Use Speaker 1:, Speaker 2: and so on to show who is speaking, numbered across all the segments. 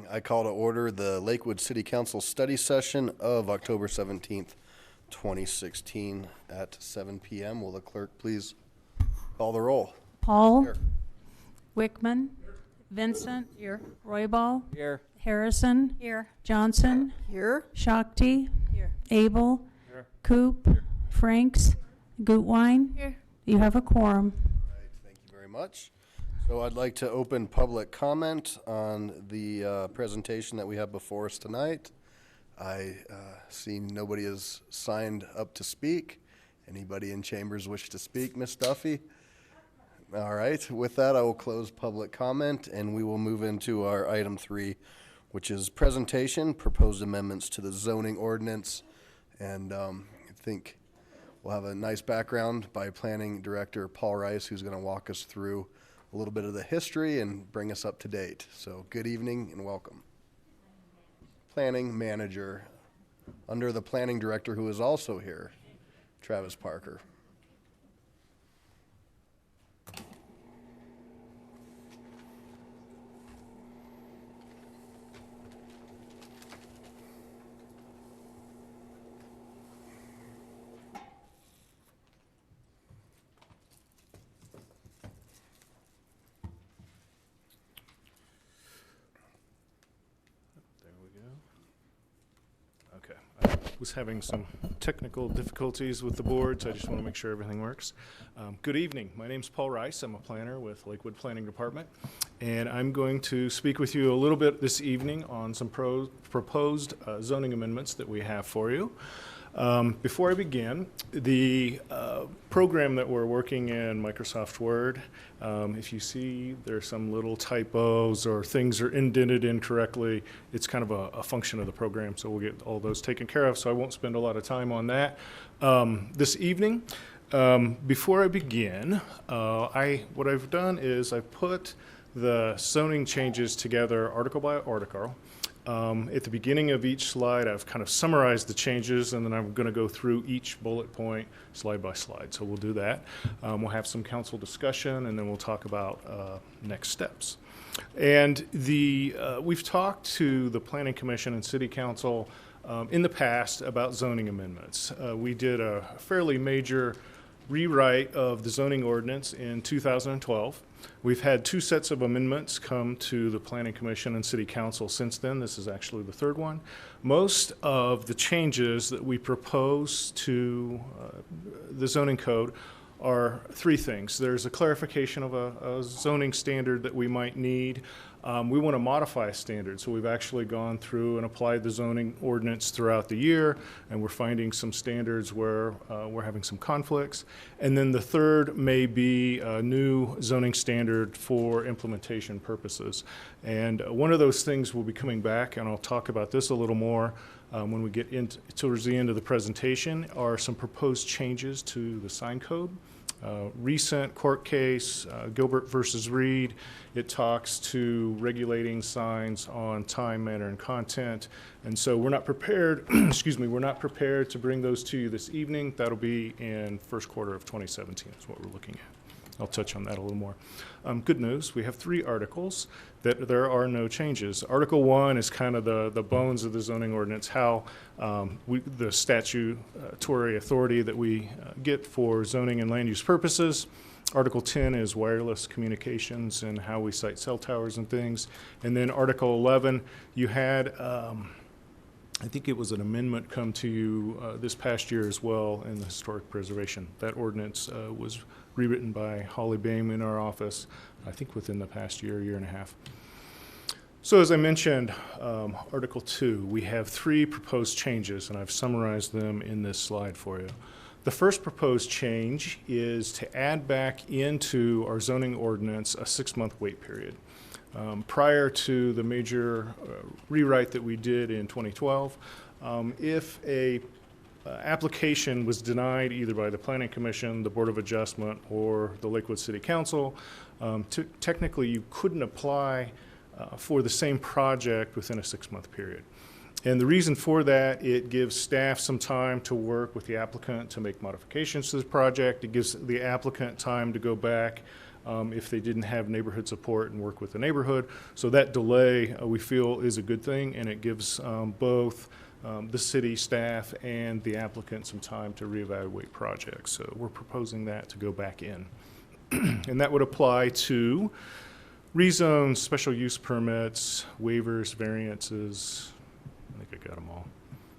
Speaker 1: I call to order the Lakewood City Council study session of October 17th, 2016 at 7 p.m. Will the clerk please call the roll?
Speaker 2: Paul.
Speaker 1: Here.
Speaker 2: Wickman. Vincent.
Speaker 3: Here.
Speaker 2: Roybal.
Speaker 3: Here.
Speaker 2: Harrison.
Speaker 3: Here.
Speaker 2: Johnson.
Speaker 3: Here.
Speaker 2: Shakti.
Speaker 3: Here.
Speaker 2: Abel.
Speaker 3: Here.
Speaker 2: Coop. Franks. Gutwein.
Speaker 3: Here.
Speaker 2: You have a quorum.
Speaker 1: All right, thank you very much. So I'd like to open public comment on the presentation that we have before us tonight. I see nobody has signed up to speak. Anybody in chambers wish to speak, Ms. Duffy? All right, with that, I will close public comment and we will move into our item 3, which is presentation, proposed amendments to the zoning ordinance. And I think we'll have a nice background by Planning Director Paul Rice, who's going to walk us through a little bit of the history and bring us up to date. So good evening and welcome. Planning Manager, under the Planning Director, who is also here, Travis Parker.
Speaker 4: Okay, I was having some technical difficulties with the board, so I just want to make sure everything works. Good evening. My name's Paul Rice. I'm a planner with Lakewood Planning Department, and I'm going to speak with you a little bit this evening on some proposed zoning amendments that we have for you. Before I begin, the program that we're working in, Microsoft Word, if you see there's some little typos or things are indented incorrectly, it's kind of a function of the program, so we'll get all those taken care of, so I won't spend a lot of time on that this evening. Before I begin, what I've done is I've put the zoning changes together article by article. At the beginning of each slide, I've kind of summarized the changes, and then I'm going to go through each bullet point slide by slide. So we'll do that. We'll have some council discussion, and then we'll talk about next steps. And we've talked to the Planning Commission and City Council in the past about zoning amendments. We did a fairly major rewrite of the zoning ordinance in 2012. We've had 2 sets of amendments come to the Planning Commission and City Council since then. This is actually the 3rd one. Most of the changes that we propose to the zoning code are 3 things. There's a clarification of a zoning standard that we might need. We want to modify a standard, so we've actually gone through and applied the zoning ordinance throughout the year, and we're finding some standards where we're having some conflicts. And then the 3rd may be a new zoning standard for implementation purposes. And one of those things will be coming back, and I'll talk about this a little more when we get into towards the end of the presentation, are some proposed changes to the sign code. Recent court case, Gilbert versus Reed, it talks to regulating signs on time, manner, and content. And so we're not prepared, excuse me, we're not prepared to bring those to you this evening. That'll be in first quarter of 2017 is what we're looking at. I'll touch on that a little more. Good news, we have 3 articles that there are no changes. Article 1 is kind of the bones of the zoning ordinance, how the statutory authority that we get for zoning and land use purposes. Article 10 is wireless communications and how we site cell towers and things. And then Article 11, you had, I think it was an amendment come to you this past year as well in the historic preservation. That ordinance was rewritten by Holly Boehm in our office, I think within the past year and a half. So as I mentioned, Article 2, we have 3 proposed changes, and I've summarized them in this slide for you. The first proposed change is to add back into our zoning ordinance a 6-month wait period. Prior to the major rewrite that we did in 2012, if a application was denied either by the Planning Commission, the Board of Adjustment, or the Lakewood City Council, technically you couldn't apply for the same project within a 6-month period. And the reason for that, it gives staff some time to work with the applicant to make modifications to the project. It gives the applicant time to go back if they didn't have neighborhood support and work with the neighborhood. So that delay, we feel, is a good thing, and it gives both the city staff and the applicant some time to reevaluate projects. So we're proposing that to go back in. And that would apply to rezones, special use permits, waivers, variances. I think I got them all.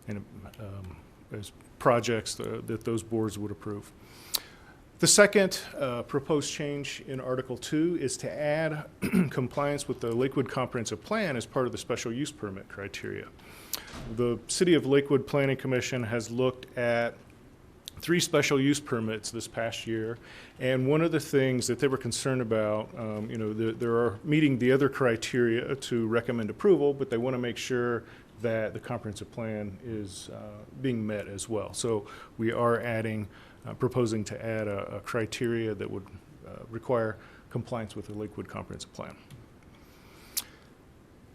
Speaker 4: And as projects that those boards would approve. The second proposed change in Article 2 is to add compliance with the Lakewood Comprehensive Plan as part of the special use permit criteria. The City of Lakewood Planning Commission has looked at 3 special use permits this past year, and one of the things that they were concerned about, there are meeting the other criteria to recommend approval, but they want to make sure that the comprehensive plan is being met as well. So we are proposing to add a criteria that would require compliance with the Lakewood Comprehensive Plan.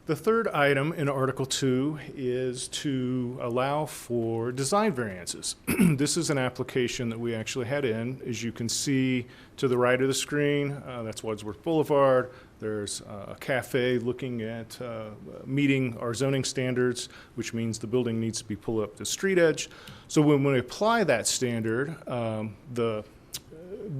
Speaker 4: The third item in Article 2 is to allow for design variances. This is an application that we actually had in. As you can see to the right of the screen, that's Wadsworth Boulevard. There's a cafe looking at meeting our zoning standards, which means the building needs to be pulled up to street edge. So when we apply that standard, the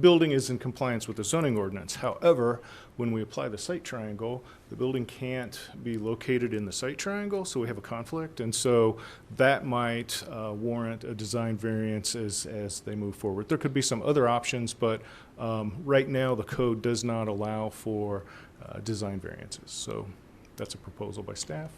Speaker 4: building is in compliance with the zoning ordinance. However, when we apply the site triangle, the building can't be located in the site triangle, so we have a conflict. And so that might warrant a design variance as they move forward. There could be some other options, but right now the code does not allow for design variances. So that's a proposal by staff.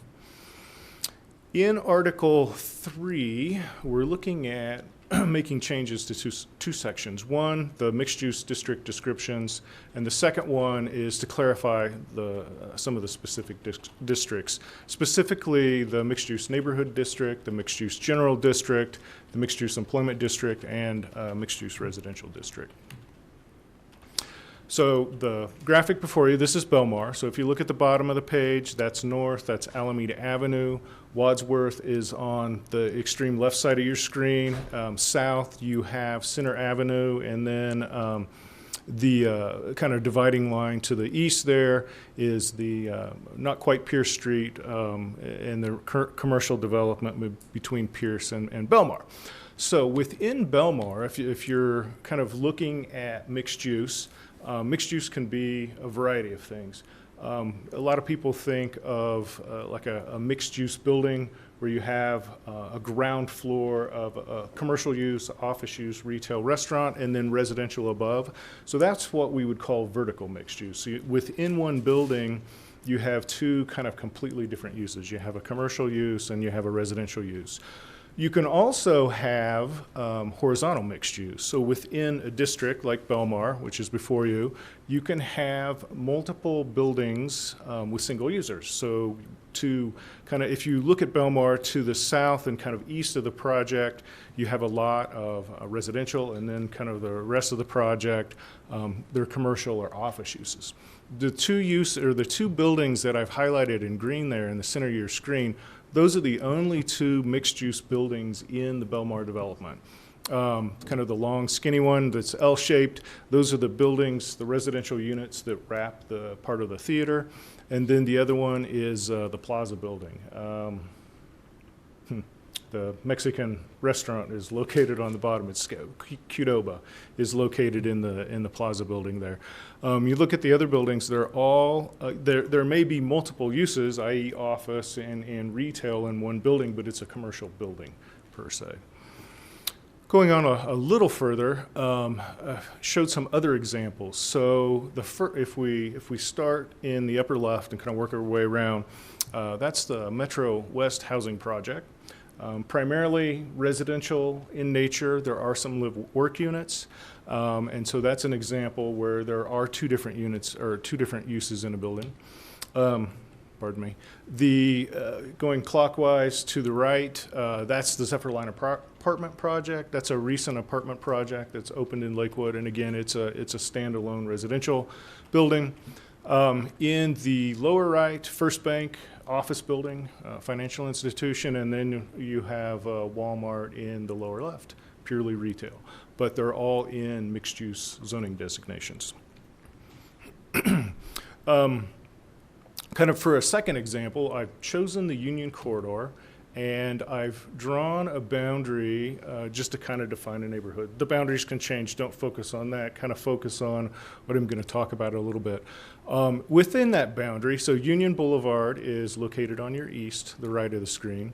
Speaker 4: In Article 3, we're looking at making changes to two sections. One, the mixed-use district descriptions, and the second one is to clarify some of the specific districts, specifically the mixed-use neighborhood district, the mixed-use general district, the mixed-use employment district, and mixed-use residential district. So the graphic before you, this is Belmar. So if you look at the bottom of the page, that's north, that's Alameda Avenue. Wadsworth is on the extreme left side of your screen. South, you have Center Avenue, and then the kind of dividing line to the east there is the not quite Pierce Street and the commercial development between Pierce and Belmar. So within Belmar, if you're kind of looking at mixed use can be a variety of things. A lot of people think of like a mixed-use building where you have a ground floor of a commercial use, office use, retail, restaurant, and then residential above. So that's what we would call vertical mixed use. So within one building, you have two kind of completely different uses. You have a commercial use and you have a residential use. You can also have horizontal mixed use. So within a district like Belmar, which is before you, you can have multiple buildings with single users. So to kind of, if you look at Belmar to the south and kind of east of the project, you have a lot of residential, and then kind of the rest of the project, they're commercial or office uses. The two buildings that I've highlighted in green there in the center of your screen, those are the only two mixed-use buildings in the Belmar development. Kind of the long, skinny one that's L-shaped, those are the buildings, the residential units that wrap the part of the theater. And then the other one is the Plaza building. The Mexican restaurant is located on the bottom. It's Qdoba is located in the Plaza building there. You look at the other buildings; they're all there may be multiple uses, i.e., office and retail in one building, but it's a commercial building per se. Going on a little further, showed some other examples. So if we start in the upper left and kind of work our way around, that's the Metro West housing project. Primarily residential in nature. There are some live-work units, and so that's an example where there are two different units or two different uses in a building. Pardon me. Going clockwise to the right, that's the Zephyrline apartment project. That's a recent apartment project that's opened in Lakewood, and again, it's a standalone residential building. In the lower right, First Bank office building, financial institution, and then you have Walmart in the lower left, purely retail. But they're all in mixed-use zoning designations. Kind of for a second example, I've chosen the Union Corridor, and I've drawn a boundary just to kind of define a neighborhood. The boundaries can change, don't focus on that, kind of focus on what I'm going to talk about a little bit. Within that boundary, so Union Boulevard is located on your east, the right of the screen.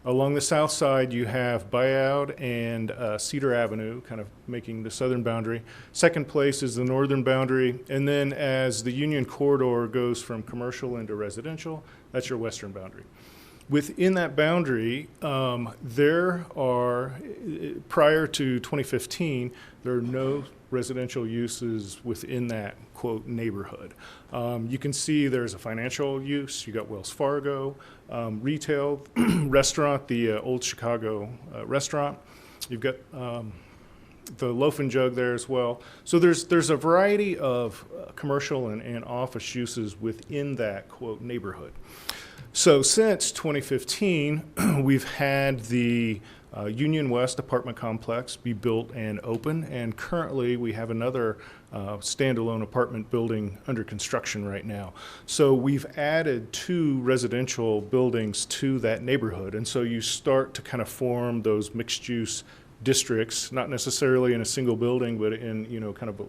Speaker 4: Along the south side, you have Bayard and Cedar Avenue, kind of making the southern boundary. Second place is the northern boundary, and then as the Union Corridor goes from commercial into residential, that's your western boundary. Within that boundary, there are, prior to 2015, there are no residential uses within that, quote, neighborhood. You can see there's a financial use. You got Wells Fargo, retail, restaurant, the Old Chicago restaurant. You've got the Loaf and Jug there as well. So there's a variety of commercial and office uses within that, quote, neighborhood. So since 2015, we've had the Union West apartment complex be built and open, and currently we have another standalone apartment building under construction right now. So we've added 2 residential buildings to that neighborhood, and so you start to kind of form those mixed-use districts, not necessarily in a single building, but in, you know, kind of a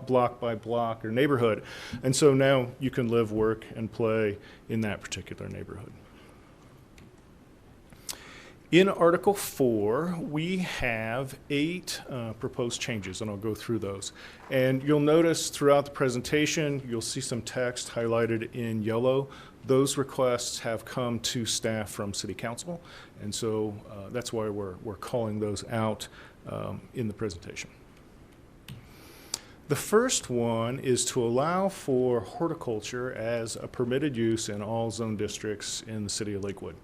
Speaker 4: block by block or neighborhood. And so now you can live, work, and play in that particular neighborhood. In Article 4, we have 8 proposed changes, and I'll go through those. And you'll notice throughout the presentation, you'll see some text highlighted in yellow. Those requests have come to staff from City Council, and so that's why we're calling those out in the presentation. The first one is to allow for horticulture as a permitted use in all zone districts in the city of Lakewood.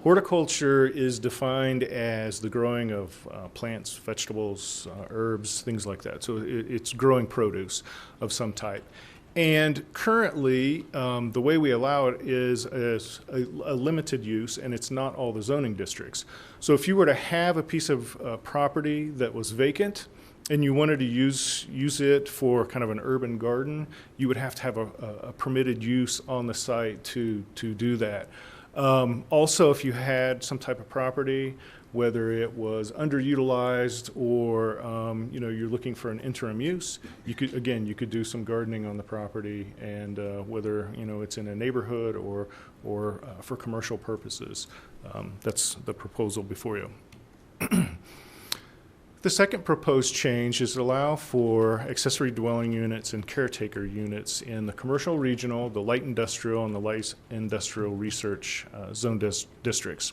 Speaker 4: Horticulture is defined as the growing of plants, vegetables, herbs, things like that. So it's growing produce of some type. And currently, the way we allow it is as a limited use, and it's not all the zoning districts. So if you were to have a piece of property that was vacant, and you wanted to use it for kind of an urban garden, you would have to have a permitted use on the site to do that. Also, if you had some type of property, whether it was underutilized or you know, you're looking for an interim use, you could do some gardening on the property, and whether, you know, it's in a neighborhood or for commercial purposes. That's the proposal before you. The second proposed change is to allow for accessory dwelling units and caretaker units in the commercial, regional, the light industrial, and the light industrial research zone districts.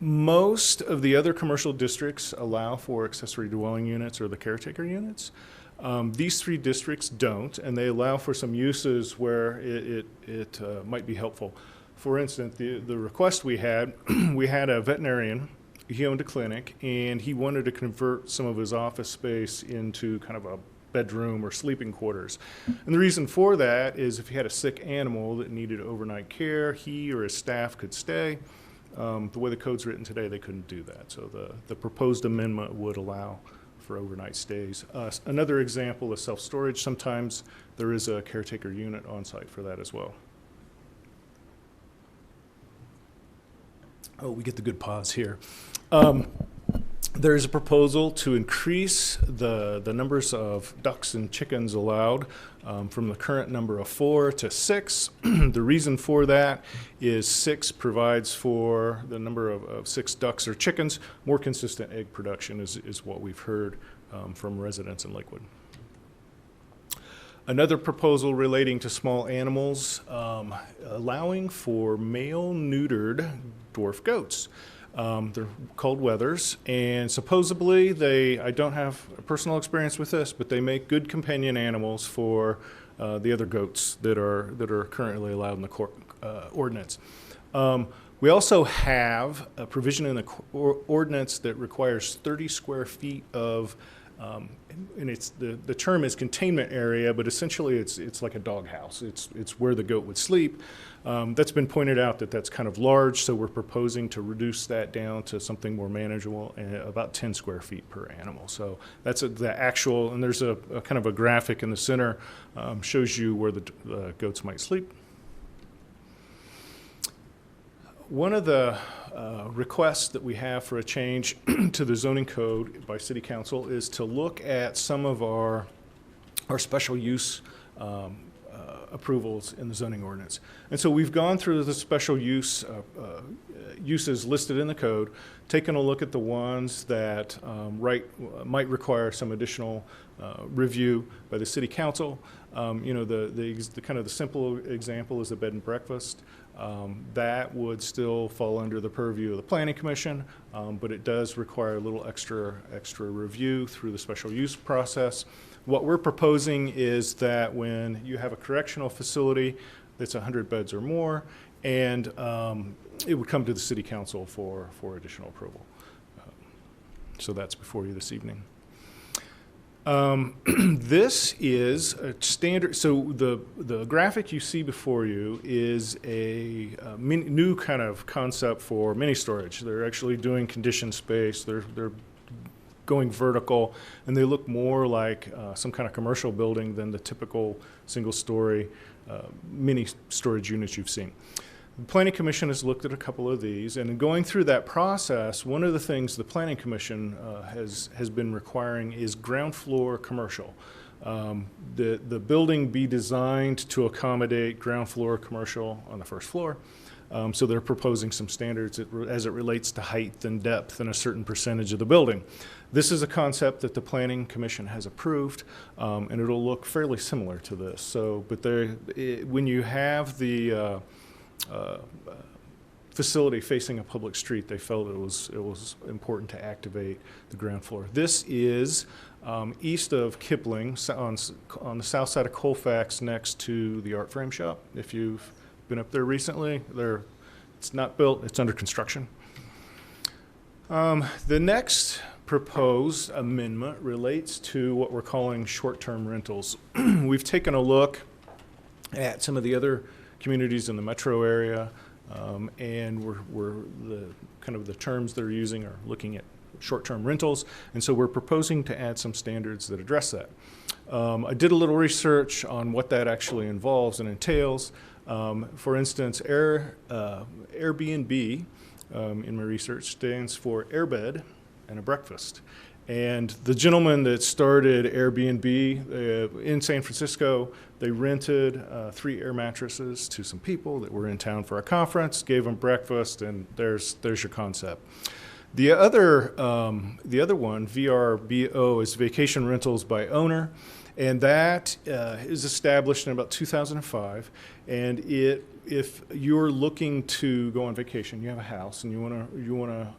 Speaker 4: Most of the other commercial districts allow for accessory dwelling units or the caretaker units. These 3 districts don't, and they allow for some uses where it might be helpful. For instance, the request we had, we had a veterinarian. He owned a clinic, and he wanted to convert some of his office space into kind of a bedroom or sleeping quarters. And the reason for that is if he had a sick animal that needed overnight care, he or his staff could stay. The way the code's written today, they couldn't do that. So the proposed amendment would allow for overnight stays. Another example is self-storage. Sometimes there is a caretaker unit on site for that as well. Oh, we get the good pause here. There's a proposal to increase the numbers of ducks and chickens allowed from the current number of 4 to 6. The reason for that is 6 provides for the number of 6 ducks or chickens. More consistent egg production is what we've heard from residents in Lakewood. Another proposal relating to small animals, allowing for male neutered dwarf goats. They're called wethers, and supposedly I don't have a personal experience with this, but they make good companion animals for the other goats that are currently allowed in the ordinance. We also have a provision in the ordinance that requires 30 square feet of And it's the term is containment area, but essentially it's like a doghouse. It's where the goat would sleep. That's been pointed out that that's kind of large, so we're proposing to reduce that down to something more manageable, about 10 square feet per animal. So that's the actual, and there's a kind of a graphic in the center, shows you where the goats might sleep. One of the requests that we have for a change to the zoning code by City Council is to look at some of our special use approvals in the zoning ordinance. And so we've gone through the special use uses listed in the code, taken a look at the ones that might require some additional review by the City Council. You know, the kind of the simple example is the bed and breakfast. That would still fall under the purview of the Planning Commission, but it does require a little extra review through the special use process. What we're proposing is that when you have a correctional facility that's 100 beds or more, and it would come to the City Council for additional approval. So that's before you this evening. This is a standard, so the graphic you see before you is a new kind of concept for mini storage. They're actually doing conditioned space. They're going vertical, and they look more like some kind of commercial building than the typical single-story mini storage units you've seen. The Planning Commission has looked at a couple of these, and in going through that process, one of the things the Planning Commission has been requiring is ground floor commercial. The building be designed to accommodate ground floor commercial on the first floor. So they're proposing some standards as it relates to height and depth in a certain percentage of the building. This is a concept that the Planning Commission has approved, and it'll look fairly similar to this. So, but when you have the facility facing a public street, they felt it was important to activate the ground floor. This is east of Kipling, on the south side of Colfax, next to the Art Frame Shop. If you've been up there recently, it's not built, it's under construction. The next proposed amendment relates to what we're calling short-term rentals. We've taken a look at some of the other communities in the metro area, and the terms they're using are looking at short-term rentals, and so we're proposing to add some standards that address that. I did a little research on what that actually involves and entails. For instance, Airbnb, in my research, stands for airbed and a breakfast. And the gentleman that started Airbnb in San Francisco, they rented 3 air mattresses to some people that were in town for a conference, gave them breakfast, and there's your concept. The other one, VRBO, is vacation rentals by owner, and that is established in about 2005. And if you're looking to go on vacation, you have a house, and you wanna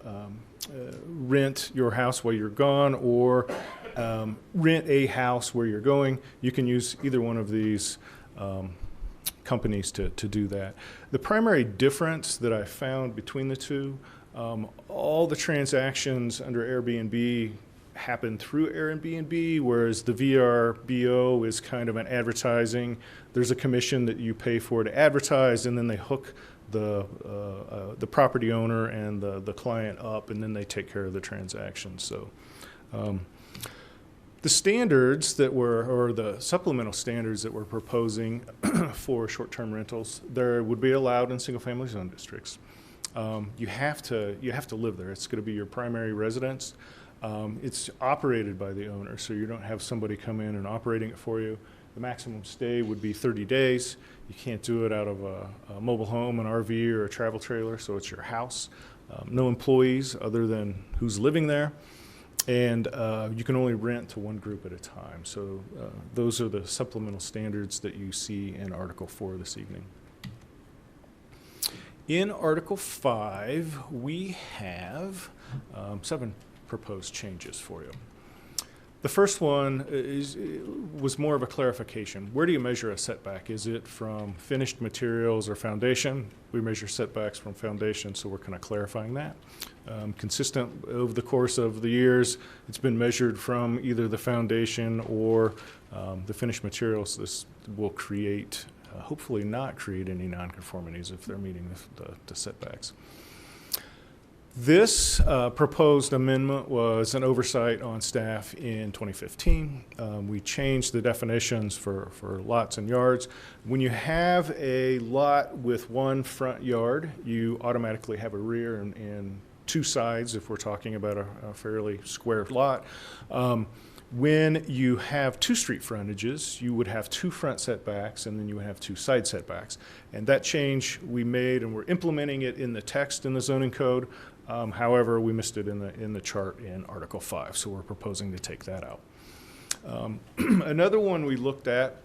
Speaker 4: rent your house while you're gone, or rent a house where you're going, you can use either one of these companies to do that. The primary difference that I found between the two, all the transactions under Airbnb happen through Airbnb, whereas the VRBO is kind of an advertising. There's a commission that you pay for to advertise, and then they hook the property owner and the client up, and then they take care of the transaction. So the standards that or the supplemental standards that we're proposing for short-term rentals, there would be allowed in single-family zone districts. You have to live there. It's going to be your primary residence. It's operated by the owner, so you don't have somebody come in and operating it for you. The maximum stay would be 30 days. You can't do it out of a mobile home, an RV, or a travel trailer, so it's your house. No employees other than who's living there. And you can only rent to one group at a time. So those are the supplemental standards that you see in Article 4 this evening. In Article 5, we have 7 proposed changes for you. The first one was more of a clarification. Where do you measure a setback? Is it from finished materials or foundation? We measure setbacks from foundation, so we're kind of clarifying that. consistent over the course of the years. It's been measured from either the foundation or the finished materials. This will create, hopefully not create any nonconformities if they're meeting the setbacks. This proposed amendment was an oversight on staff in 2015. We changed the definitions for lots and yards. When you have a lot with one front yard, you automatically have a rear and two sides if we're talking about a fairly square lot. When you have two street frontages, you would have two front setbacks and then you would have two side setbacks. And that change we made, and we're implementing it in the text in the zoning code. However, we missed it in the chart in Article 5, so we're proposing to take that out. Another one we looked at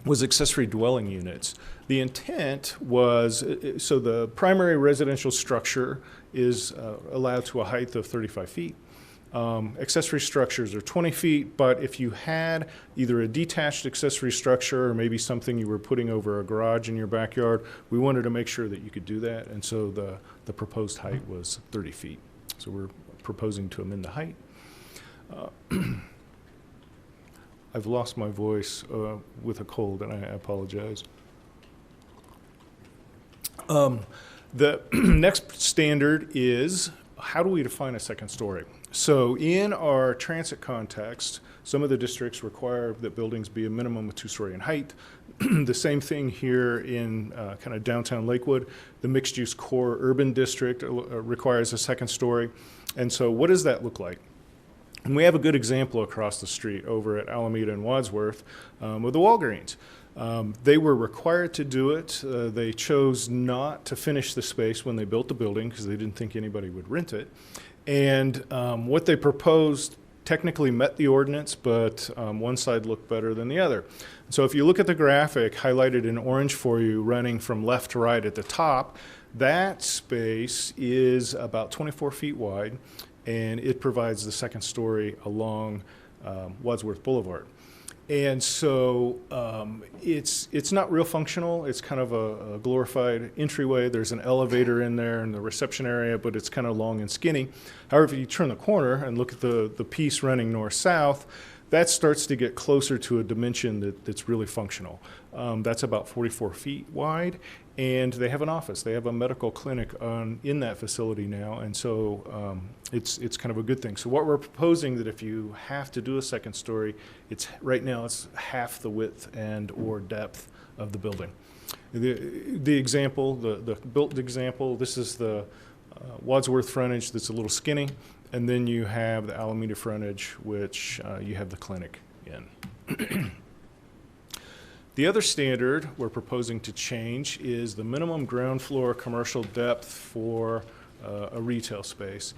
Speaker 4: was accessory dwelling units. The intent was, so the primary residential structure is allowed to a height of 35 feet. Accessory structures are 20 feet, but if you had either a detached accessory structure or maybe something you were putting over a garage in your backyard, we wanted to make sure that you could do that, and so the proposed height was 30 feet. So we're proposing to amend the height. I've lost my voice with a cold, and I apologize. The next standard is, how do we define a second story? So in our transit context, some of the districts require that buildings be a minimum of 2-story in height. The same thing here in kind of downtown Lakewood. The mixed-use core urban district requires a second story. And so what does that look like? And we have a good example across the street over at Alameda and Wadsworth with the Walgreens. They were required to do it. They chose not to finish the space when they built the building because they didn't think anybody would rent it. And what they proposed technically met the ordinance, but one side looked better than the other. So if you look at the graphic highlighted in orange for you, running from left to right at the top, that space is about 24 feet wide, and it provides the second story along Wadsworth Boulevard. And so it's not real functional. It's kind of a glorified entryway. There's an elevator in there in the reception area, but it's kind of long and skinny. However, if you turn the corner and look at the piece running north-south, that starts to get closer to a dimension that's really functional. That's about 44 feet wide, and they have an office. They have a medical clinic in that facility now, and so it's kind of a good thing. So what we're proposing, that if you have to do a second story, right now it's half the width and or depth of the building. The example, the built example, this is the Wadsworth frontage that's a little skinny, and then you have the Alameda frontage, which you have the clinic in. The other standard we're proposing to change is the minimum ground floor commercial depth for a retail space.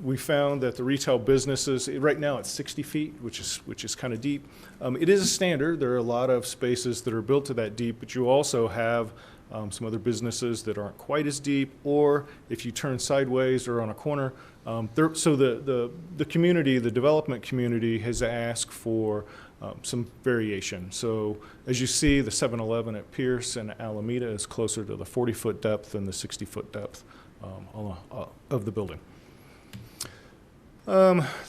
Speaker 4: We found that the retail businesses, right now it's 60 feet, which is kind of deep. It is a standard. There are a lot of spaces that are built to that deep, but you also have some other businesses that aren't quite as deep, or if you turn sideways or on a corner. So the community, the development community, has asked for some variation. So as you see, the 7-Eleven at Pierce and Alameda is closer to the 40-foot depth than the 60-foot depth of the building.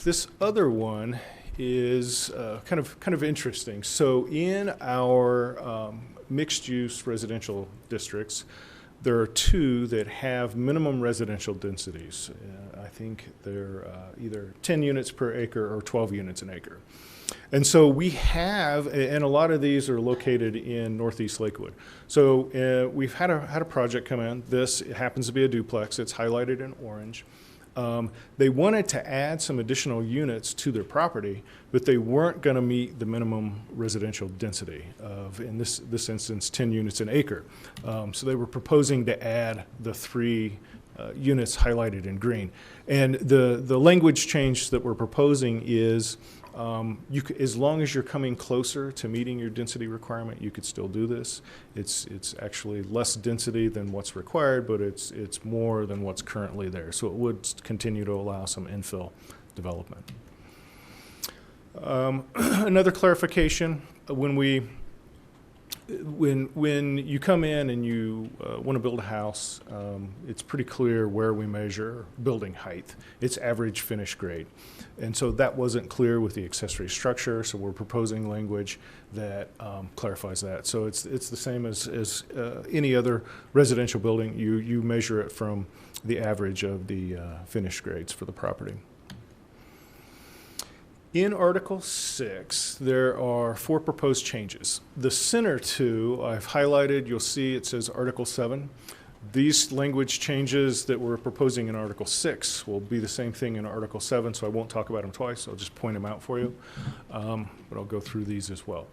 Speaker 4: This other one is kind of interesting. So in our mixed-use residential districts, there are two that have minimum residential densities. I think they're either 10 units per acre or 12 units an acre. And so we have, and a lot of these are located in Northeast Lakewood. So we've had a project come in. This happens to be a duplex. It's highlighted in orange. They wanted to add some additional units to their property, but they weren't going to meet the minimum residential density of, in this instance, 10 units an acre. So they were proposing to add the 3 units highlighted in green. And the language change that we're proposing is, as long as you're coming closer to meeting your density requirement, you could still do this. It's actually less density than what's required, but it's more than what's currently there. So it would continue to allow some infill development. Another clarification, when we when you come in and you want to build a house, it's pretty clear where we measure building height. It's average finished grade. And so that wasn't clear with the accessory structure, so we're proposing language that clarifies that. So it's the same as any other residential building. You measure it from the average of the finished grades for the property. In Article 6, there are 4 proposed changes. The center 2 I've highlighted. You'll see it says Article 7. These language changes that we're proposing in Article 6 will be the same thing in Article 7, so I won't talk about them twice. I'll just point them out for you, but I'll go through these as well.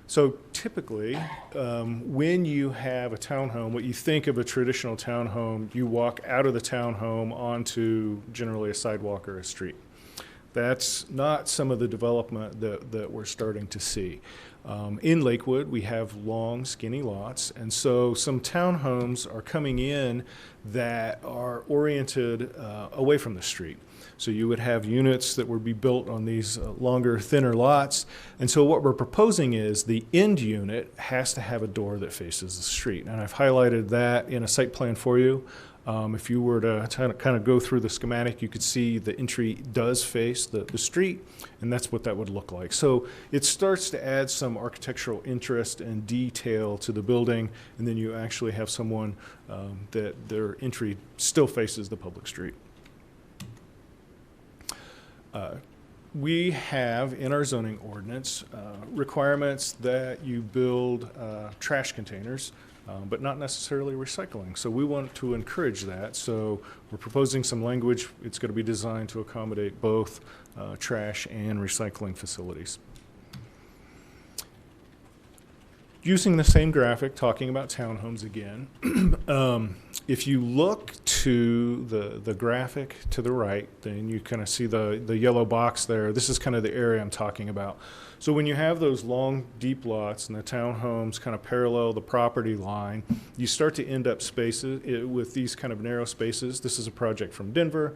Speaker 4: So typically, when you have a townhome, what you think of a traditional townhome, you walk out of the townhome onto generally a sidewalk or a street. That's not some of the development that we're starting to see. In Lakewood, we have long, skinny lots, and so some townhomes are coming in that are oriented away from the street. So you would have units that would be built on these longer, thinner lots, and so what we're proposing is the end unit has to have a door that faces the street, and I've highlighted that in a site plan for you. If you were to kind of go through the schematic, you could see the entry does face the street, and that's what that would look like. So it starts to add some architectural interest and detail to the building, and then you actually have someone that their entry still faces the public street. We have in our zoning ordinance requirements that you build trash containers, but not necessarily recycling. So we want to encourage that. So we're proposing some language. It's going to be designed to accommodate both trash and recycling facilities. Using the same graphic, talking about townhomes again, if you look to the graphic to the right, then you kind of see the yellow box there. This is kind of the area I'm talking about. So when you have those long, deep lots and the townhomes kind of parallel the property line, you start to end up spaces with these kind of narrow spaces. This is a project from Denver.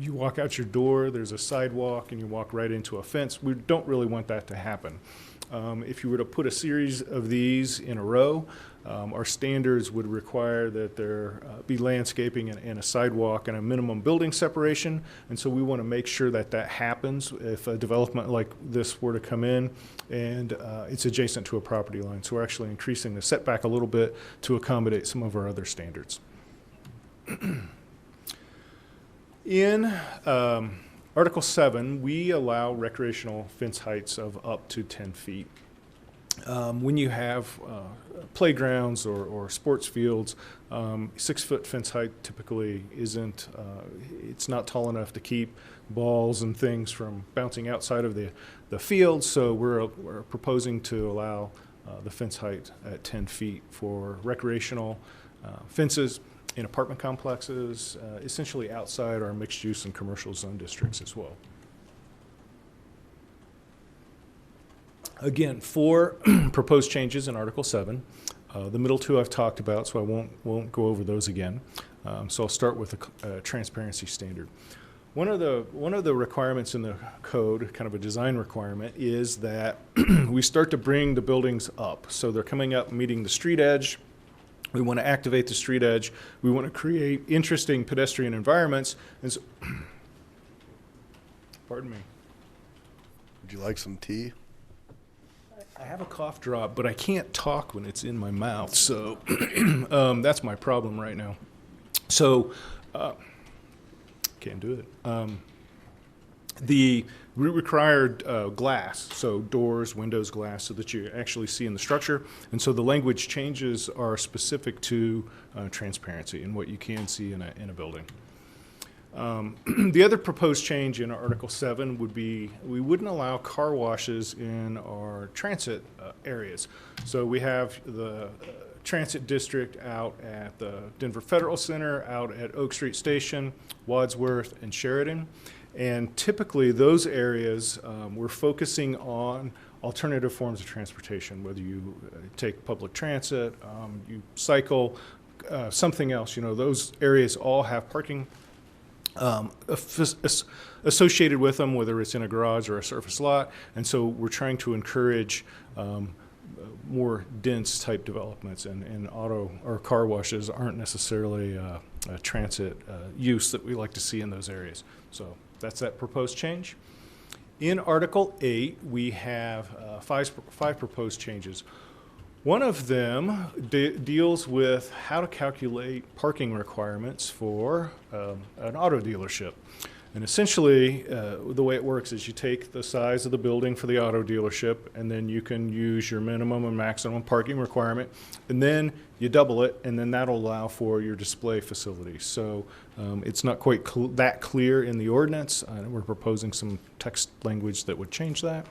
Speaker 4: You walk out your door, there's a sidewalk, and you walk right into a fence. We don't really want that to happen. If you were to put a series of these in a row, our standards would require that there be landscaping and a sidewalk and a minimum building separation. And so we want to make sure that that happens if a development like this were to come in and it's adjacent to a property line. So we're actually increasing the setback a little bit to accommodate some of our other standards. In Article 7, we allow recreational fence heights of up to 10 feet. When you have playgrounds or sports fields, 6-foot fence height typically isn't, it's not tall enough to keep balls and things from bouncing outside of the field, so we're proposing to allow the fence height at 10 feet for recreational fences in apartment complexes, essentially outside our mixed use and commercial zone districts as well. Again, 4 proposed changes in Article 7. The middle 2 I've talked about, so I won't go over those again. So I'll start with the transparency standard. One of the requirements in the code, kind of a design requirement, is that we start to bring the buildings up. So they're coming up, meeting the street edge. We want to activate the street edge. We want to create interesting pedestrian environments. And so, pardon me.
Speaker 1: Would you like some tea?
Speaker 4: I have a cough drop, but I can't talk when it's in my mouth, so that's my problem right now. So, can't do it. The required glass, so doors, windows, glass, so that you actually see in the structure. And so the language changes are specific to transparency and what you can see in a building. The other proposed change in Article 7 would be we wouldn't allow car washes in our transit areas. So we have the transit district out at the Denver Federal Center, out at Oak Street Station, Wadsworth, and Sheridan. And typically those areas, we're focusing on alternative forms of transportation, whether you take public transit, you cycle, something else. You know, those areas all have parking associated with them, whether it's in a garage or a surface lot. And so we're trying to encourage more dense type developments, and auto or car washes aren't necessarily a transit use that we like to see in those areas. So that's that proposed change. In Article 8, we have five proposed changes. One of them deals with how to calculate parking requirements for an auto dealership. And essentially, the way it works is you take the size of the building for the auto dealership, and then you can use your minimum and maximum parking requirement, and then you double it, and then that'll allow for your display facility. So it's not quite that clear in the ordinance. We're proposing some text language that would change that.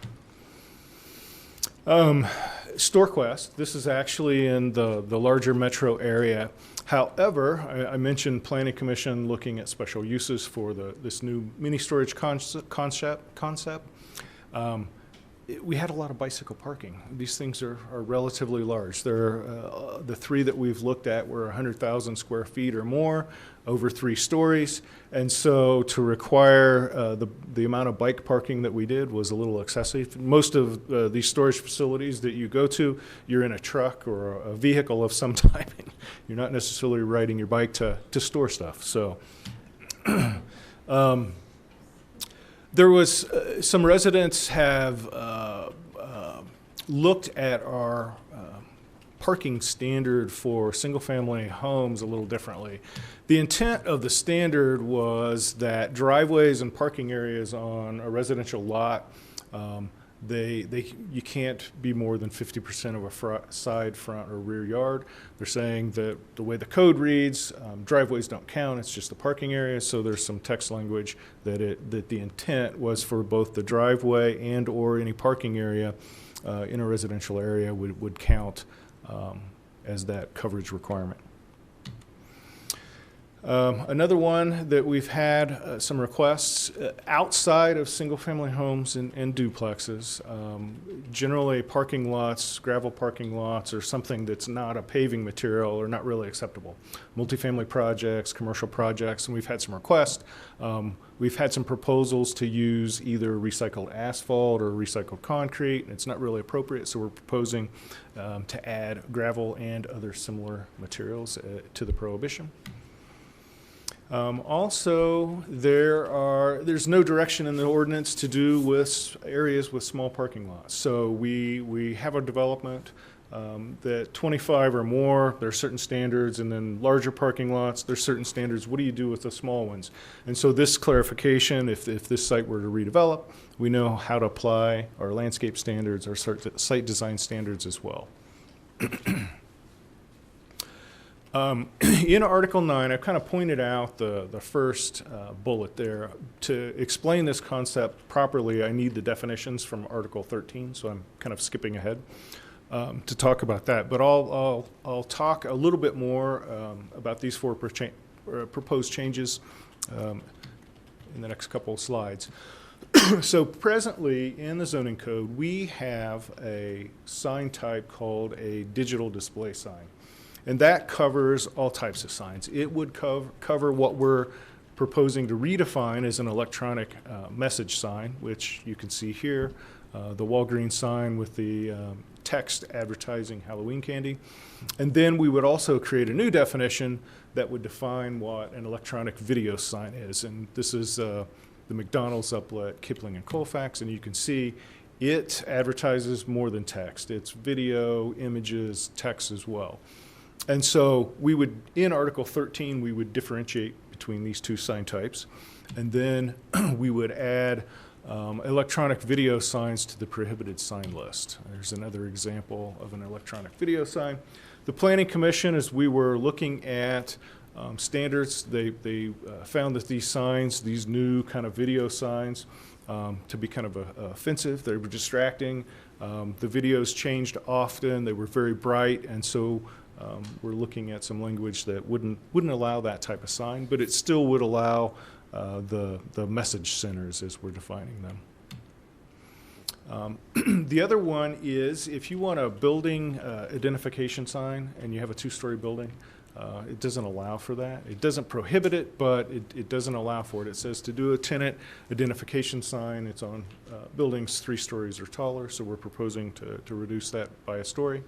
Speaker 4: StoreQuest, this is actually in the larger metro area. However, I mentioned Planning Commission looking at special uses for this new mini storage concept. We had a lot of bicycle parking. These things are relatively large. They're, the three that we've looked at were 100,000 square feet or more, over 3 stories. And so to require the amount of bike parking that we did was a little excessive. Most of these storage facilities that you go to, you're in a truck or a vehicle of some type. You're not necessarily riding your bike to store stuff. So there was some residents have looked at our parking standard for single-family homes a little differently. The intent of the standard was that driveways and parking areas on a residential lot, you can't be more than 50% of a side, front, or rear yard. They're saying that the way the code reads, driveways don't count, it's just the parking area, so there's some text language that the intent was for both the driveway and or any parking area in a residential area would count as that coverage requirement. Another one that we've had some requests outside of single-family homes and duplexes. Generally, parking lots, gravel parking lots, or something that's not a paving material are not really acceptable. Multifamily projects, commercial projects, and we've had some requests. We've had some proposals to use either recycled asphalt or recycled concrete, and it's not really appropriate, so we're proposing to add gravel and other similar materials to the prohibition. Also, there's no direction in the ordinance to do with areas with small parking lots. So we have a development that 25 or more, there are certain standards, and then larger parking lots, there's certain standards. What do you do with the small ones? And so this clarification, if this site were to redevelop, we know how to apply our landscape standards, our site design standards as well. In Article 9, I've kind of pointed out the first bullet there. To explain this concept properly, I need the definitions from Article 13, so I'm kind of skipping ahead to talk about that. But I'll talk a little bit more about these 4 proposed changes in the next couple of slides. So presently, in the zoning code, we have a sign type called a digital display sign. And that covers all types of signs. It would cover what we're proposing to redefine as an electronic message sign, which you can see here, the Walgreens sign with the text advertising Halloween candy. And then we would also create a new definition that would define what an electronic video sign is. And this is the McDonald's up at Kipling and Colfax, and you can see it advertises more than text. It's video, images, text as well. And so we would, in Article 13, we would differentiate between these 2 sign types. And then we would add electronic video signs to the prohibited sign list. There's another example of an electronic video sign. The Planning Commission, as we were looking at standards, they found that these signs, these new kind of video signs, to be kind of offensive. They were distracting. The videos changed often. They were very bright, and so we're looking at some language that wouldn't allow that type of sign, but it still would allow the message centers as we're defining them. The other one is if you want a building identification sign and you have a 2-story building, It doesn't allow for that. It doesn't prohibit it, but it doesn't allow for it. It says to do a tenant identification sign, it's on buildings 3 stories or taller, so we're proposing to reduce that by a story.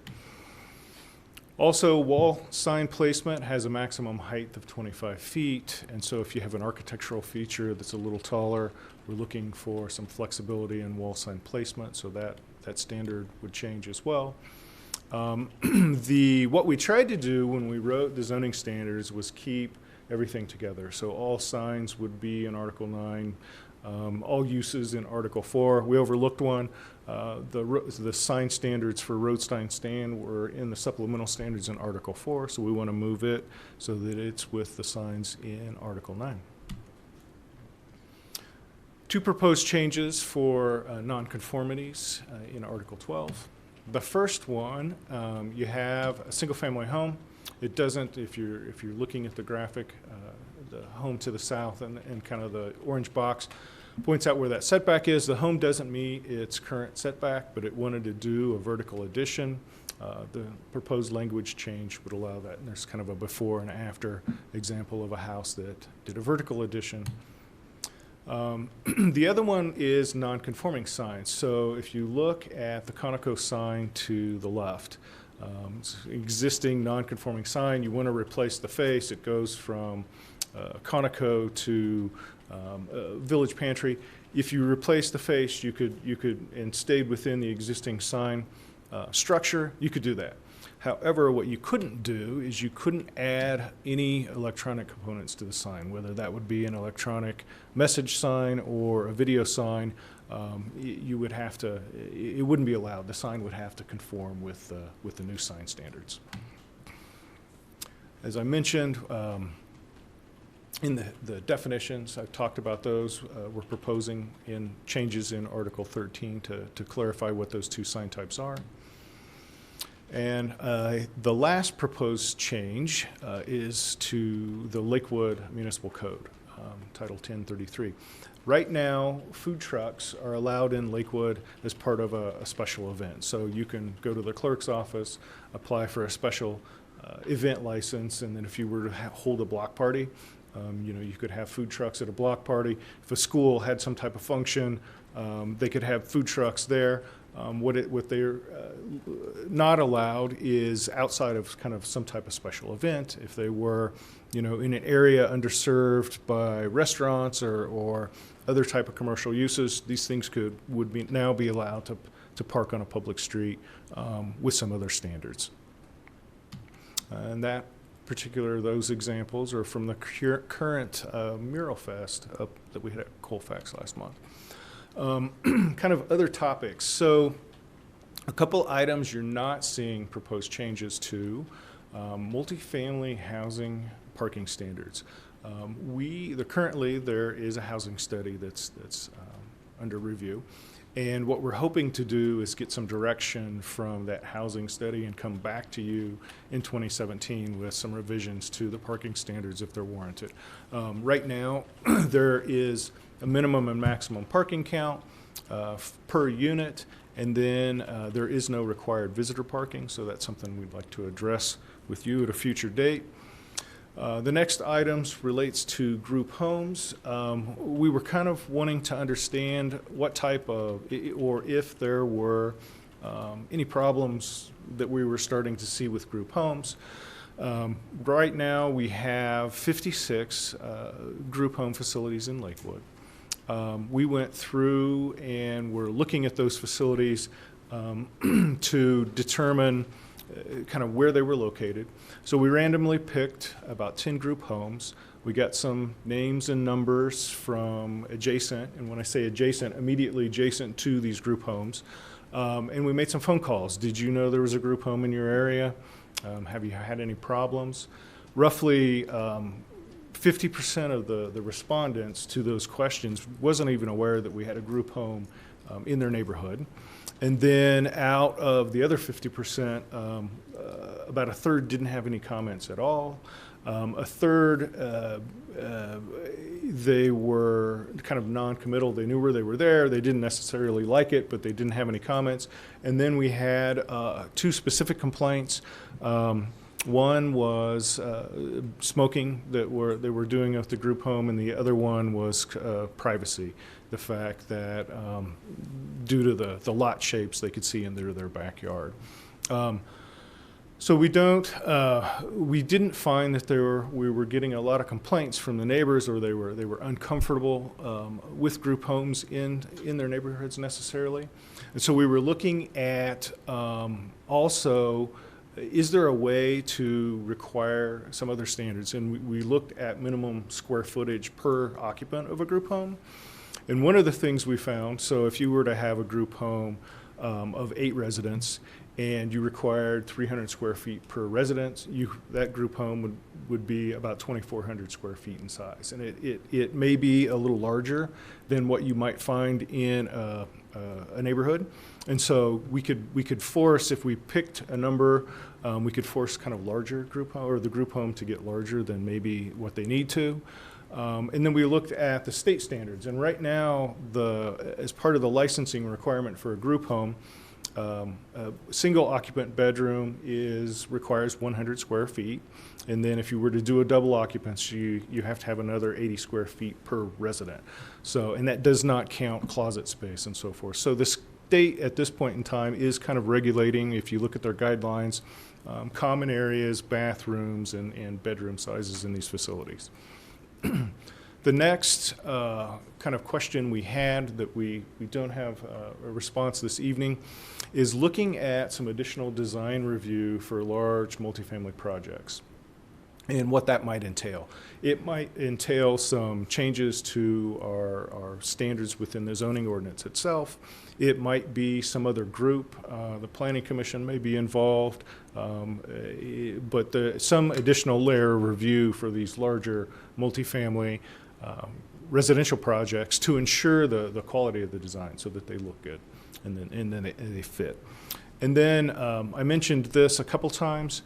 Speaker 4: Also, wall sign placement has a maximum height of 25 feet, and so if you have an architectural feature that's a little taller, we're looking for some flexibility in wall sign placement, so that standard would change as well. What we tried to do when we wrote the zoning standards was keep everything together. So all signs would be in Article 9, all uses in Article 4. We overlooked one. The sign standards for road sign stand were in the supplemental standards in Article 4, so we want to move it so that it's with the signs in Article 9. 2 proposed changes for nonconformities in Article 12. The first one, you have a single-family home. It doesn't, if you're looking at the graphic, the home to the south and kind of the orange box points out where that setback is. The home doesn't meet its current setback, but it wanted to do a vertical addition. The proposed language change would allow that, and there's kind of a before and after example of a house that did a vertical addition. The other one is non-conforming signs. So if you look at the Conoco sign to the left, it's an existing non-conforming sign, you want to replace the face. It goes from Conoco to Village Pantry. If you replace the face, you could and stayed within the existing sign structure, you could do that. However, what you couldn't do is you couldn't add any electronic components to the sign, whether that would be an electronic message sign or a video sign. You would have to, it wouldn't be allowed. The sign would have to conform with the new sign standards. As I mentioned, in the definitions, I've talked about those. We're proposing in changes in Article 13 to clarify what those 2 sign types are. And the last proposed change is to the Lakewood Municipal Code, Title 1033. Right now, food trucks are allowed in Lakewood as part of a special event. So you can go to the clerk's office, apply for a special event license, and then if you were to hold a block party, you could have food trucks at a block party. If a school had some type of function, they could have food trucks there. What they're not allowed is outside of kind of some type of special event. If they were, in an area underserved by restaurants or other type of commercial uses, these things would now be allowed to park on a public street with some other standards. And those examples are from the current Mural Fest that we had at Colfax last month. Kind of other topics. So a couple items you're not seeing proposed changes to. Multifamily housing parking standards. Currently there is a housing study that's under review. And what we're hoping to do is get some direction from that housing study and come back to you in 2017 with some revisions to the parking standards if they're warranted. Right now, there is a minimum and maximum parking count per unit, and then there is no required visitor parking, so that's something we'd like to address with you at a future date. The next items relates to group homes. We were kind of wanting to understand what type of, or if there were any problems that we were starting to see with group homes. Right now we have 56 group home facilities in Lakewood. We went through and we're looking at those facilities to determine kind of where they were located. So we randomly picked about 10 group homes. We got some names and numbers from adjacent, and when I say adjacent, immediately adjacent to these group homes. And we made some phone calls. Did you know there was a group home in your area? Have you had any problems? Roughly 50% of the respondents to those questions wasn't even aware that we had a group home in their neighborhood. And then out of the other 50%, about a third didn't have any comments at all. A third, they were kind of non-committal. They knew where they were there. They didn't necessarily like it, but they didn't have any comments. And then we had 2 specific complaints. One was smoking that they were doing at the group home, and the other one was privacy. The fact that due to the lot shapes, they could see into their backyard. So we didn't find that we were getting a lot of complaints from the neighbors, or they were uncomfortable with group homes in their neighborhoods necessarily. And so we were looking at also, is there a way to require some other standards? And we looked at minimum square footage per occupant of a group home. And one of the things we found, so if you were to have a group home of 8 residents, and you required 300 square feet per residence, that group home would be about 2,400 square feet in size. And it may be a little larger than what you might find in a neighborhood. And so we could force, if we picked a number, we could force kind of larger group home, or the group home to get larger than maybe what they need to. And then we looked at the state standards. And right now, as part of the licensing requirement for a group home, a single occupant bedroom requires 100 square feet. And then if you were to do a double occupancy, you have to have another 80 square feet per resident. So, and that does not count closet space and so forth. So the state at this point in time is kind of regulating, if you look at their guidelines, common areas, bathrooms, and bedroom sizes in these facilities. The next kind of question we had that we don't have a response this evening is looking at some additional design review for large multifamily projects and what that might entail. It might entail some changes to our standards within the zoning ordinance itself. It might be some other group. The Planning Commission may be involved, but some additional layer of review for these larger multifamily residential projects to ensure the quality of the design so that they look good and then they fit. And then I mentioned this a couple times.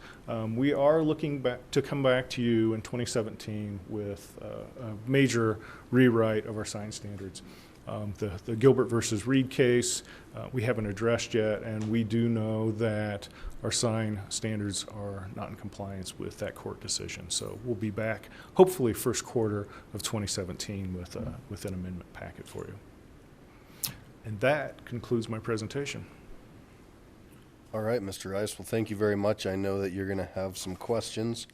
Speaker 4: We are looking to come back to you in 2017 with a major rewrite of our sign standards. The Gilbert versus Reed case, we haven't addressed yet, and we do know that our sign standards are not in compliance with that court decision. So we'll be back hopefully first quarter of 2017 with an amendment packet for you. And that concludes my presentation.
Speaker 1: All right, Mr. Rice. Well, thank you very much. I know that you're going to have some questions.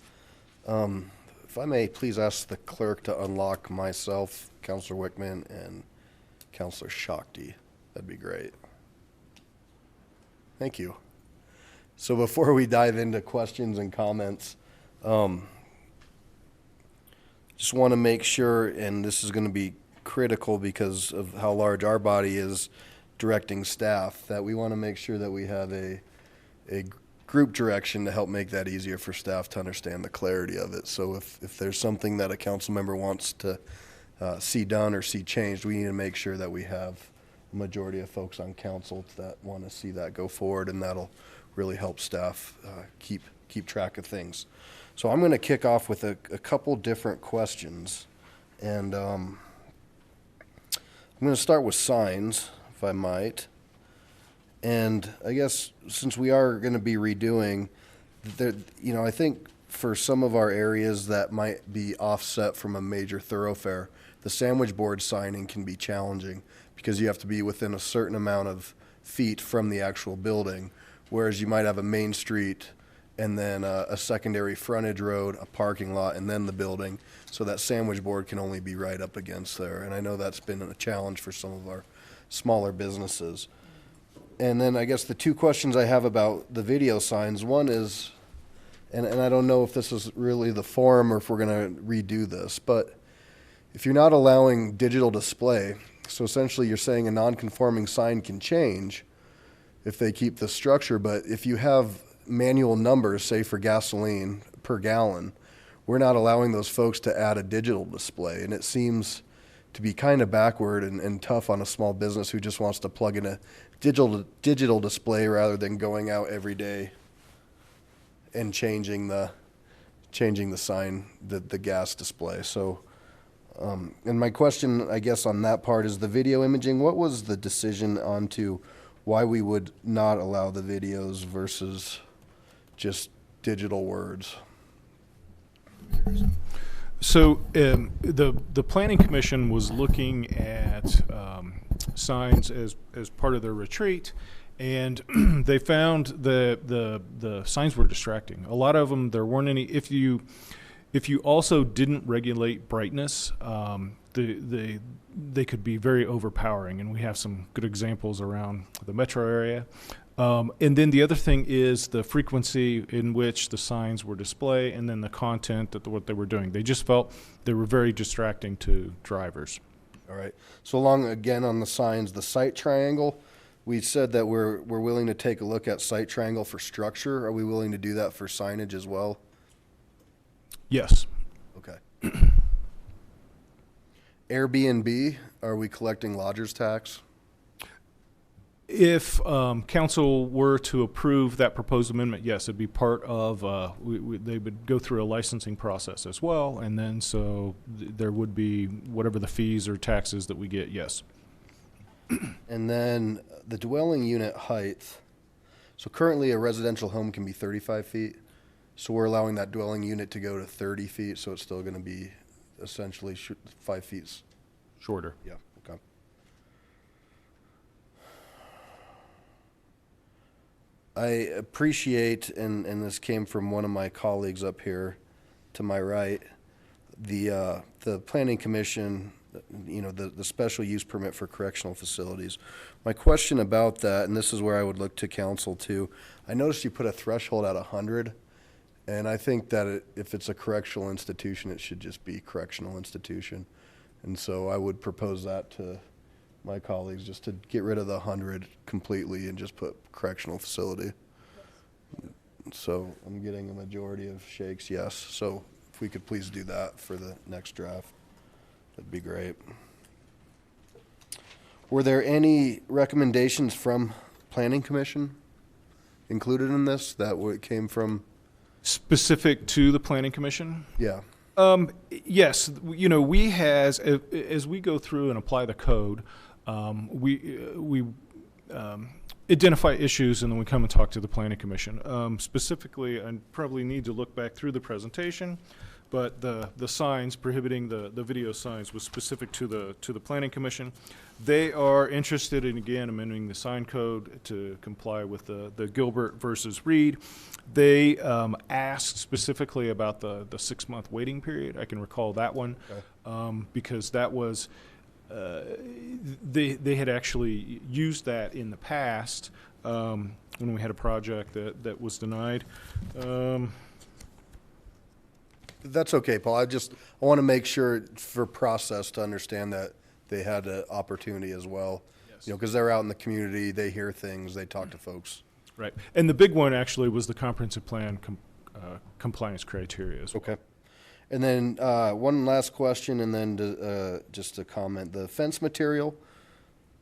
Speaker 1: If I may, please ask the clerk to unlock myself, Councilor Wickman, and Councilor Shakti. That'd be great. Thank you. So before we dive into questions and comments, just want to make sure, and this is going to be critical because of how large our body is directing staff, that we want to make sure that we have a group direction to help make that easier for staff to understand the clarity of it. So if there's something that a council member wants to see done or see changed, we need to make sure that we have a majority of folks on council that want to see that go forward, and that'll really help staff keep track of things. So I'm going to kick off with a couple different questions, and I'm going to start with signs, if I might. And I guess since we are going to be redoing, I think for some of our areas that might be offset from a major thoroughfare, the sandwich board signing can be challenging because you have to be within a certain amount of feet from the actual building, whereas you might have a main street and then a secondary frontage road, a parking lot, and then the building. So that sandwich board can only be right up against there. And I know that's been a challenge for some of our smaller businesses. And then I guess the two questions I have about the video signs, one is, and I don't know if this is really the forum or if we're going to redo this, but if you're not allowing digital display, so essentially you're saying a non-conforming sign can change if they keep the structure, but if you have manual numbers, say for gasoline per gallon, we're not allowing those folks to add a digital display. And it seems to be kind of backward and tough on a small business who just wants to plug in a digital display rather than going out every day and changing the sign, the gas display. So, and my question, I guess, on that part is the video imaging. What was the decision onto why we would not allow the videos versus just digital words?
Speaker 4: So the Planning Commission was looking at signs as part of their retreat, and they found the signs were distracting. A lot of them, there weren't any. If you also didn't regulate brightness, they could be very overpowering, and we have some good examples around the metro area. And then the other thing is the frequency in which the signs were displayed, and then the content that what they were doing. They just felt they were very distracting to drivers.
Speaker 1: All right. So along again on the signs, the sight triangle, we said that we're willing to take a look at sight triangle for structure. Are we willing to do that for signage as well?
Speaker 4: Yes.
Speaker 1: Okay. Airbnb, are we collecting lodger's tax?
Speaker 4: If council were to approve that proposed amendment, yes, it'd be part of, they would go through a licensing process as well, and then so there would be whatever the fees or taxes that we get, yes.
Speaker 1: And then the dwelling unit height. So currently a residential home can be 35 feet. So we're allowing that dwelling unit to go to 30 feet, so it's still going to be essentially 5 feet.
Speaker 4: Shorter.
Speaker 1: Yeah, okay. I appreciate, and this came from one of my colleagues up here to my right, the Planning Commission, you know, the special use permit for correctional facilities. My question about that, and this is where I would look to council too, I noticed you put a threshold at 100, and I think that if it's a correctional institution, it should just be correctional institution. And so I would propose that to my colleagues, just to get rid of the 100 completely and just put correctional facility. So I'm getting a majority of shakes, yes. So if we could please do that for the next draft, that'd be great. Were there any recommendations from Planning Commission included in this that came from?
Speaker 4: Specific to the Planning Commission?
Speaker 1: Yeah.
Speaker 4: Yes, you know, we as we go through and apply the code, we identify issues, and then we come and talk to the Planning Commission. Specifically, I probably need to look back through the presentation, but the signs prohibiting the video signs was specific to the Planning Commission. They are interested in, again, amending the sign code to comply with the Gilbert versus Reed. They asked specifically about the 6-month waiting period. I can recall that one. Okay. Because that was they had actually used that in the past when we had a project that was denied.
Speaker 1: That's okay, Paul. I want to make sure for process to understand that they had an opportunity as well. Yes. You know, because they're out in the community, they hear things, they talk to folks.
Speaker 4: Right. And the big one actually was the comprehensive plan compliance criteria as well.
Speaker 1: Okay. And then one last question, and then just a comment. The fence material,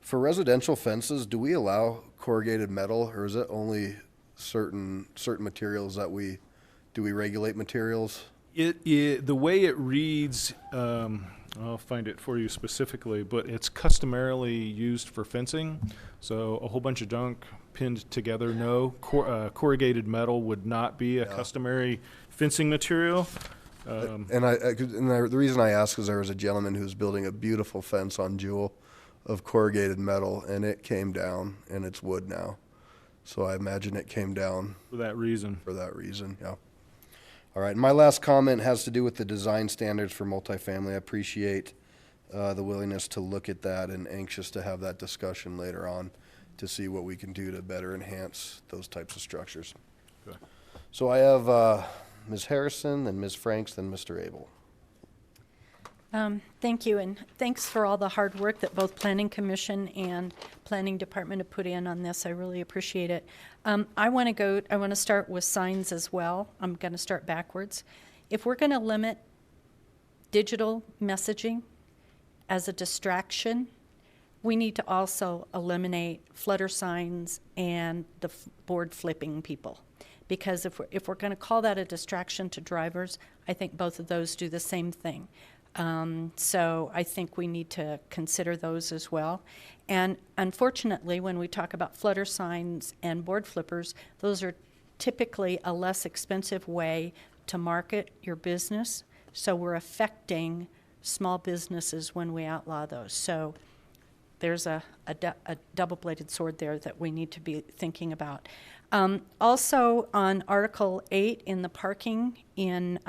Speaker 1: for residential fences, do we allow corrugated metal, or is it only certain materials that do we regulate materials?
Speaker 4: The way it reads, I'll find it for you specifically, but it's customarily used for fencing. So a whole bunch of junk pinned together. No, corrugated metal would not be a customary fencing material.
Speaker 1: The reason I ask is there was a gentleman who was building a beautiful fence on Jewel of corrugated metal, and it came down, and it's wood now. So I imagine it came down
Speaker 4: for that reason.
Speaker 1: Yeah. All right, my last comment has to do with the design standards for multifamily. I appreciate the willingness to look at that, and anxious to have that discussion later on to see what we can do to better enhance those types of structures.
Speaker 4: Okay.
Speaker 1: So I have Ms. Harrison, then Ms. Franks, then Mr. Abel.
Speaker 3: Thank you, and thanks for all the hard work that both Planning Commission and Planning Department have put in on this. I really appreciate it. I want to start with signs as well. I'm going to start backwards. If we're going to limit digital messaging as a distraction, we need to also eliminate flutter signs and the board flipping people. Because if we're going to call that a distraction to drivers, I think both of those do the same thing. So I think we need to consider those as well. And unfortunately, when we talk about flutter signs and board flippers, those are typically a less expensive way to market your business. So we're affecting small businesses when we outlaw those. So there's a double-bladed sword there that we need to be thinking about. Also on Article 8 in the parking in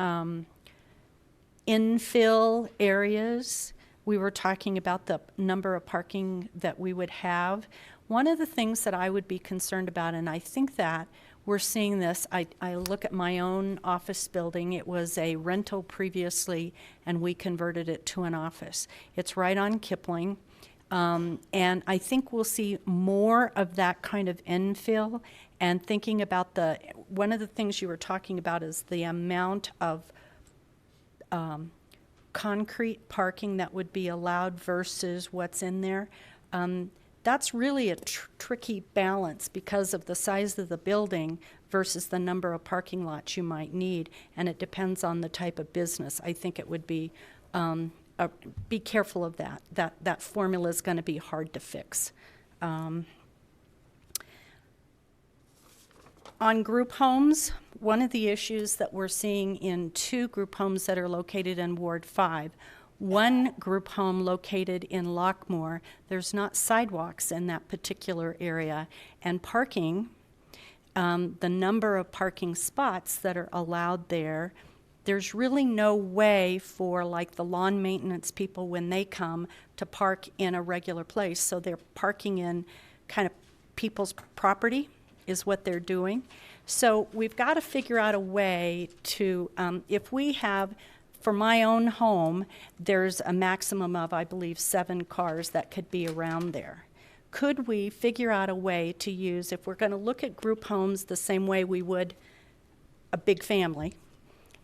Speaker 3: infill areas, we were talking about the number of parking that we would have. One of the things that I would be concerned about, and I think that we're seeing this, I look at my own office building. It was a rental previously, and we converted it to an office. It's right on Kipling. And I think we'll see more of that kind of infill, and thinking about one of the things you were talking about is the amount of concrete parking that would be allowed versus what's in there. That's really a tricky balance because of the size of the building versus the number of parking lots you might need, and it depends on the type of business. I think it would be careful of that. That formula is going to be hard to fix. On group homes, one of the issues that we're seeing in 2 group homes that are located in Ward 5, one group home located in Lockmore, there's not sidewalks in that particular area, and parking, the number of parking spots that are allowed there, there's really no way for like the lawn maintenance people when they come to park in a regular place. So they're parking in kind of people's property is what they're doing. So we've got to figure out a way to, if we have, for my own home, there's a maximum of, I believe, 7 cars that could be around there. Could we figure out a way to use, if we're going to look at group homes the same way we would a big family,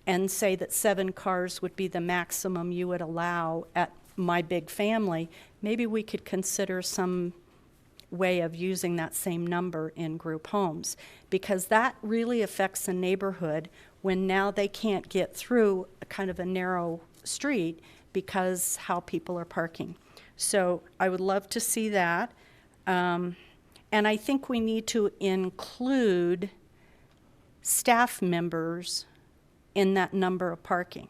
Speaker 3: and say that 7 cars would be the maximum you would allow at my big family, maybe we could consider some way of using that same number in group homes, because that really affects a neighborhood when now they can't get through a kind of a narrow street because how people are parking. So I would love to see that. And I think we need to include staff members in that number of parking.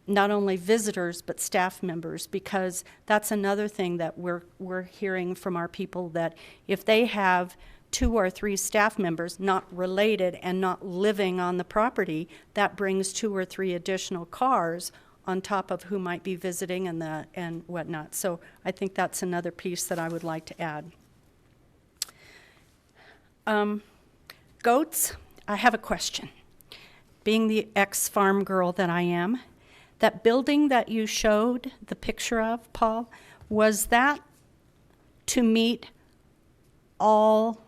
Speaker 3: Not only visitors, but staff members, because that's another thing that we're hearing from our people, that if they have 2 or 3 staff members not related and not living on the property, that brings 2 or 3 additional cars on top of who might be visiting and whatnot. So I think that's another piece that I would like to add. Goats, I have a question. Being the ex-farm girl that I am, that building that you showed the picture of, Paul, was that to meet all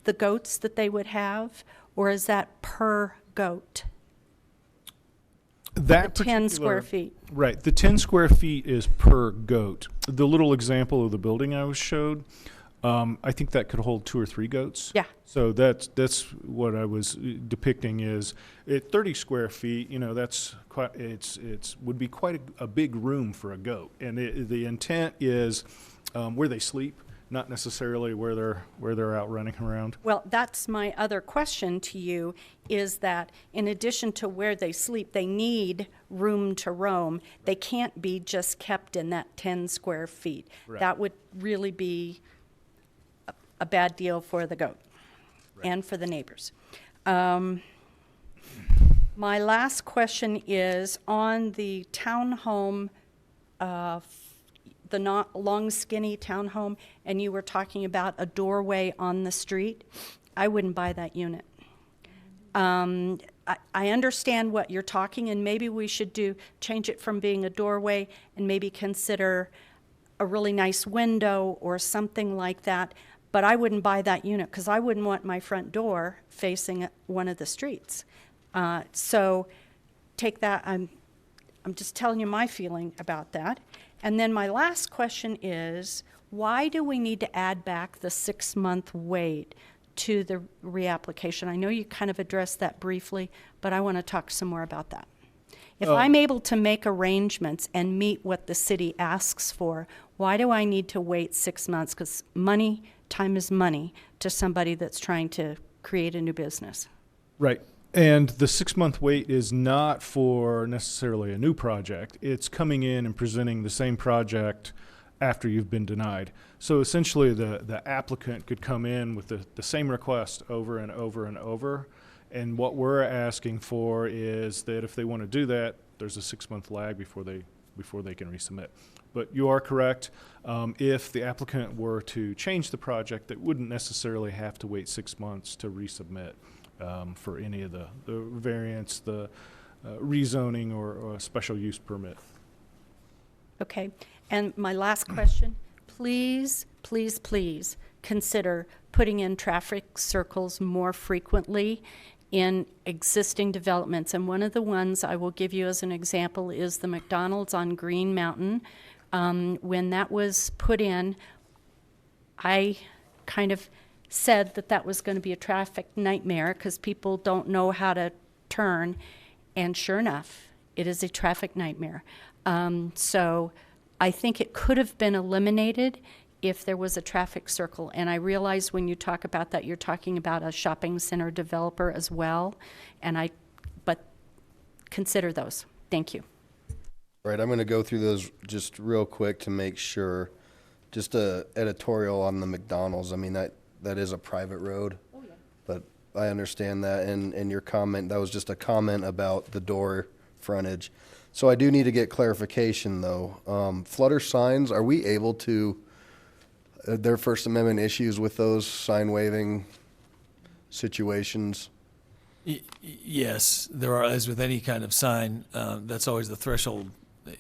Speaker 3: the goats that they would have, or is that per goat?
Speaker 4: That
Speaker 3: The 10 square
Speaker 4: particular-
Speaker 3: feet.
Speaker 4: Right. The 10 square feet is per goat. The little example of the building I was showed, I think that could hold 2 or 3 goats.
Speaker 3: Yeah.
Speaker 4: So that's what I was depicting is at 30 square feet, that's quite, would be quite a big room for a goat. And the intent is where they sleep, not necessarily where they're out running around.
Speaker 3: Well, that's my other question to you, is that in addition to where they sleep, they need room to roam. They can't be just kept in that 10 square feet.
Speaker 4: Right.
Speaker 3: That would really be a bad deal for the goat and for the neighbors. My last question is on the townhome, the not long skinny townhome, and you were talking about a doorway on the street. I wouldn't buy that unit. I understand what you're talking, and maybe we should change it from being a doorway and maybe consider a really nice window or something like that. But I wouldn't buy that unit because I wouldn't want my front door facing one of the streets. So take that, I'm just telling you my feeling about that. And then my last question is, why do we need to add back the 6-month wait to the reapplication? I know you kind of addressed that briefly, but I want to talk some more about that. If I'm able to make arrangements and meet what the city asks for, why do I need to wait 6 months? Because time is money to somebody that's trying to create a new business.
Speaker 4: Right. And the 6-month wait is not for necessarily a new project. It's coming in and presenting the same project after you've been denied. So essentially, the applicant could come in with the same request over and over and over. And what we're asking for is that if they want to do that, there's a 6-month lag before they can resubmit. But you are correct. If the applicant were to change the project, they wouldn't necessarily have to wait 6 months to resubmit for any of the variance, the rezoning, or special use permit.
Speaker 3: Okay, and my last question, please, please, please consider putting in traffic circles more frequently in existing developments. And one of the ones I will give you as an example is the McDonald's on Green Mountain. When that was put in, I kind of said that that was going to be a traffic nightmare because people don't know how to turn. And sure enough, it is a traffic nightmare. So I think it could have been eliminated if there was a traffic circle. And I realize when you talk about that, you're talking about a shopping center developer as well. But consider those. Thank you.
Speaker 1: Right, I'm gonna go through those just real quick to make sure. Just a editorial on the McDonald's. I mean, that is a private road. Oh, yeah. But I understand that, and your comment, that was just a comment about the door frontage. So I do need to get clarification, though. Flutter signs, are we able to, their First Amendment issues with those sign waving situations?
Speaker 5: Yes, there are, as with any kind of sign, that's always the threshold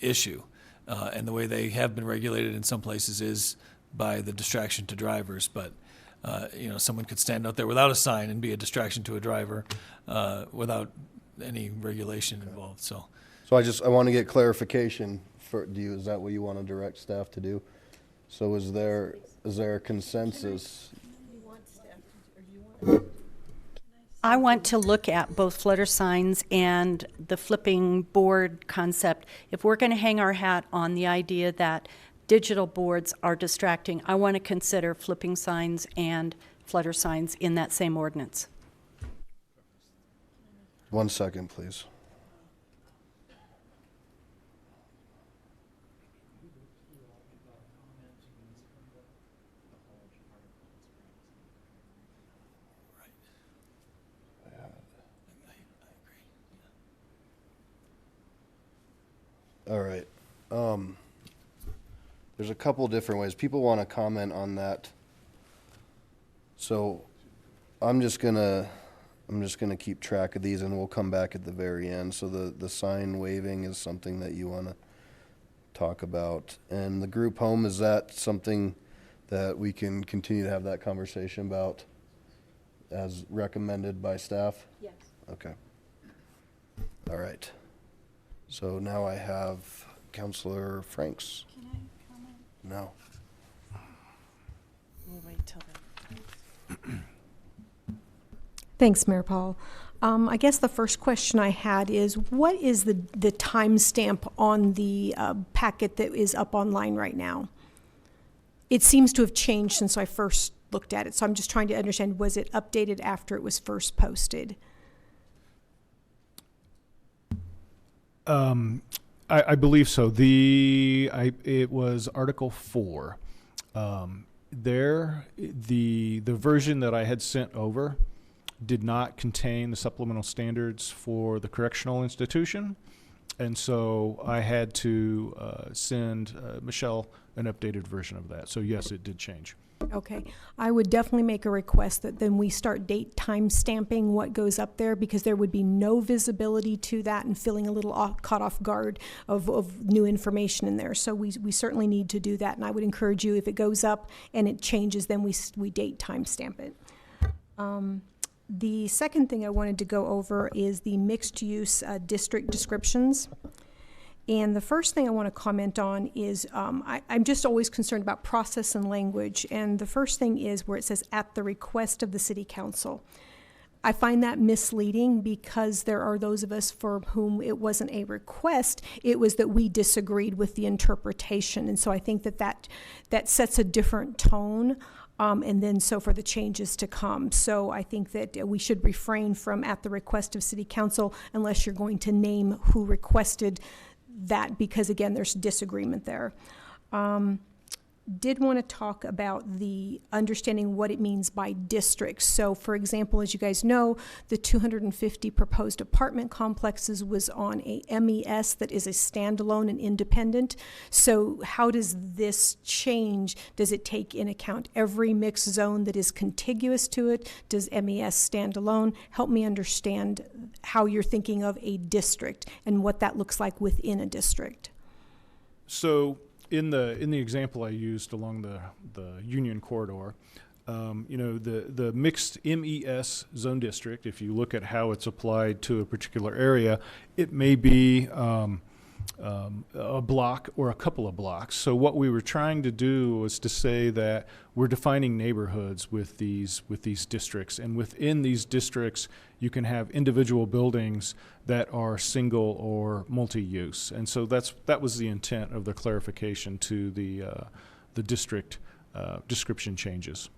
Speaker 5: issue. And the way they have been regulated in some places is by the distraction to drivers. But, someone could stand out there without a sign and be a distraction to a driver without any regulation involved, so.
Speaker 1: So I want to get clarification for, is that what you want to direct staff to do? So is there a consensus?
Speaker 3: I want to look at both flutter signs and the flipping board concept. If we're going to hang our hat on the idea that digital boards are distracting, I want to consider flipping signs and flutter signs in that same ordinance.
Speaker 1: 1 second, please. All right. There's a couple different ways. People want to comment on that. So I'm just gonna keep track of these and we'll come back at the very end. So the sign waving is something that you want to talk about. And the group home, is that something that we can continue to have that conversation about as recommended by staff?
Speaker 3: Yes.
Speaker 1: Okay. All right. So now I have Counselor Franks.
Speaker 6: Can I comment?
Speaker 1: No.
Speaker 6: We'll wait till then.
Speaker 7: Thanks, Mayor Paul. I guess the first question I had is, what is the timestamp on the packet that is up online right now? It seems to have changed since I first looked at it, so I'm just trying to understand, was it updated after it was first posted?
Speaker 4: I believe so. It was Article 4. The version that I had sent over did not contain the supplemental standards for the correctional institution, and so I had to send Michelle an updated version of that. So yes, it did change.
Speaker 7: Okay, I would definitely make a request that then we start date time stamping what goes up there, because there would be no visibility to that and feeling a little caught off guard of new information in there. So we certainly need to do that, and I would encourage you, if it goes up and it changes, then we date time stamp it. The second thing I wanted to go over is the mixed use district descriptions. And the first thing I want to comment on is I'm just always concerned about process and language. And the first thing is where it says, at the request of the city council. I find that misleading, because there are those of us for whom it wasn't a request, it was that we disagreed with the interpretation. And so I think that sets a different tone. and then so for the changes to come. So I think that we should refrain from at the request of City Council unless you're going to name who requested that, because again, there's disagreement there. Did want to talk about the understanding what it means by districts. So for example, as you guys know, the 250 proposed apartment complexes was on a MES that is a standalone and independent. So how does this change? Does it take in account every mixed zone that is contiguous to it? Does MES stand alone? Help me understand how you're thinking of a district and what that looks like within a district.
Speaker 4: So in the example I used along the Union Corridor, the mixed MES zone district, if you look at how it's applied to a particular area, it may be a block or a couple of blocks. So what we were trying to do was to say that we're defining neighborhoods with these districts, and within these districts you can have individual buildings that are single or multi-use. And so that was the intent of the clarification to the district description changes.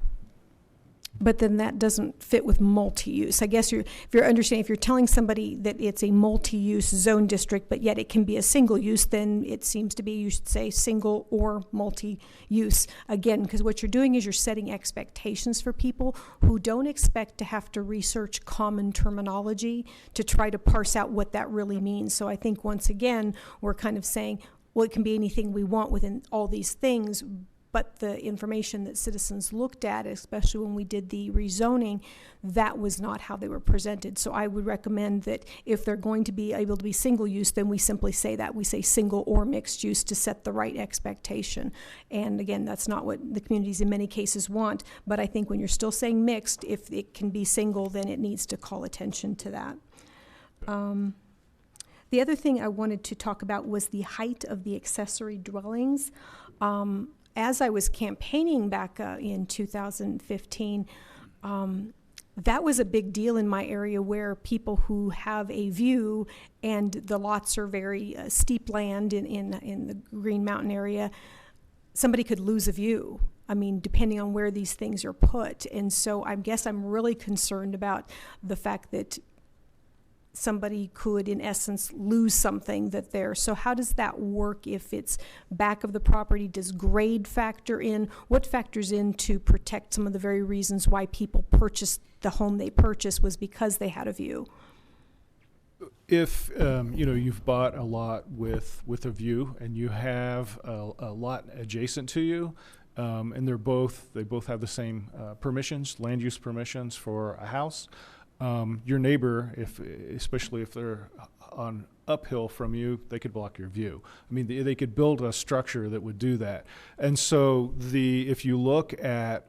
Speaker 7: But then that doesn't fit with multi-use. I guess if you're telling somebody that it's a multi-use zone district, but yet it can be a single use, then it seems to be, you should say single or multi-use. Again, because what you're doing is you're setting expectations for people who don't expect to have to research common terminology to try to parse out what that really means. So I think once again, we're kind of saying, well, it can be anything we want within all these things, but the information that citizens looked at, especially when we did the rezoning, that was not how they were presented. So I would recommend that if they're going to be able to be single use, then we simply say that. We say single or mixed use to set the right expectation. And again, that's not what the communities in many cases want. But I think when you're still saying mixed, if it can be single, then it needs to call attention to that. The other thing I wanted to talk about was the height of the accessory dwellings. As I was campaigning back in 2015, that was a big deal in my area, where people who have a view and the lots are very steep land in the Green Mountain area, somebody could lose a view. I mean, depending on where these things are put. And so I guess I'm really concerned about the fact that somebody could, in essence, lose something that there. So how does that work if it's back of the property? Does grade factor in? What factors in to protect some of the very reasons why people purchased the home they purchased was because they had a view?
Speaker 4: If you've bought a lot with a view, and you have a lot adjacent to you, and they both have the same permissions, land use permissions for a house. Your neighbor, especially if they're on uphill from you, they could block your view. I mean, they could build a structure that would do that. And so if you look at,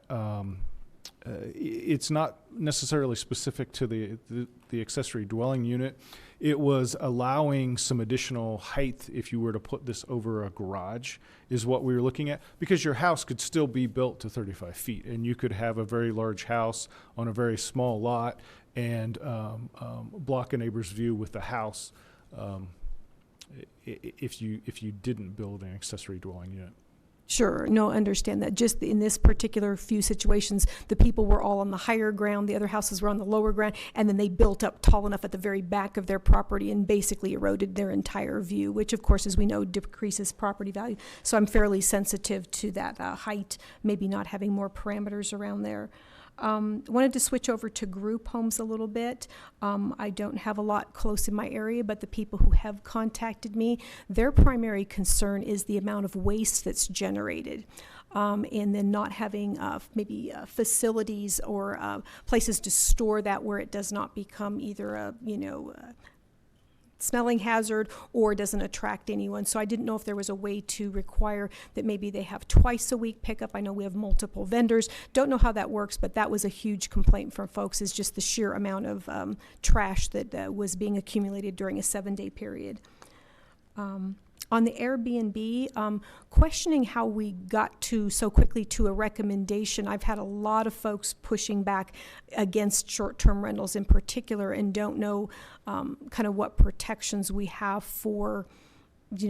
Speaker 4: it's not necessarily specific to the accessory dwelling unit. It was allowing some additional height if you were to put this over a garage, is what we were looking at, because your house could still be built to 35 feet, and you could have a very large house on a very small lot and block a neighbor's view with the house if you didn't build an accessory dwelling unit.
Speaker 7: Sure, no, understand that. Just in this particular few situations, the people were all on the higher ground, the other houses were on the lower ground, and then they built up tall enough at the very back of their property and basically eroded their entire view, which of course, as we know, decreases property value. So I'm fairly sensitive to that height, maybe not having more parameters around there. Wanted to switch over to group homes a little bit. I don't have a lot close in my area, but the people who have contacted me, their primary concern is the amount of waste that's generated. And then not having maybe facilities or places to store that where it does not become either a smelling hazard or doesn't attract anyone. So I didn't know if there was a way to require that maybe they have twice a week pickup. I know we have multiple vendors. Don't know how that works, but that was a huge complaint from folks, is just the sheer amount of trash that was being accumulated during a 7-day period. On the Airbnb, questioning how we got so quickly to a recommendation. I've had a lot of folks pushing back against short-term rentals in particular, and don't know kind of what protections we have for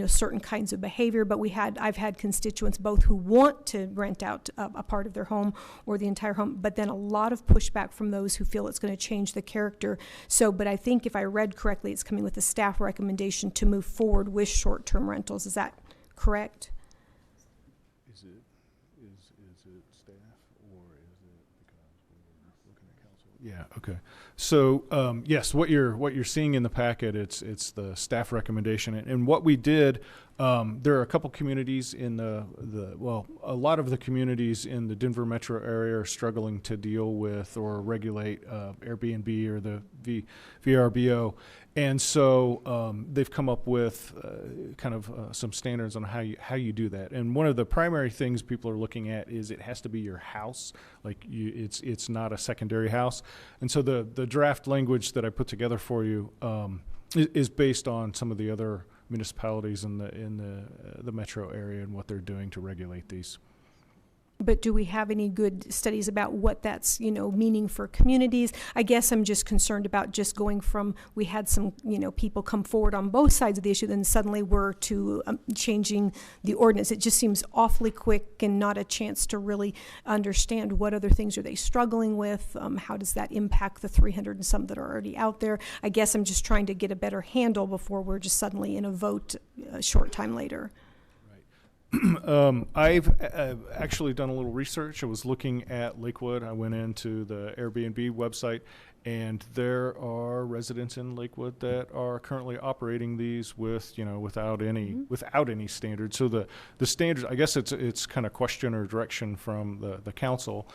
Speaker 7: certain kinds of behavior, but I've had constituents both who want to rent out a part of their home or the entire home, but then a lot of pushback from those who feel it's going to change the character. So, but I think if I read correctly, it's coming with a staff recommendation to move forward with short-term rentals. Is that correct?
Speaker 4: Is it staff or is it because we're looking at council? Yeah, okay. So, yes, what you're seeing in the packet, it's the staff recommendation. And what we did, there are a couple communities in a lot of the communities in the Denver metro area are struggling to deal with or regulate Airbnb or the VRBO. And so they've come up with some standards on how you do that. And one of the primary things people are looking at is it has to be your house, it's not a secondary house. And so the draft language that I put together for you is based on some of the other municipalities in the metro area and what they're doing to regulate these.
Speaker 7: But do we have any good studies about what that's, meaning for communities? I guess I'm just concerned about just going from, we had some, people come forward on both sides of the issue, then suddenly we're to changing the ordinance. It just seems awfully quick and not a chance to really understand what other things are they struggling with. How does that impact the 300 and some that are already out there? I guess I'm just trying to get a better handle before we're just suddenly in a vote a short time later.
Speaker 4: I've actually done a little research. I was looking at Lakewood. I went into the Airbnb website, and there are residents in Lakewood that are currently operating these without any standards. So the standards, I guess it's kind of question or direction from the council.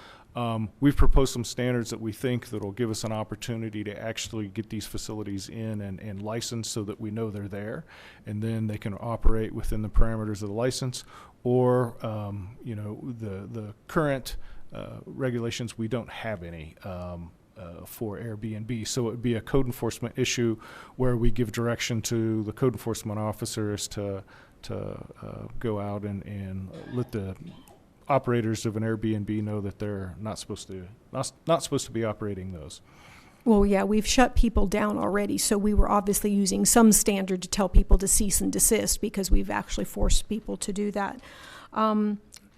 Speaker 4: We've proposed some standards that we think that'll give us an opportunity to actually get these facilities in and licensed so that we know they're there, and then they can operate within the parameters of the license. Or the current regulations, we don't have any for Airbnb, so it would be a code enforcement issue where we give direction to the code enforcement officers to go out and let the operators of an Airbnb know that they're not supposed to be operating those.
Speaker 7: Well, yeah, we've shut people down already, so we were obviously using some standard to tell people to cease and desist because we've actually forced people to do that.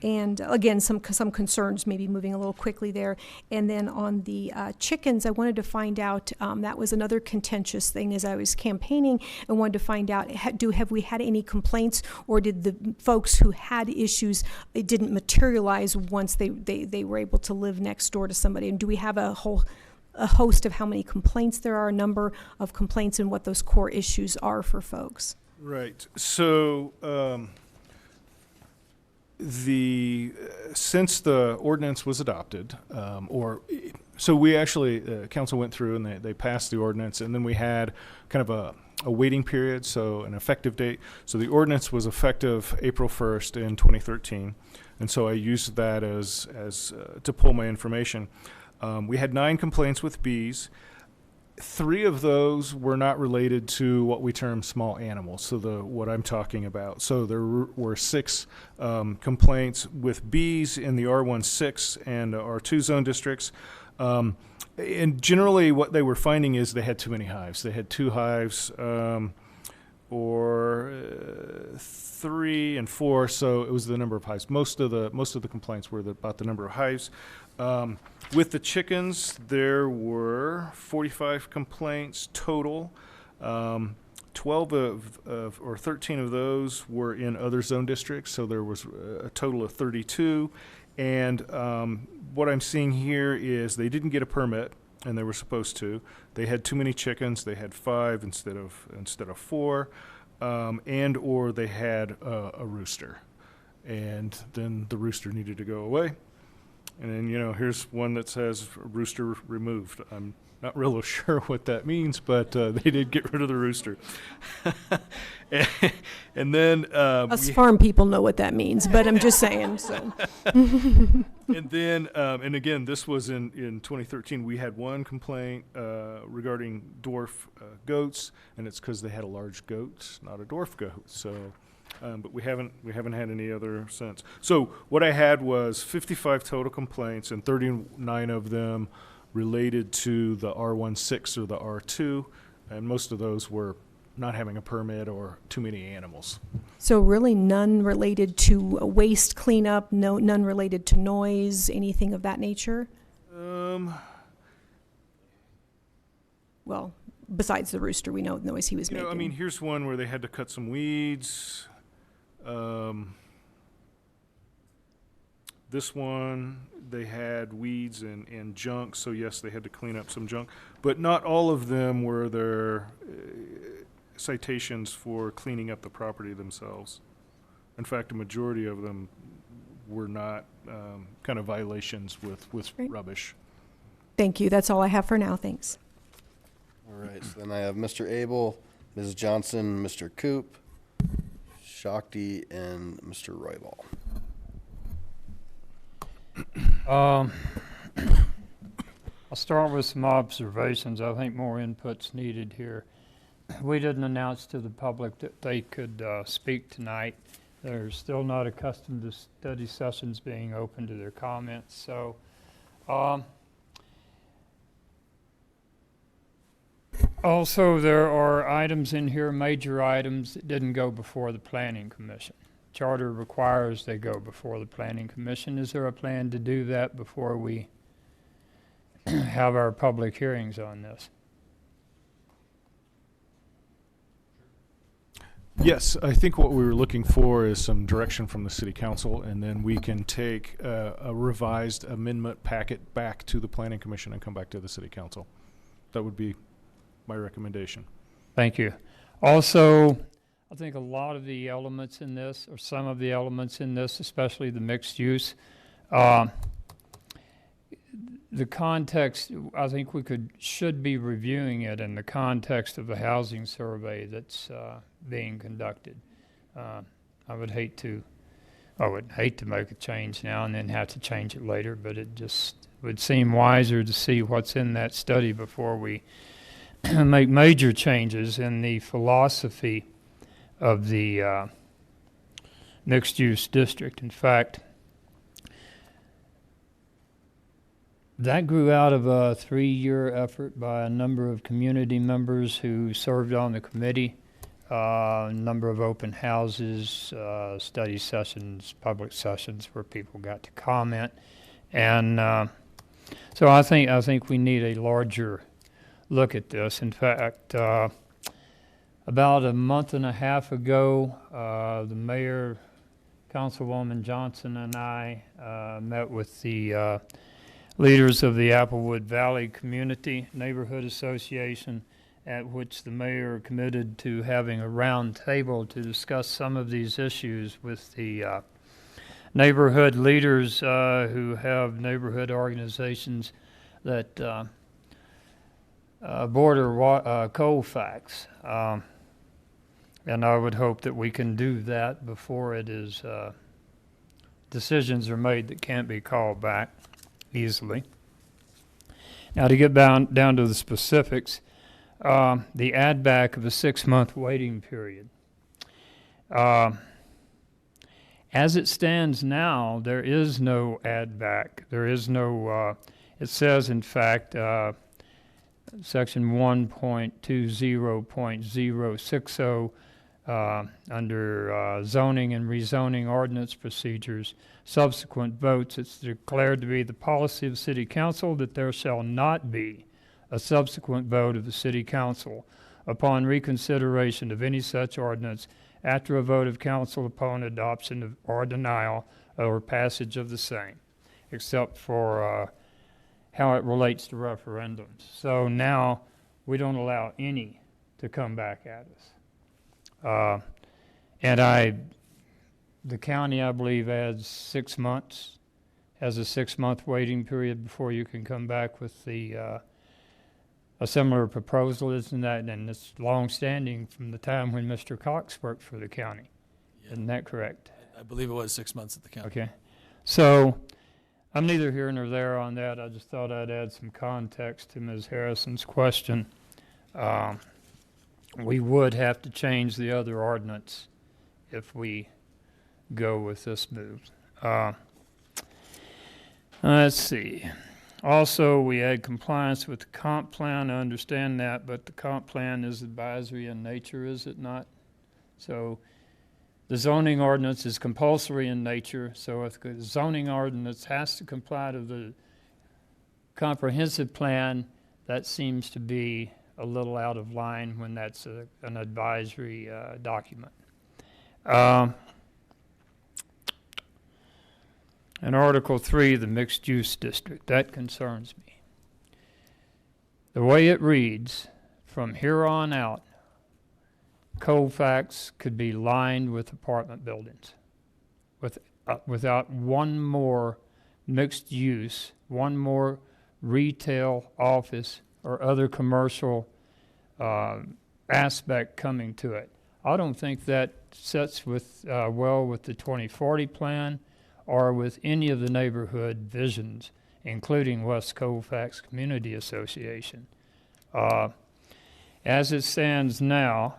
Speaker 7: And again, some concerns, maybe moving a little quickly there. And then on the chickens, I wanted to find out, that was another contentious thing as I was campaigning, and wanted to find out, have we had any complaints, or did the folks who had issues, it didn't materialize once they were able to live next door to somebody? And do we have a host of how many complaints there are, a number of complaints, and what those core issues are for folks?
Speaker 4: Right. So since the ordinance was adopted, so we actually, council went through and they passed the ordinance, and then we had kind of a waiting period, so an effective date. So the ordinance was effective April 1st in 2013, and so I used that as to pull my information. We had 9 complaints with bees. 3 of those were not related to what we term small animals, so what I'm talking about. So there were 6 complaints with bees in the R16 and R2 zone districts. And generally what they were finding is they had too many hives. They had 2 hives, or 3 and 4, so it was the number of hives. Most of the complaints were about the number of hives. With the chickens, there were 45 complaints total. 12 or 13 of those were in other zone districts, so there was a total of 32. And what I'm seeing here is they didn't get a permit, and they were supposed to. They had too many chickens. They had 5 instead of 4, and or they had a rooster, and then the rooster needed to go away. And then, here's one that says rooster removed. I'm not really sure what that means, but they did get rid of the rooster. and then
Speaker 7: Us farm people know what that means, but I'm just saying. So.
Speaker 4: And then, and again, this was in 2013. We had 1 complaint regarding dwarf goats, and it's because they had a large goat, not a dwarf goat. So. But we haven't had any other since. So what I had was 55 total complaints, and 39 of them related to the R16 or the R2, and most of those were not having a permit or too many animals.
Speaker 7: So really none related to waste cleanup, none related to noise, anything of that nature? Well, besides the rooster, we know the noise he was
Speaker 4: You know,
Speaker 7: making.
Speaker 4: I mean, here's one where they had to cut some weeds. This one, they had weeds and junk, so yes, they had to clean up some junk. But not all of them were their citations for cleaning up the property themselves. In fact, a majority of them were not kind of violations with
Speaker 7: Great.
Speaker 4: rubbish.
Speaker 7: Thank you. That's all I have for now. Thanks.
Speaker 1: All right, so then I have Mr. Abel, Ms. Johnson, Mr. Coop, Shakti, and Mr. Royball.
Speaker 8: I'll start with some observations. I think more input's needed here. We didn't announce to the public that they could speak tonight. They're still not accustomed to study sessions being open to their comments, so also there are items in here, major items, that didn't go before the Planning Commission. Charter requires they go before the Planning Commission. Is there a plan to do that before we have our public hearings on this?
Speaker 4: Yes, I think what we were looking for is some direction from the city council, and then we can take a revised amendment packet back to the planning commission and come back to the city council. That would be my recommendation.
Speaker 8: Thank you. Also, I think a lot of the elements in this, or some of the elements in this, especially the mixed use, the context, I think we should be reviewing it in the context of the housing survey that's being conducted. I would hate to make a change now and then have to change it later, but it just would seem wiser to see what's in that study before we make major changes in the philosophy of the mixed-use district. In fact, that grew out of a 3-year effort by a number of community members who served on the committee, a number of open houses, study sessions, public sessions where people got to comment. And so I think we need a larger look at this. In fact, about a month and a half ago, the mayor, Councilwoman Johnson, and I met with the leaders of the Applewood Valley Community Neighborhood Association, at which the mayor committed to having a round table to discuss some of these issues with the neighborhood leaders who have neighborhood organizations that border Colfax. And I would hope that we can do that before it is decisions are made that can't be called back easily. Now, to get down to the specifics, the add back of a 6-month waiting period. As it stands now, there is no add back. There is no, it says, in fact, section 1.20.060 under zoning and rezoning ordinance procedures, subsequent votes, it's declared to be the policy of City Council that there shall not be a subsequent vote of the City Council upon reconsideration of any such ordinance after a vote of council upon adoption or denial or passage of the same, except for how it relates to referendums. So now we don't allow any to come back at us. The county, I believe, adds 6 months, has a 6-month waiting period before you can come back with a similar proposal, isn't that? And it's long-standing from the time when Mr. Cox worked for the county.
Speaker 5: Yeah.
Speaker 8: Isn't that correct?
Speaker 5: I believe it was 6 months at the county.
Speaker 8: Okay. So I'm neither here nor there on that. I just thought I'd add some context to Ms. Harrison's question. We would have to change the other ordinance if we go with this move. Let's see. Also, we had compliance with the comp plan, I understand that, but the comp plan is advisory in nature, is it not? So the zoning ordinance is compulsory in nature, so if the zoning ordinance has to comply to the comprehensive plan, that seems to be a little out of line when that's an advisory document. In Article 3, the mixed-use district, that concerns me. The way it reads, from here on out, Colfax could be lined with apartment buildings without one more mixed use, one more retail, office, or other commercial aspect coming to it. I don't think that sets well with the 2040 plan or with any of the neighborhood visions, including West Colfax Community Association. As it stands now,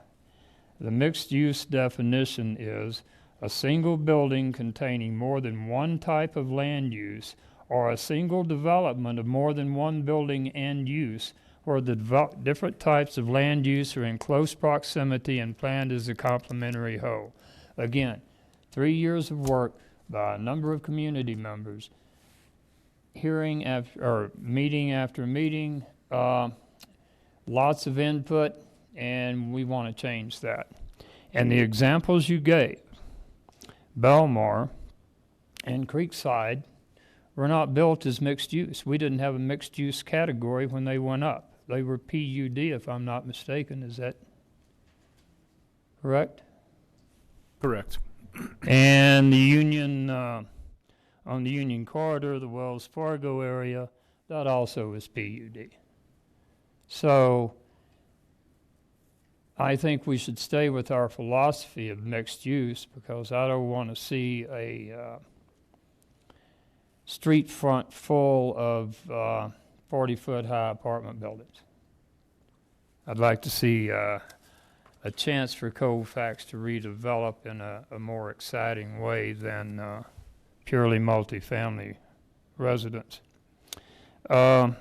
Speaker 8: the mixed-use definition is a single building containing more than one type of land use or a single development of more than one building and use where the different types of land use are in close proximity and planned as a complementary whole. Again, 3 years of work by a number of community members, hearing after, or meeting after meeting, lots of input, and we want to change that. And the examples you gave, Belmar and Creekside, were not built as mixed use. We didn't have a mixed use category when they went up. They were PUD, if I'm not mistaken. Is that correct?
Speaker 4: Correct.
Speaker 8: And the Union, on the Union Corridor, the Wells Fargo area, that also is PUD. So I think we should stay with our philosophy of mixed use because I don't want to see a street front full of 40-foot high apartment buildings. I'd like to see a chance for Colfax to redevelop in a more exciting way than purely multifamily residence. Do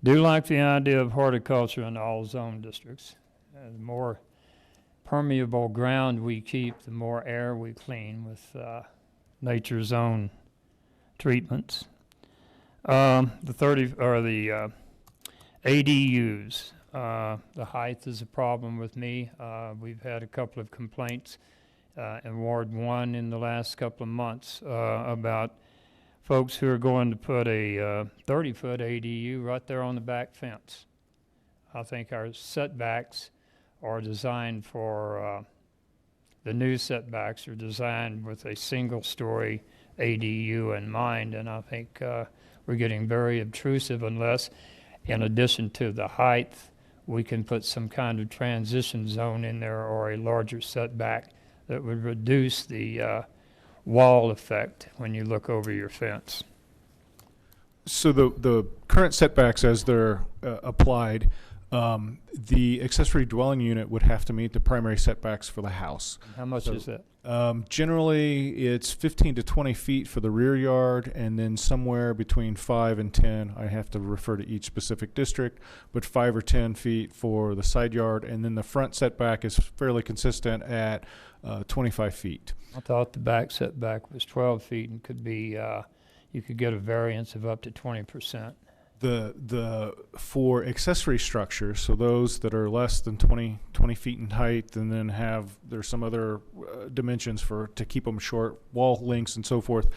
Speaker 8: like the idea of horticulture in all zone districts. The more permeable ground we keep, the more air we clean with nature's own treatments. The ADUs. The height is a problem with me. We've had a couple of complaints in Ward 1 in the last couple of months about folks who are going to put a 30-foot ADU right there on the back fence. I think our setbacks are designed for, the new setbacks are designed with a single-story ADU in mind, and I think we're getting very obtrusive unless, in addition to the height, we can put some kind of transition zone in there or a larger setback that would reduce the wall effect when you look over your fence.
Speaker 4: So the current setbacks as they're applied, the accessory dwelling unit would have to meet the primary setbacks for the house.
Speaker 8: How much is that?
Speaker 4: Generally, it's 15 to 20 feet for the rear yard, and then somewhere between 5 and 10. I have to refer to each specific district, but 5 or 10 feet for the side yard, and then the front setback is fairly consistent at 25 feet.
Speaker 8: I thought the back setback was 12 feet and could be, you could get a variance of up to 20%.
Speaker 4: For accessory structures, so those that are less than 20 feet in height, and then there's some other dimensions to keep them short, wall lengths and so forth.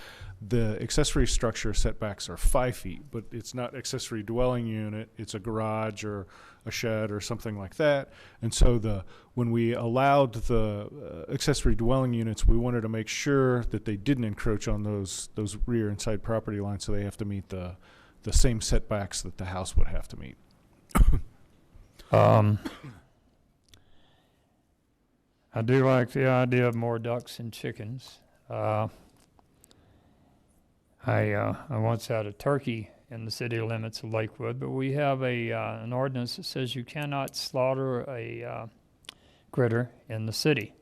Speaker 4: The accessory structure setbacks are 5 feet, but it's not accessory dwelling unit. It's a garage or a shed or something like that. And so when we allowed the accessory dwelling units, we wanted to make sure that they didn't encroach on those rear and side property lines, so they have to meet the same setbacks that the house would have to meet.
Speaker 8: I do like the idea of more ducks and chickens. I once had a turkey in the city limits of Lakewood, but we have an ordinance that says you cannot slaughter a critter in the city.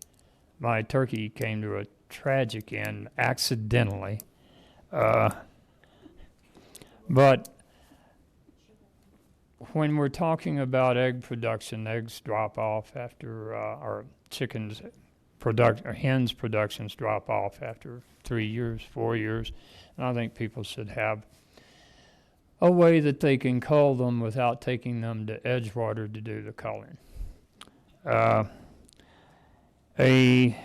Speaker 8: My turkey came to a tragic end accidentally. But when we're talking about egg production, eggs drop off after, or chickens or hens productions drop off after 3 years, 4 years. And I think people should have a way that they can cull them without taking them to Edgewater to do the culling. A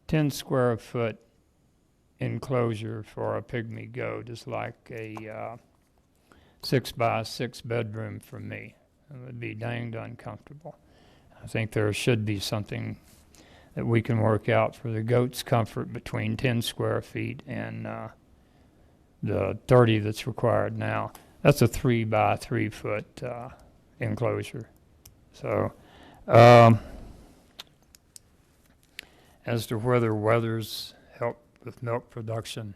Speaker 8: 10 square foot enclosure for a pygmy goat is like a 6 by 6 bedroom for me. It would be danged uncomfortable. I think there should be something that we can work out for the goat's comfort between 10 square feet and the 30 that's required now. That's a 3 by 3 foot enclosure. So, as to whether weathers help with milk production,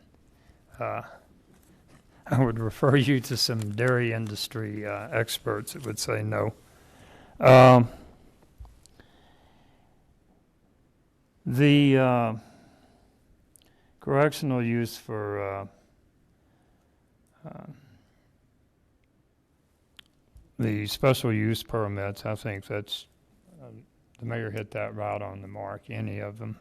Speaker 8: I would refer you to some dairy industry experts that would say no. The correctional use for the special use permits, I think that's, the mayor hit that right on the mark, any of them.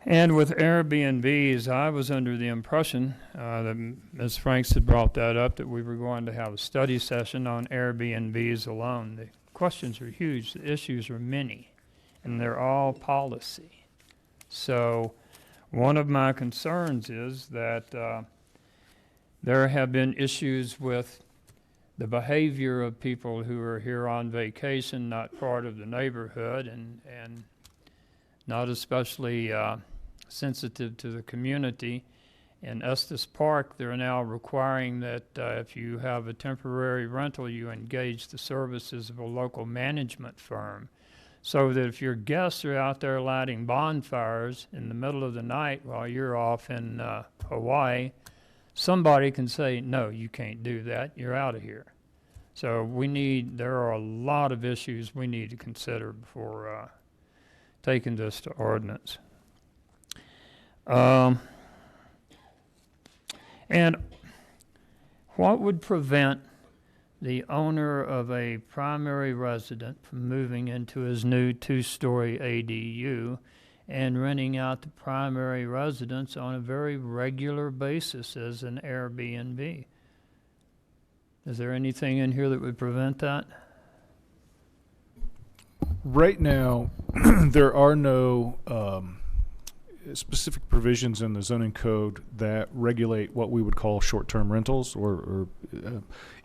Speaker 8: And with Airbnbs, I was under the impression that Ms. Franks had brought that up, that we were going to have a study session on Airbnbs alone. The questions are huge, the issues are many, and they're all policy. So one of my concerns is that there have been issues with the behavior of people who are here on vacation, not part of the neighborhood, and not especially sensitive to the community. In Estes Park, they're now requiring that if you have a temporary rental, you engage the services of a local management firm, so that if your guests are out there lighting bonfires in the middle of the night while you're off in Hawaii, somebody can say, no, you can't do that, you're out of here. So there are a lot of issues we need to consider before taking this to ordinance. And what would prevent the owner of a primary resident from moving into his new 2-story ADU and renting out the primary residence on a very regular basis as an Airbnb? Is there anything in here that would prevent that?
Speaker 4: Right now, there are no specific provisions in the zoning code that regulate what we would call short-term rentals or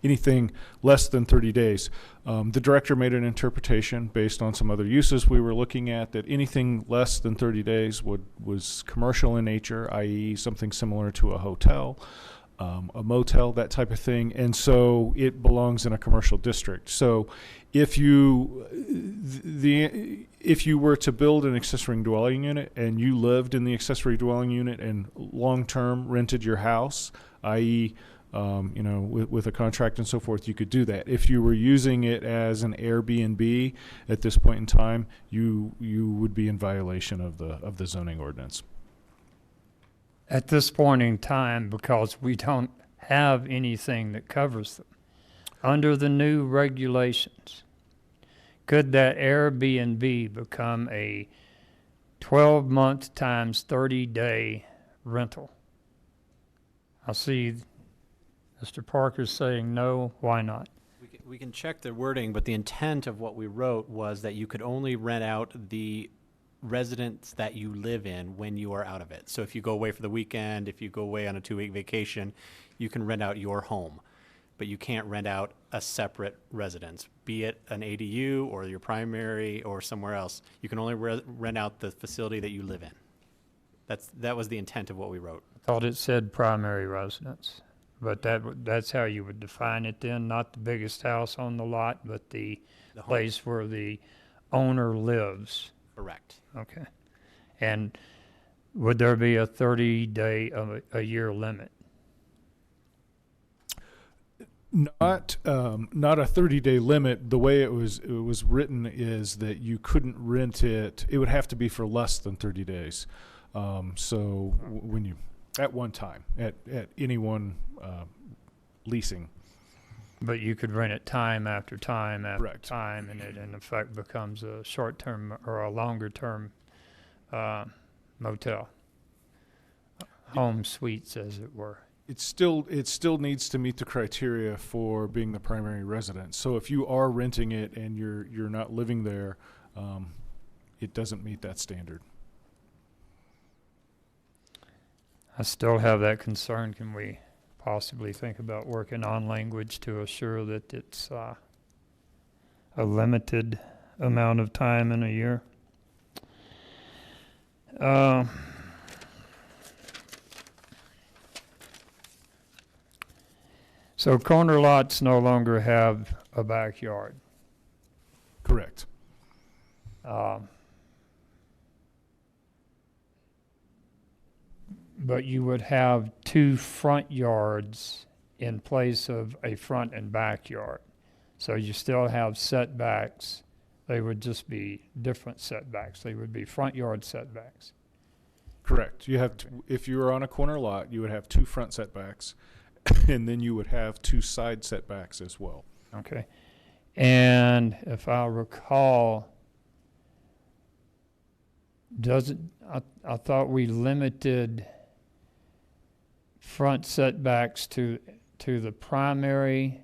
Speaker 4: anything less than 30 days. The director made an interpretation based on some other uses we were looking at that anything less than 30 days was commercial in nature, i.e. something similar to a hotel, a motel, that type of thing, and so it belongs in a commercial district. So if you were to build an accessory dwelling unit and you lived in the accessory dwelling unit and long-term rented your house, i.e., with a contract and so forth, you could do that. If you were using it as an Airbnb at this point in time, you would be in violation of the zoning ordinance.
Speaker 8: At this point in time, because we don't have anything that covers them. Under the new regulations, could that Airbnb become a 12-month times 30-day rental? I see Mr. Parker saying no. Why not?
Speaker 9: We can check the wording, but the intent of what we wrote was that you could only rent out the residence that you live in when you are out of it. So if you go away for the weekend, if you go away on a 2-week vacation, you can rent out your home, but you can't rent out a separate residence, be it an ADU or your primary or somewhere else. You can only rent out the facility that you live in. That was the intent of what we wrote.
Speaker 8: I thought it said primary residence, but that's how you would define it then, not the biggest house on the lot, but the
Speaker 9: The home.
Speaker 8: place where the owner lives.
Speaker 9: Correct.
Speaker 8: Okay. And would there be a 30-day a year limit?
Speaker 4: Not a 30-day limit. The way it was written is that you couldn't rent it. It would have to be for less than 30 days. So when you at one time, at any one leasing.
Speaker 8: But you could rent it time after time after
Speaker 4: Correct.
Speaker 8: time, and it in effect becomes a short-term or a longer-term motel, home suites, as it were.
Speaker 4: It still needs to meet the criteria for being the primary residence. So if you are renting it and you're not living there, it doesn't meet that standard.
Speaker 8: I still have that concern. Can we possibly think about working on language to assure that it's a limited amount of time in a year? So corner lots no longer have a backyard.
Speaker 4: Correct.
Speaker 8: But you would have two front yards in place of a front and backyard. So you still have setbacks. They would just be different setbacks. They would be front yard setbacks.
Speaker 4: Correct. You have, if you were on a corner lot, you would have two front setbacks, and then you would have two side setbacks as well.
Speaker 8: Okay. And if I recall, I thought we limited front setbacks to the primary,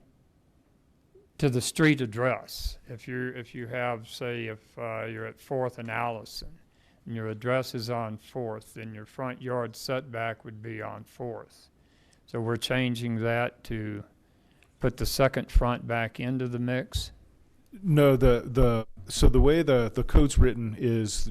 Speaker 8: to the street address. If you have, say, if you're at 4th and Allison, and your address is on 4th, then your front yard setback would be on 4th. So we're changing that to put the second front back into the mix.
Speaker 4: No, so the way the code's written is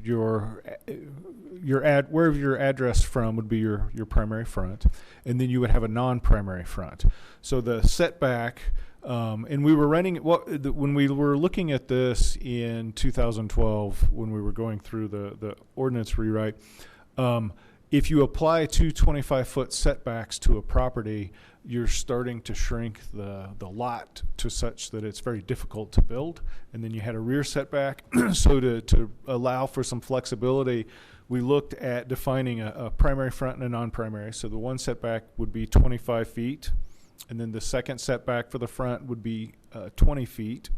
Speaker 4: wherever your address from would be your primary front, and then you would have a non-primary front. So the setback, and we were running when we were looking at this in 2012 when we were going through the ordinance rewrite. If you apply two 25-foot setbacks to a property, you're starting to shrink the lot to such that it's very difficult to build. And then you had a rear setback. So to allow for some flexibility, we looked at defining a primary front and a non-primary. So the one setback would be 25 feet. And then the second setback for the front would be 20 feet.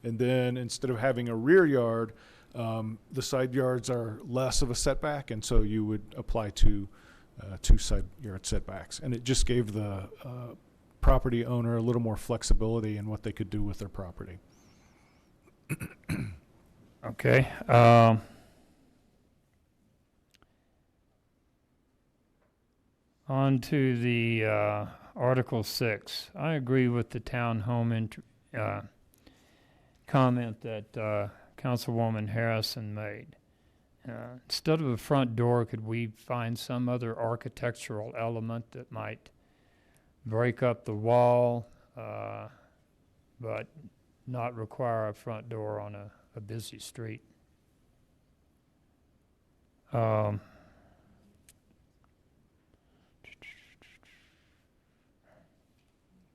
Speaker 4: And then instead of having a rear yard, the side yards are less of a setback, and so you would apply two side yard setbacks. And it just gave the property owner a little more flexibility in what they could do with their property.
Speaker 8: Okay. On to the Article 6. I agree with the town home comment that Councilwoman Harrison made. Instead of a front door, could we find some other architectural element that might break up the wall, but not require a front door on a busy street?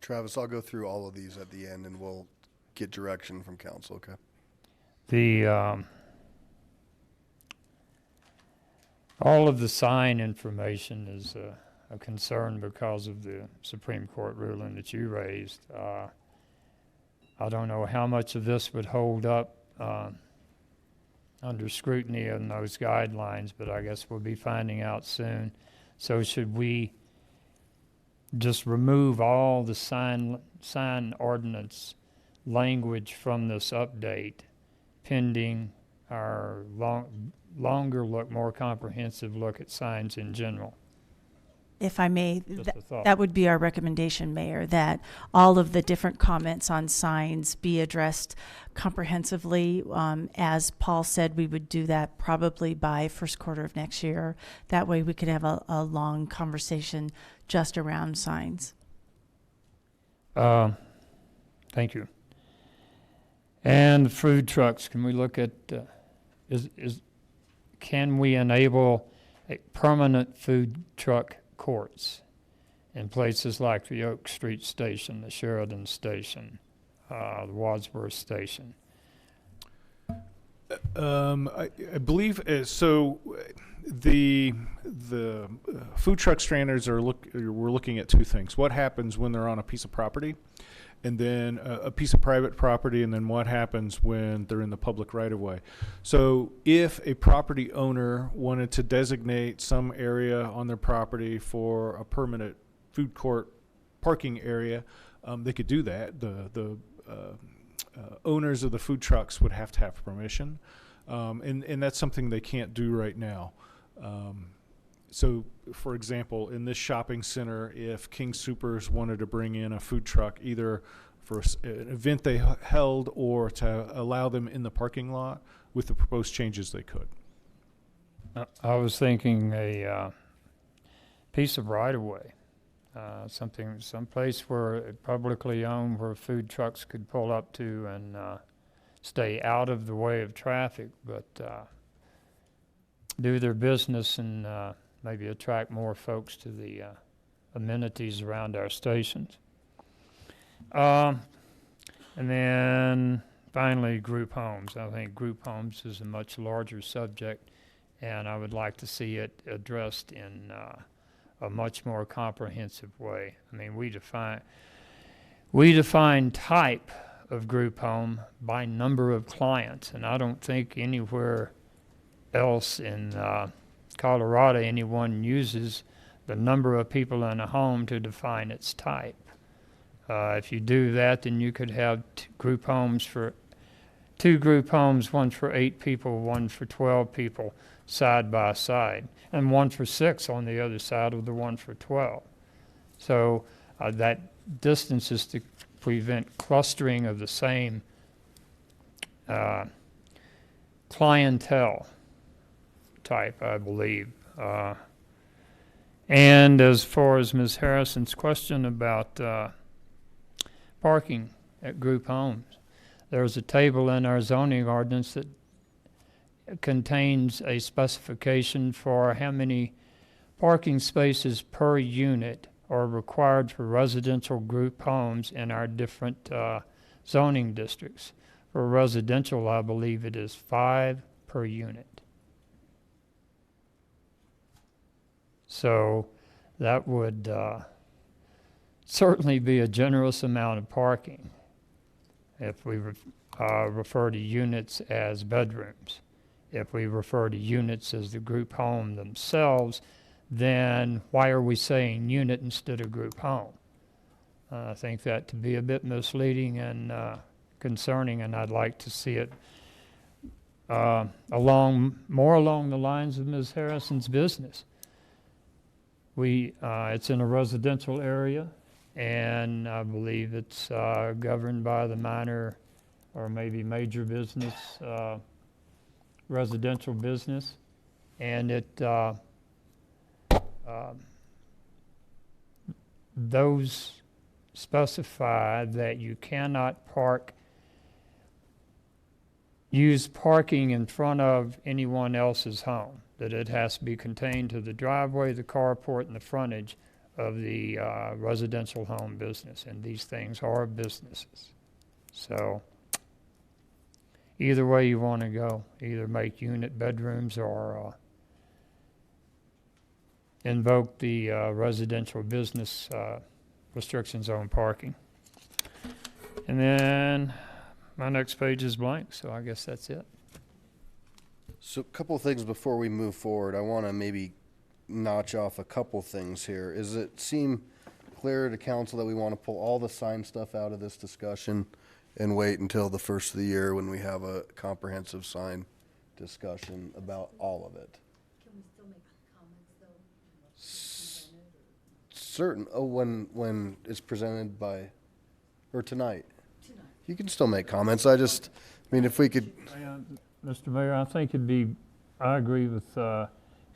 Speaker 1: Travis, I'll go through all of these at the end and we'll get direction from council, okay?
Speaker 8: All of the sign information is a concern because of the Supreme Court ruling that you raised. I don't know how much of this would hold up under scrutiny in those guidelines, but I guess we'll be finding out soon. So should we just remove all the sign ordinance language from this update pending our longer look, more comprehensive look at signs in general?
Speaker 6: If I may,
Speaker 8: Just a thought.
Speaker 6: that would be our recommendation, Mayor, that all of the different comments on signs be addressed comprehensively. As Paul said, we would do that probably by first quarter of next year. That way we could have a long conversation just around signs.
Speaker 8: Thank you. And food trucks, can we look at, can we enable a permanent food truck courts in places like the Oak Street Station, the Sheridan Station, the Wadsworth Station?
Speaker 4: I believe so. the food truck standards we're looking at two things. What happens when they're on a piece of property, and then a piece of private property, and then what happens when they're in the public right of way. So if a property owner wanted to designate some area on their property for a permanent food court parking area, they could do that. The owners of the food trucks would have to have permission, and that's something they can't do right now. So, for example, in this shopping center, if King Soopers wanted to bring in a food truck, either for an event they held or to allow them in the parking lot, with the proposed changes, they could.
Speaker 8: I was thinking a piece of right-of-way, someplace where it publicly owned, where food trucks could pull up to and stay out of the way of traffic, but do their business and maybe attract more folks to the amenities around our stations. And then finally, group homes. I think group homes is a much larger subject, and I would like to see it addressed in a much more comprehensive way. I mean, we define type of group home by number of clients, and I don't think anywhere else in Colorado anyone uses the number of people in a home to define its type. If you do that, then you could have two group homes, one for 8 people, one for 12 people, side by side, and one for 6 on the other side of the one for 12. So that distance is to prevent clustering of the same clientele type, I believe. And as far as Ms. Harrison's question about parking at group homes, there's a table in our zoning ordinance that contains a specification for how many parking spaces per unit are required for residential group homes in our different zoning districts. For residential, I believe it is 5 per unit. So that would certainly be a generous amount of parking if we refer to units as bedrooms. If we refer to units as the group home themselves, then why are we saying unit instead of group home? I think that to be a bit misleading and concerning, and I'd like to see it more along the lines of Ms. Harrison's business. It's in a residential area, and I believe it's governed by the minor or maybe major business, residential business, and it those specify that you cannot use parking in front of anyone else's home, that it has to be contained to the driveway, the carport, and the frontage of the residential home business, and these things are businesses. So either way you want to go, either make unit bedrooms or invoke the residential business restrictions on parking. And then my next page is blank, so I guess that's it.
Speaker 1: So a couple of things before we move forward. I want to maybe notch off a couple things here. Does it seem clear to council that we want to pull all the sign stuff out of this discussion and wait until the first of the year when we have a comprehensive sign discussion about all of it?
Speaker 10: Can we still make comments though?
Speaker 1: Certain, when it's presented by, or tonight? You can still make comments. I mean, if we could.
Speaker 8: Mr. Mayor, I think I agree with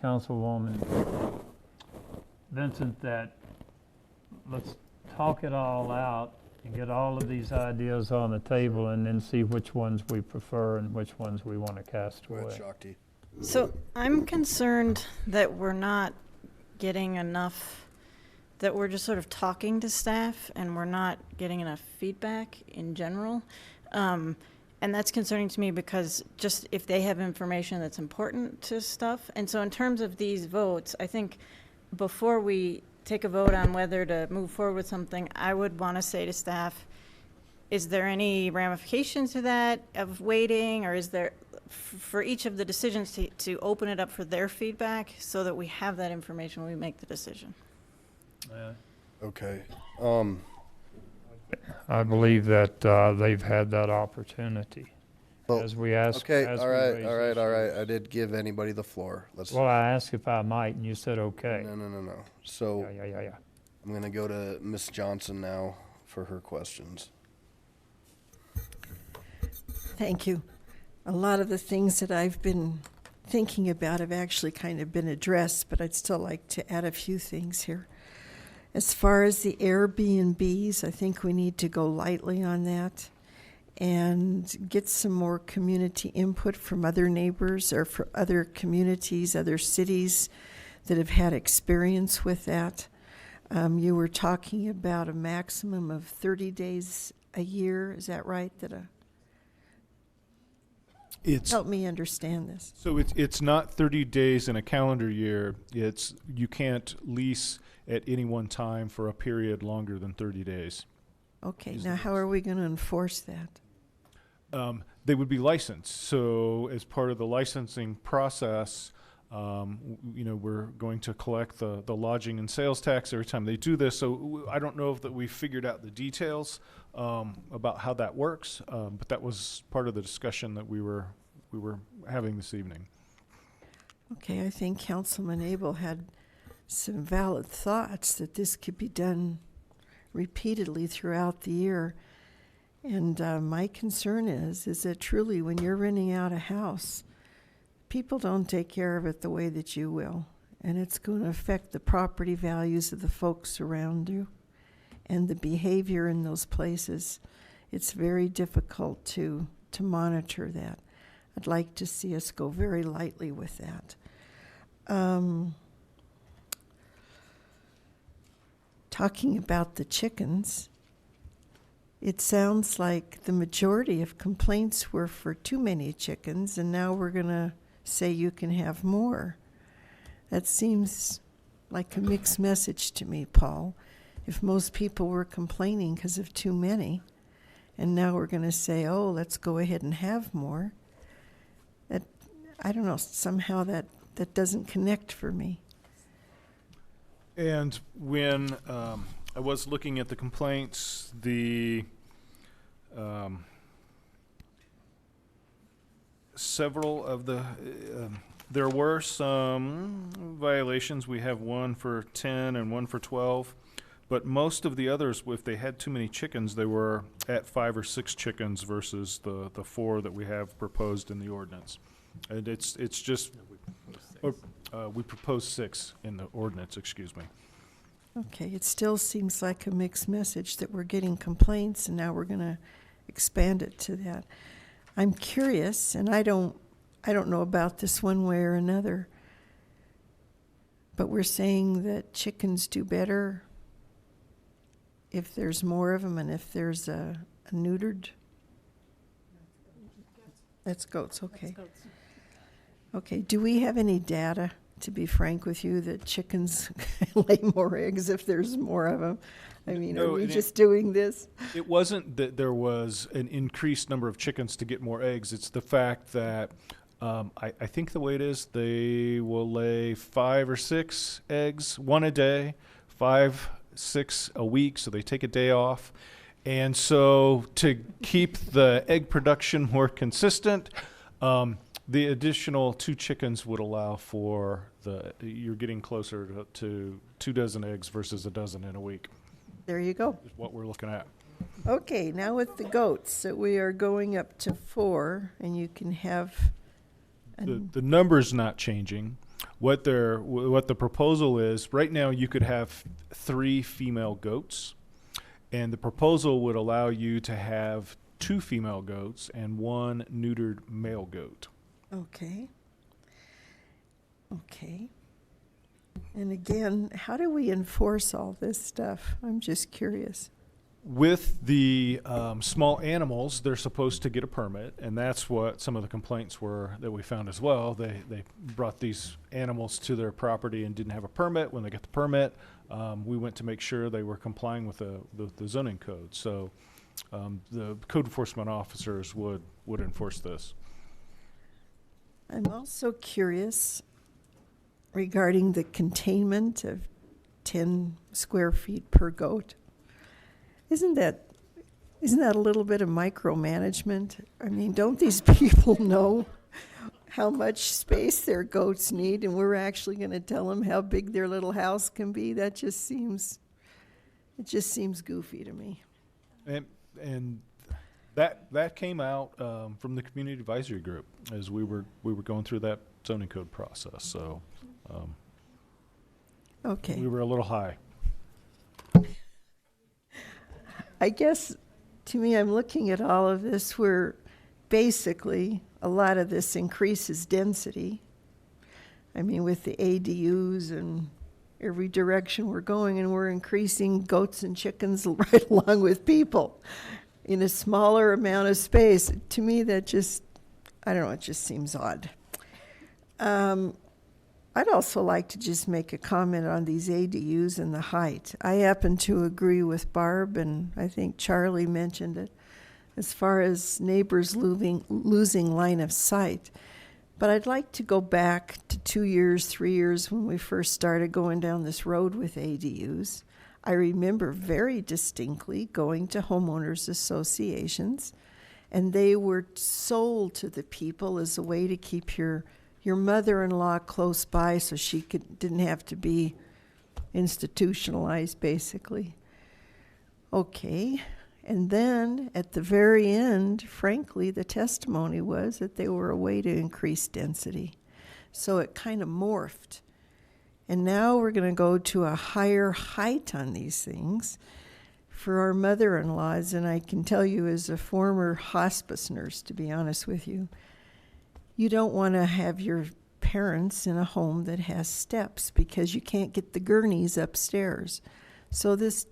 Speaker 8: Councilwoman Vincent that let's talk it all out and get all of these ideas on the table and then see which ones we prefer and which ones we want to cast
Speaker 1: Go ahead,
Speaker 8: away.
Speaker 1: Shakti.
Speaker 10: So I'm concerned that we're not getting enough, that we're just sort of talking to staff and we're not getting enough feedback in general. And that's concerning to me because just if they have information that's important to stuff. And so in terms of these votes, I think before we take a vote on whether to move forward with something, I would want to say to staff, is there any ramifications to that of waiting, or is there, for each of the decisions to open it up for their feedback so that we have that information when we make the decision?
Speaker 1: Okay.
Speaker 8: I believe that they've had that opportunity.
Speaker 1: Oh,
Speaker 8: As we asked.
Speaker 1: Okay,
Speaker 8: as
Speaker 1: all
Speaker 8: we
Speaker 1: right,
Speaker 8: raised
Speaker 1: all right, all right.
Speaker 8: issues.
Speaker 1: I did give anybody the floor. Let's,
Speaker 8: Well, I asked if I might, and you said okay.
Speaker 1: no. So
Speaker 8: Yeah.
Speaker 1: I'm gonna go to Ms. Johnson now for her questions.
Speaker 11: Thank you. A lot of the things that I've been thinking about have actually kind of been addressed, but I'd still like to add a few things here. As far as the Airbnbs, I think we need to go lightly on that and get some more community input from other neighbors or for other communities, other cities that have had experience with that. You were talking about a maximum of 30 days a year. Is that right? Help me understand this.
Speaker 4: So it's not 30 days in a calendar year. It's, you can't lease at any one time for a period longer than 30 days.
Speaker 11: Okay,
Speaker 4: Is
Speaker 11: now
Speaker 4: the
Speaker 11: how are we going to enforce that?
Speaker 4: They would be licensed. So as part of the licensing process, we're going to collect the lodging and sales tax every time they do this. So I don't know if that we figured out the details about how that works, but that was part of the discussion that we were having this evening.
Speaker 11: Okay, I think Councilman Abel had some valid thoughts that this could be done repeatedly throughout the year. And my concern is that truly when you're renting out a house, people don't take care of it the way that you will. And it's going to affect the property values of the folks around you and the behavior in those places. It's very difficult to monitor that. I'd like to see us go very lightly with that. Talking about the chickens, it sounds like the majority of complaints were for too many chickens, and now we're going to say you can have more. That seems like a mixed message to me, Paul. If most people were complaining because of too many, and now we're going to say, oh, let's go ahead and have more, that, I don't know, somehow that doesn't connect for me.
Speaker 4: And when I was looking at the complaints, several of the there were some violations. We have one for 10 and one for 12, but most of the others, if they had too many chickens, they were at 5 or 6 chickens versus the 4 that we have proposed in the ordinance. And it's just, we proposed 6 in the ordinance, excuse me.
Speaker 11: Okay, it still seems like a mixed message that we're getting complaints and now we're going to expand it to that. I'm curious, and I don't know about this one way or another, but we're saying that chickens do better if there's more of them and if there's a neutered. That's goats, okay.
Speaker 3: That's goats.
Speaker 11: Okay, do we have any data, to be frank with you, that chickens lay more eggs if there's more of them? I mean,
Speaker 4: No,
Speaker 11: are we
Speaker 4: and
Speaker 11: just doing this?
Speaker 4: It wasn't that there was an increased number of chickens to get more eggs. It's the fact that I think the way it is, they will lay 5 or 6 eggs, 1 a day, 5, 6 a week, so they take a day off. And so to keep the egg production more consistent, the additional 2 chickens would allow for you're getting closer to 2 dozen eggs versus a dozen in a week.
Speaker 11: There you go.
Speaker 4: Is what we're looking at.
Speaker 11: Okay, now with the goats, so we are going up to 4, and you can have.
Speaker 4: The number's not changing. What the proposal is, right now you could have 3 female goats, and the proposal would allow you to have 2 female goats and 1 neutered male goat.
Speaker 11: Okay. Okay. And again, how do we enforce all this stuff? I'm just curious.
Speaker 4: with the small animals, they're supposed to get a permit, and that's what some of the complaints were that we found as well. They brought these animals to their property and didn't have a permit. When they got the permit, we went to make sure they were complying with the zoning code. So the code enforcement officers would enforce this.
Speaker 11: I'm also curious regarding the containment of 10 square feet per goat. Isn't that a little bit of micromanagement? I mean, don't these people know how much space their goats need, and we're actually going to tell them how big their little house can be? It just seems goofy to me.
Speaker 4: And that came out from the community advisory group as we were going through that zoning code process. So
Speaker 11: Okay.
Speaker 4: we were a little high.
Speaker 11: I guess, to me, I'm looking at all of this where basically a lot of this increases density. I mean, with the ADUs and every direction we're going, and we're increasing goats and chickens right along with people in a smaller amount of space. To me, that just, I don't know, it just seems odd. I'd also like to just make a comment on these ADUs and the height. I happen to agree with Barb, and I think Charlie mentioned it, as far as neighbors losing line of sight. But I'd like to go back to 2 years, 3 years when we first started going down this road with ADUs. I remember very distinctly going to homeowners associations, and they were sold to the people as a way to keep your mother-in-law close by so she didn't have to be institutionalized, basically. Okay. And then at the very end, frankly, the testimony was that they were a way to increase density. So it kind of morphed. And now we're going to go to a higher height on these things for our mother-in-laws. And I can tell you, as a former hospice nurse, to be honest with you, you don't want to have your parents in a home that has steps because you can't get the gurneys upstairs. So this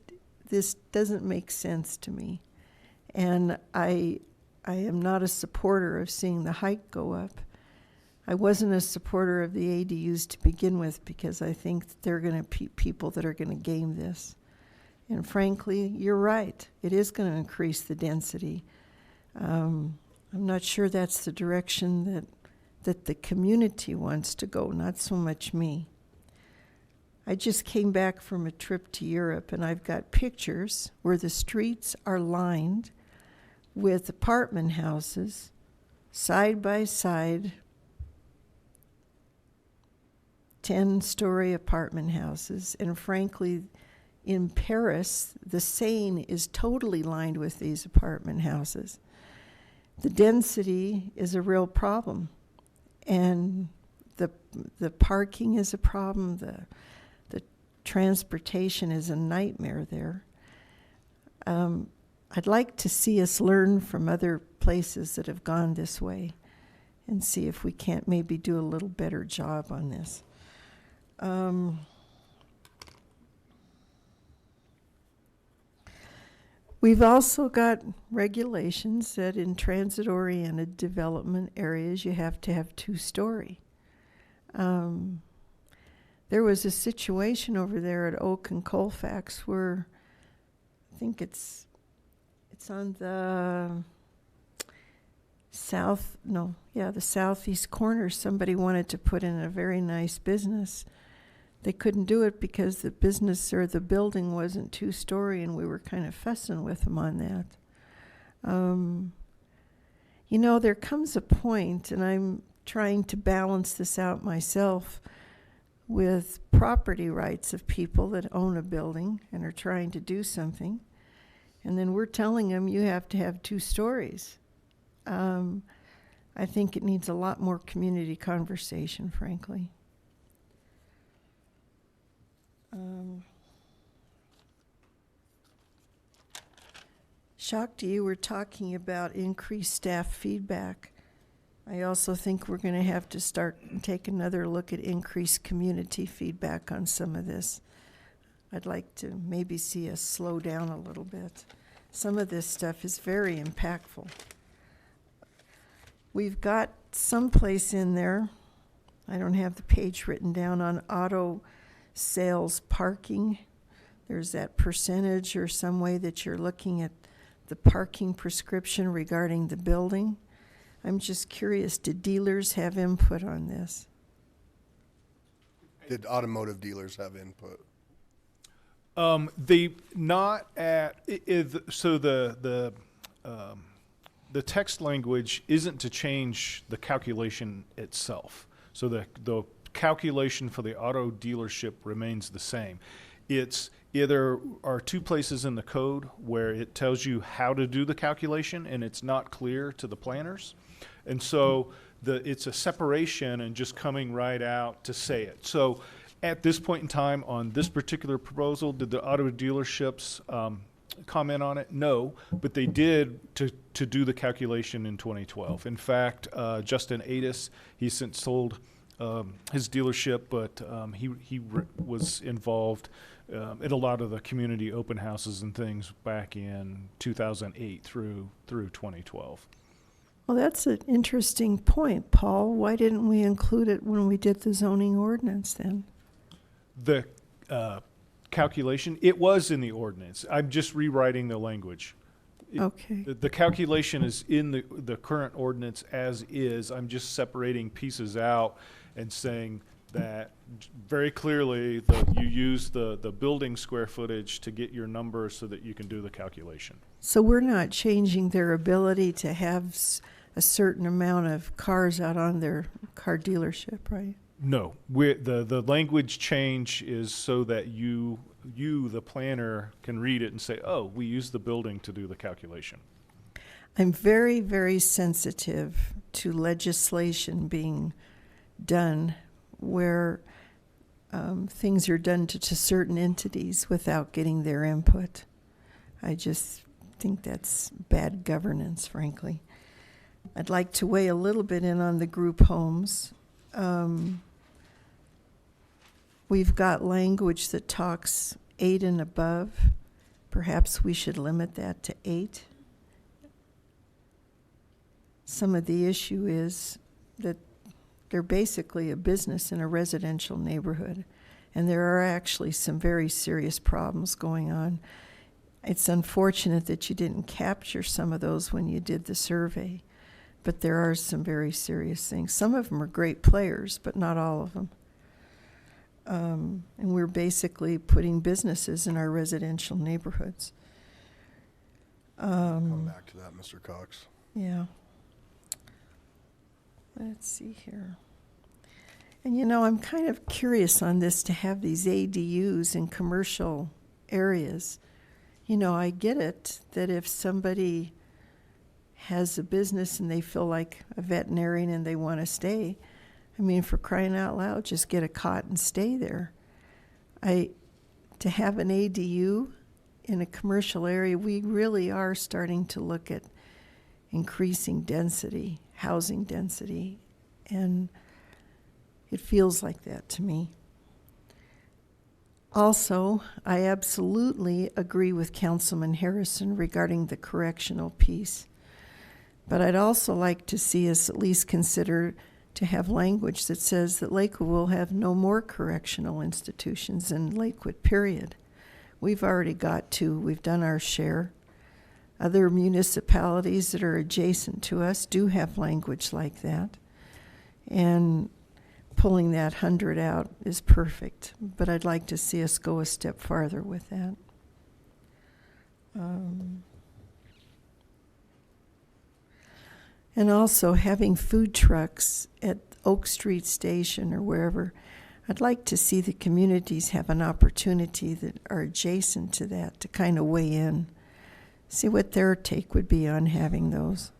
Speaker 11: doesn't make sense to me. And I am not a supporter of seeing the height go up. I wasn't a supporter of the ADUs to begin with because I think that they're going to be people that are going to game this. And frankly, you're right. It is going to increase the density. I'm not sure that's the direction that the community wants to go, not so much me. I just came back from a trip to Europe, and I've got pictures where the streets are lined with apartment houses side by side, 10-story apartment houses. And frankly, in Paris, the Seine is totally lined with these apartment houses. The density is a real problem, and the parking is a problem. The transportation is a nightmare there. I'd like to see us learn from other places that have gone this way and see if we can't maybe do a little better job on this. We've also got regulations that in transit-oriented development areas you have to have 2-story. There was a situation over there at Oak and Colfax where I think it's on the the southeast corner. Somebody wanted to put in a very nice business. They couldn't do it because the business or the building wasn't 2-story, and we were kind of fussing with them on that. There comes a point, and I'm trying to balance this out myself, with property rights of people that own a building and are trying to do something. And then we're telling them you have to have 2 stories. I think it needs a lot more community conversation, frankly. Shakti, you were talking about increased staff feedback. I also think we're going to have to start and take another look at increased community feedback on some of this. I'd like to maybe see us slow down a little bit. some of this stuff is very impactful. We've got someplace in there, I don't have the page written down, on auto sales parking. There's that percentage or some way that you're looking at the parking prescription regarding the building. I'm just curious, did dealers have input on this?
Speaker 1: Did automotive dealers have input?
Speaker 4: They not at so the text language isn't to change the calculation itself. So the calculation for the auto dealership remains the same. It's either are two places in the code where it tells you how to do the calculation and it's not clear to the planners. And so it's a separation and just coming right out to say it. So at this point in time on this particular proposal, did the auto dealerships comment on it? No, but they did to do the calculation in 2012. In fact, Justin Adis, he's since sold his dealership, but he was involved in a lot of the community open houses and things back in 2008 through 2012.
Speaker 11: Well, that's an interesting point, Paul. Why didn't we include it when we did the zoning ordinance then?
Speaker 4: The calculation, it was in the ordinance. I'm just rewriting the language.
Speaker 11: Okay.
Speaker 4: The calculation is in the current ordinance as is. I'm just separating pieces out and saying that very clearly that you use the building square footage to get your number so that you can do the calculation.
Speaker 11: So we're not changing their ability to have a certain amount of cars out on their car dealership, right?
Speaker 4: No, the language change is so that you, the planner, can read it and say, oh, we use the building to do the calculation.
Speaker 11: I'm very, very sensitive to legislation being done where things are done to certain entities without getting their input. I just think that's bad governance, frankly. I'd like to weigh a little bit in on the group homes. We've got language that talks 8 and above. Perhaps we should limit that to 8. Some of the issue is that they're basically a business in a residential neighborhood, and there are actually some very serious problems going on. It's unfortunate that you didn't capture some of those when you did the survey, but there are some very serious things. Some of them are great players, but not all of them. And we're basically putting businesses in our residential neighborhoods.
Speaker 1: Come back to that, Mr. Cox.
Speaker 11: Yeah. Let's see here. And you know, I'm kind of curious on this, to have these ADUs in commercial areas. You know, I get it that if somebody has a business and they feel like a veterinarian and they want to stay, I mean, for crying out loud, just get a cot and stay there. To have an ADU in a commercial area, we really are starting to look at increasing density, housing density, and it feels like that to me. Also, I absolutely agree with Councilman Harrison regarding the correctional piece, but I'd also like to see us at least consider to have language that says that Lakewood will have no more correctional institutions in Lakewood, period. We've already got 2. We've done our share. Other municipalities that are adjacent to us do have language like that. And pulling that 100 out is perfect, but I'd like to see us go a step farther with that. And also having food trucks at Oak Street Station or wherever, I'd like to see the communities have an opportunity that are adjacent to that to kind of weigh in, see what their take would be on having those.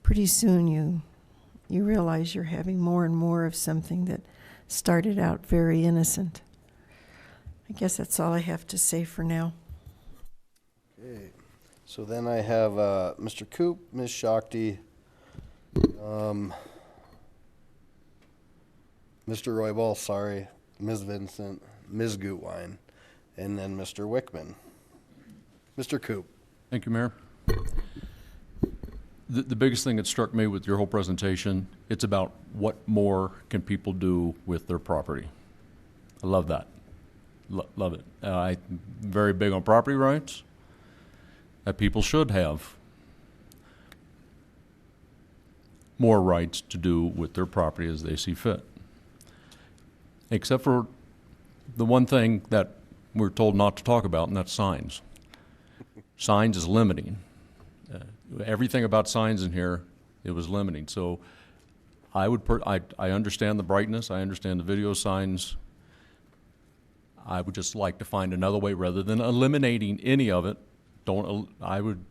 Speaker 11: Pretty soon you realize you're having more and more of something that started out very innocent. I guess that's all I have to say for now.
Speaker 1: Okay, so then I have Mr. Coop, Ms. Shakti, Mr. Roybal, sorry, Ms. Vincent, Ms. Gutwein, and then Mr. Wickman. Mr. Coop.
Speaker 12: Thank you, Mayor. The biggest thing that struck me with your whole presentation, it's about what more can people do with their property. I love that. Love it. I'm very big on property rights, that people should have more rights to do with their property as they see fit. Except for the one thing that we're told not to talk about, and that's signs. Signs is limiting. Everything about signs in here, it was limiting. So I understand the brightness, I understand the video signs. I would just like to find another way rather than eliminating any of it. I would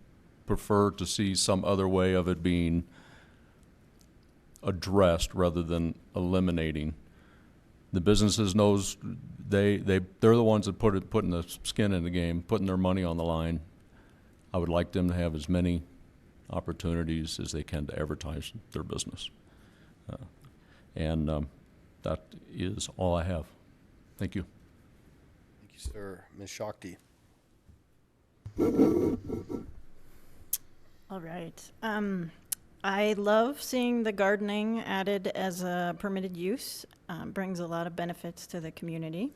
Speaker 12: prefer to see some other way of it being addressed rather than eliminating. The businesses knows they're the ones that putting the skin in the game, putting their money on the line. I would like them to have as many opportunities as they can to advertise their business. That is all I have. Thank you.
Speaker 1: Thank you, sir. Ms. Shakti.
Speaker 10: All right. I love seeing the gardening added as a permitted use. Brings a lot of benefits to the community.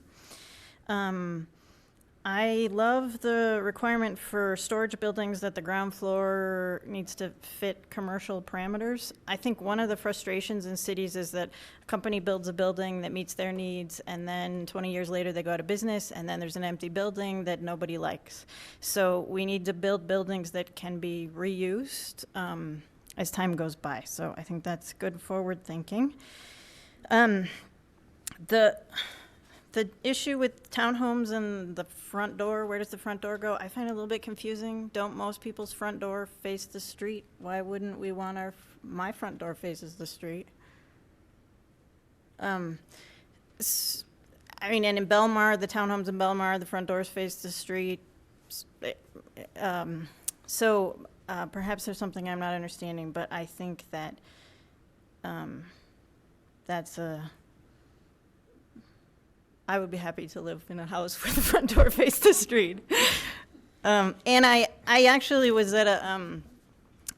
Speaker 10: I love the requirement for storage buildings that the ground floor needs to fit commercial parameters. I think one of the frustrations in cities is that a company builds a building that meets their needs, and then 20 years later they go out of business, and then there's an empty building that nobody likes. So we need to build buildings that can be reused as time goes by. So I think that's good forward thinking. The issue with townhomes and the front door, where does the front door go? I find it a little bit confusing. Don't most people's front door face the street? Why wouldn't we want my front door faces the street? I mean, and in Belmar, the townhomes in Belmar, the front doors face the street. Perhaps there's something I'm not understanding, but I think that I would be happy to live in a house where the front door faced the street. And I actually was at a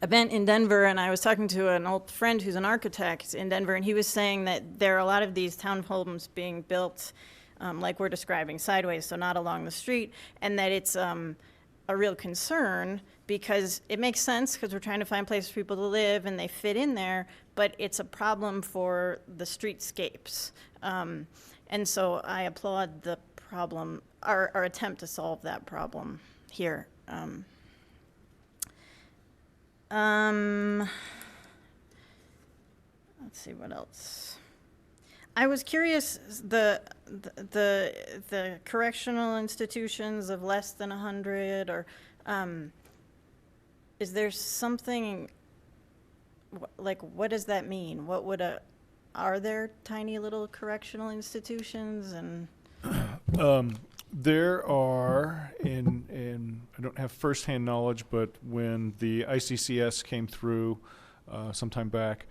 Speaker 10: event in Denver, and I was talking to an old friend who's an architect in Denver, and he was saying that there are a lot of these townhomes being built like we're describing, sideways, so not along the street, and that it's a real concern because it makes sense because we're trying to find places for people to live and they fit in there, but it's a problem for the streetscapes. And so I applaud the problem, our attempt to solve that problem here. Let's see what else. I was curious, the correctional institutions of less than 100, or is there something, like, what does that mean? What would are there tiny little correctional institutions? And
Speaker 4: there are, and I don't have firsthand knowledge, but when the ICCS came through sometime back,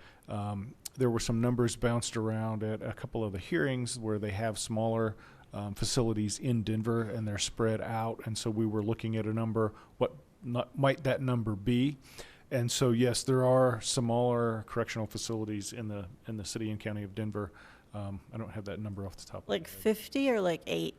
Speaker 4: there were some numbers bounced around at a couple of the hearings where they have smaller facilities in Denver and they're spread out. And so we were looking at a number, what might that number be? And so, yes, there are smaller correctional facilities in the city and county of Denver. I don't have that number off the top of my head.
Speaker 10: like 50 or like 8?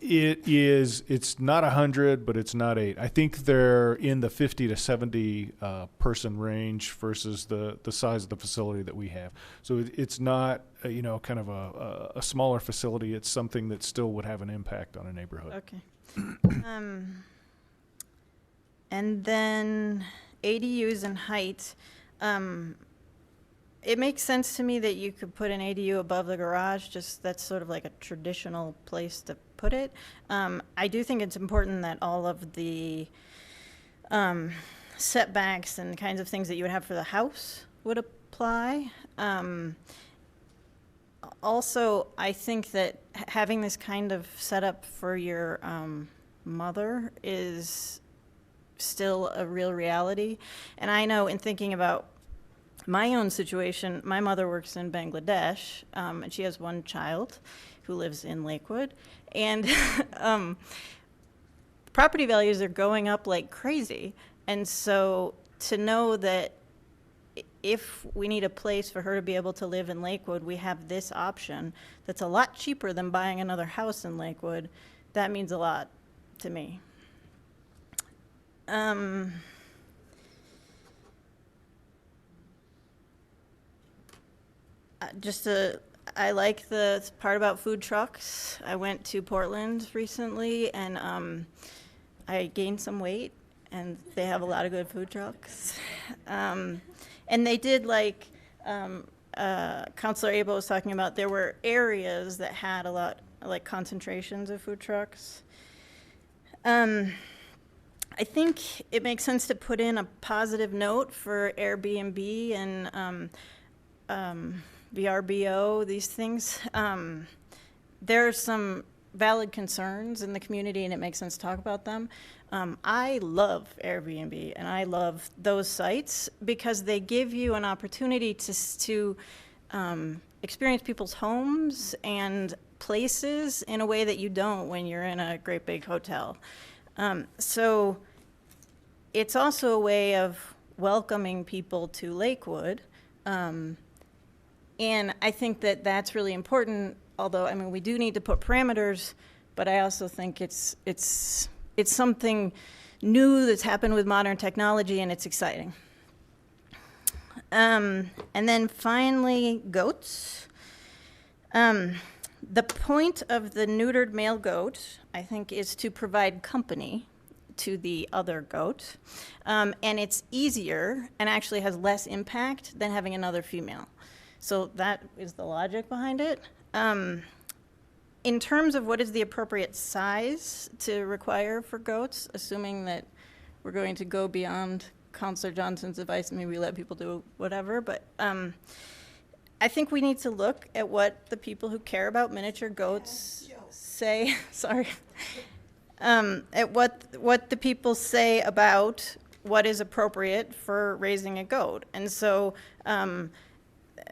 Speaker 4: It's not 100, but it's not 8. I think they're in the 50 to 70 person range versus the size of the facility that we have. So it's not, kind of a smaller facility. It's something that still would have an impact on a neighborhood.
Speaker 10: Okay. And then ADUs and height. It makes sense to me that you could put an ADU above the garage, just that's sort of like a traditional place to put it. I do think it's important that all of the setbacks and kinds of things that you would have for the house would apply. Also, I think that having this kind of setup for your mother is still a real reality. And I know in thinking about my own situation, my mother works in Bangladesh, and she has one child who lives in Lakewood. And property values are going up like crazy. And so to know that if we need a place for her to be able to live in Lakewood, we have this option that's a lot cheaper than buying another house in Lakewood, that means a lot to me. I like the part about food trucks. I went to Portland recently, and I gained some weight, and they have a lot of good food trucks. And they did, like Councilor Abel was talking about, there were areas that had a lot, like concentrations of food trucks. I think it makes sense to put in a positive note for Airbnb and VRBO, these things. There are some valid concerns in the community, and it makes sense to talk about them. I love Airbnb, and I love those sites because they give you an opportunity to experience people's homes and places in a way that you don't when you're in a great big hotel. So it's also a way of welcoming people to Lakewood. And I think that that's really important, although, I mean, we do need to put parameters, but I also think it's something new that's happened with modern technology, and it's exciting. And then finally, goats. The point of the neutered male goat, I think, is to provide company to the other goat. And it's easier and actually has less impact than having another female. So that is the logic behind it. In terms of what is the appropriate size to require for goats, assuming that we're going to go beyond Counselor Johnson's advice, maybe we let people do whatever, but I think we need to look at what the people who care about miniature goats say, sorry, at what the people say about what is appropriate for raising a goat. And so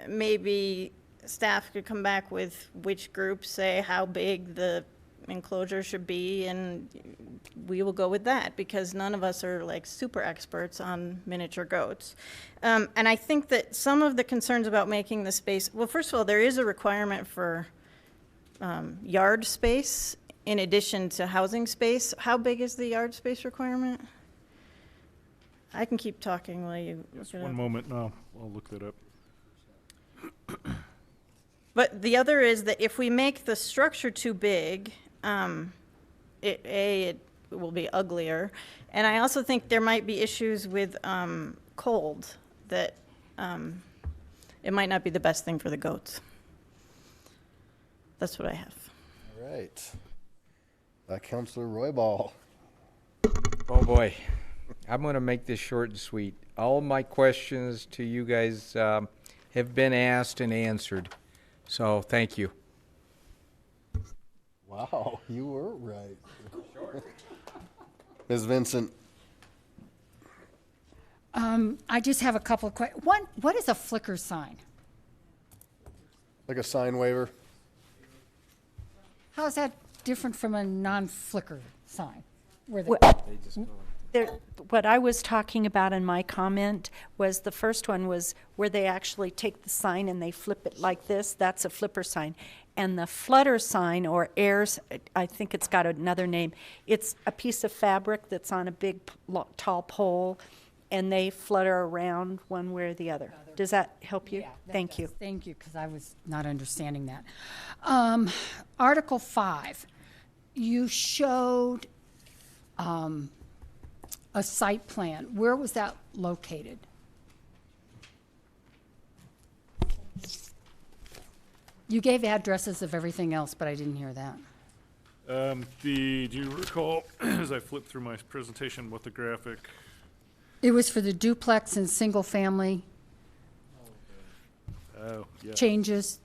Speaker 10: maybe staff could come back with which groups say how big the enclosure should be, and we will go with that because none of us are like super experts on miniature goats. And I think that some of the concerns about making the space, well, first of all, there is a requirement for yard space in addition to housing space. How big is the yard space requirement? I can keep talking while you
Speaker 4: Just
Speaker 10: look it
Speaker 4: one
Speaker 10: up.
Speaker 4: moment, no, I'll look that up.
Speaker 10: But the other is that if we make the structure too big, it will be uglier. And I also think there might be issues with cold, that it might not be the best thing for the goats. That's what I have.
Speaker 1: All right. Counselor Royball.
Speaker 13: Oh, boy. I'm going to make this short and sweet. All my questions to you guys have been asked and answered. So, thank you.
Speaker 1: Wow, you were right. Ms. Vincent.
Speaker 14: I just have a couple of questions. One, what is a flicker sign?
Speaker 1: Like a sign waiver?
Speaker 14: How is that different from a non-flicker sign? Where they-
Speaker 3: What I was talking about in my comment was the first one was where they actually take the sign and they flip it like this. That's a flipper sign. And the flutter sign, or airs, I think it's got another name. It's a piece of fabric that's on a big, tall pole, and they flutter around one way or the other. Does that help you?
Speaker 14: Yeah, that
Speaker 3: Thank
Speaker 14: does.
Speaker 3: you.
Speaker 14: Thank you, because I was not understanding that. Article 5, you showed a site plan. Where was that located? You gave addresses of everything else, but I didn't hear that.
Speaker 4: Do you recall, as I flipped through my presentation, what the graphic?
Speaker 14: It was for the duplex and single-family
Speaker 4: Oh, yeah.
Speaker 14: changes.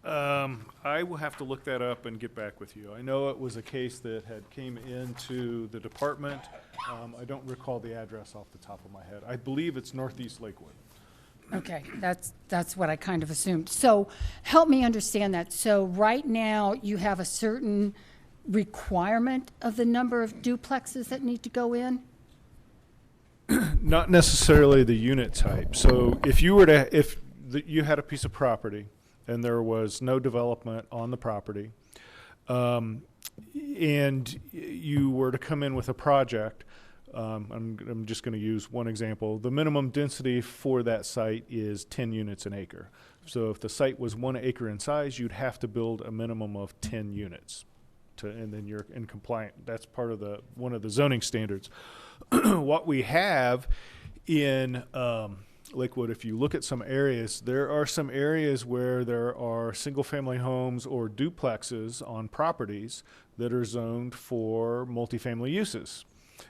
Speaker 4: I will have to look that up and get back with you. I know it was a case that had came into the department. I don't recall the address off the top of my head. I believe it's Northeast Lakewood.
Speaker 14: Okay, that's what I kind of assumed. So help me understand that. So right now, you have a certain requirement of the number of duplexes that need to go in?
Speaker 4: Not necessarily the unit type. So if you were to, you had a piece of property and there was no development on the property, and you were to come in with a project, I'm just going to use one example. The minimum density for that site is 10 units an acre. So if the site was 1 acre in size, you'd have to build a minimum of 10 units, and then you're in compliant. That's part of one of the zoning standards. What we have in Lakewood, if you look at some areas, there are some areas where there are single-family homes or duplexes on properties that are zoned for multifamily uses.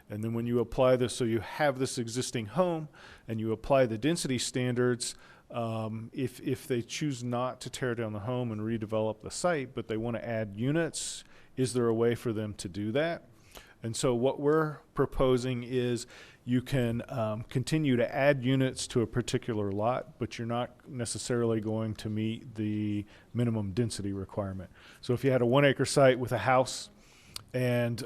Speaker 4: And then when you apply this, so you have this existing home and you apply the density standards, if they choose not to tear down the home and redevelop the site, but they want to add units, is there a way for them to do that? And so what we're proposing is you can continue to add units to a particular lot, but you're not necessarily going to meet the minimum density requirement. So if you had a 1 acre site with a house and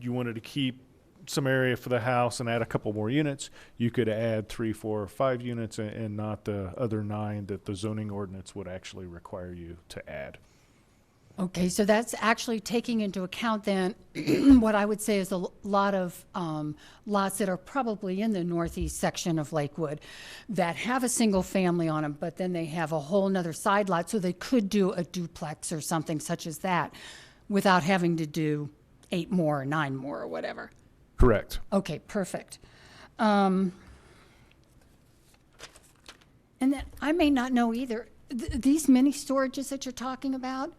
Speaker 4: you wanted to keep some area for the house and add a couple more units, you could add 3, 4, or 5 units and not the other 9 that the zoning ordinance would actually require you to add.
Speaker 14: Okay, so that's actually taking into account then what I would say is a lot of lots that are probably in the northeast section of Lakewood that have a single family on them, but then they have a whole nother side lot, so they could do a duplex or something such as that without having to do 8 more or 9 more or whatever.
Speaker 4: Correct.
Speaker 14: Okay, perfect. And then I may not know either. These mini storages that you're talking about,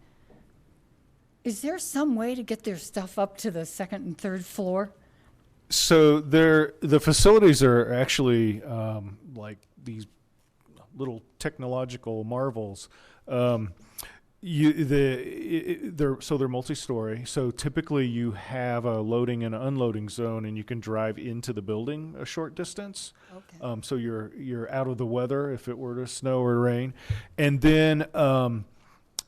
Speaker 14: is there some way to get their stuff up to the 2nd and 3rd floor?
Speaker 4: So the facilities are actually like these little technological marvels. They're multi-story. So typically you have a loading and unloading zone, and you can drive into the building a short distance.
Speaker 14: Okay.
Speaker 4: So you're out of the weather if it were to snow or rain, and then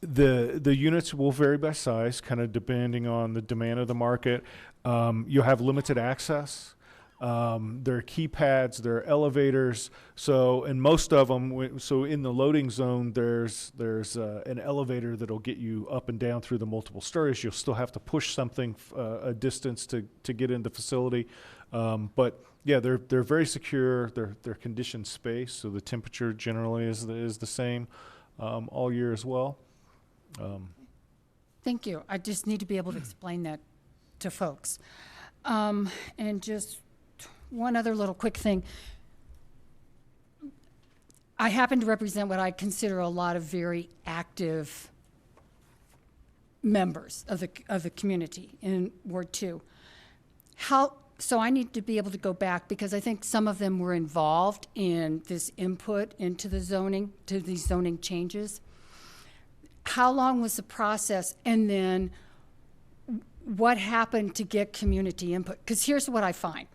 Speaker 4: the units will vary by size, kind of depending on the demand of the market. You'll have limited access. There are keypads, there are elevators. So, and most of them, so in the loading zone, there's an elevator that'll get you up and down through the multiple stories. You'll still have to push something a distance to get in the facility. But yeah, they're very secure. They're conditioned space, so the temperature generally is the same all year as well.
Speaker 14: Thank you. I just need to be able to explain that to folks. And just one other little quick thing. I happen to represent what I consider a lot of very active members of the community in Ward 2. So I need to be able to go back because I think some of them were involved in this input into the zoning, to these zoning changes. How long was the process, and then what happened to get community input? Because here's what I find.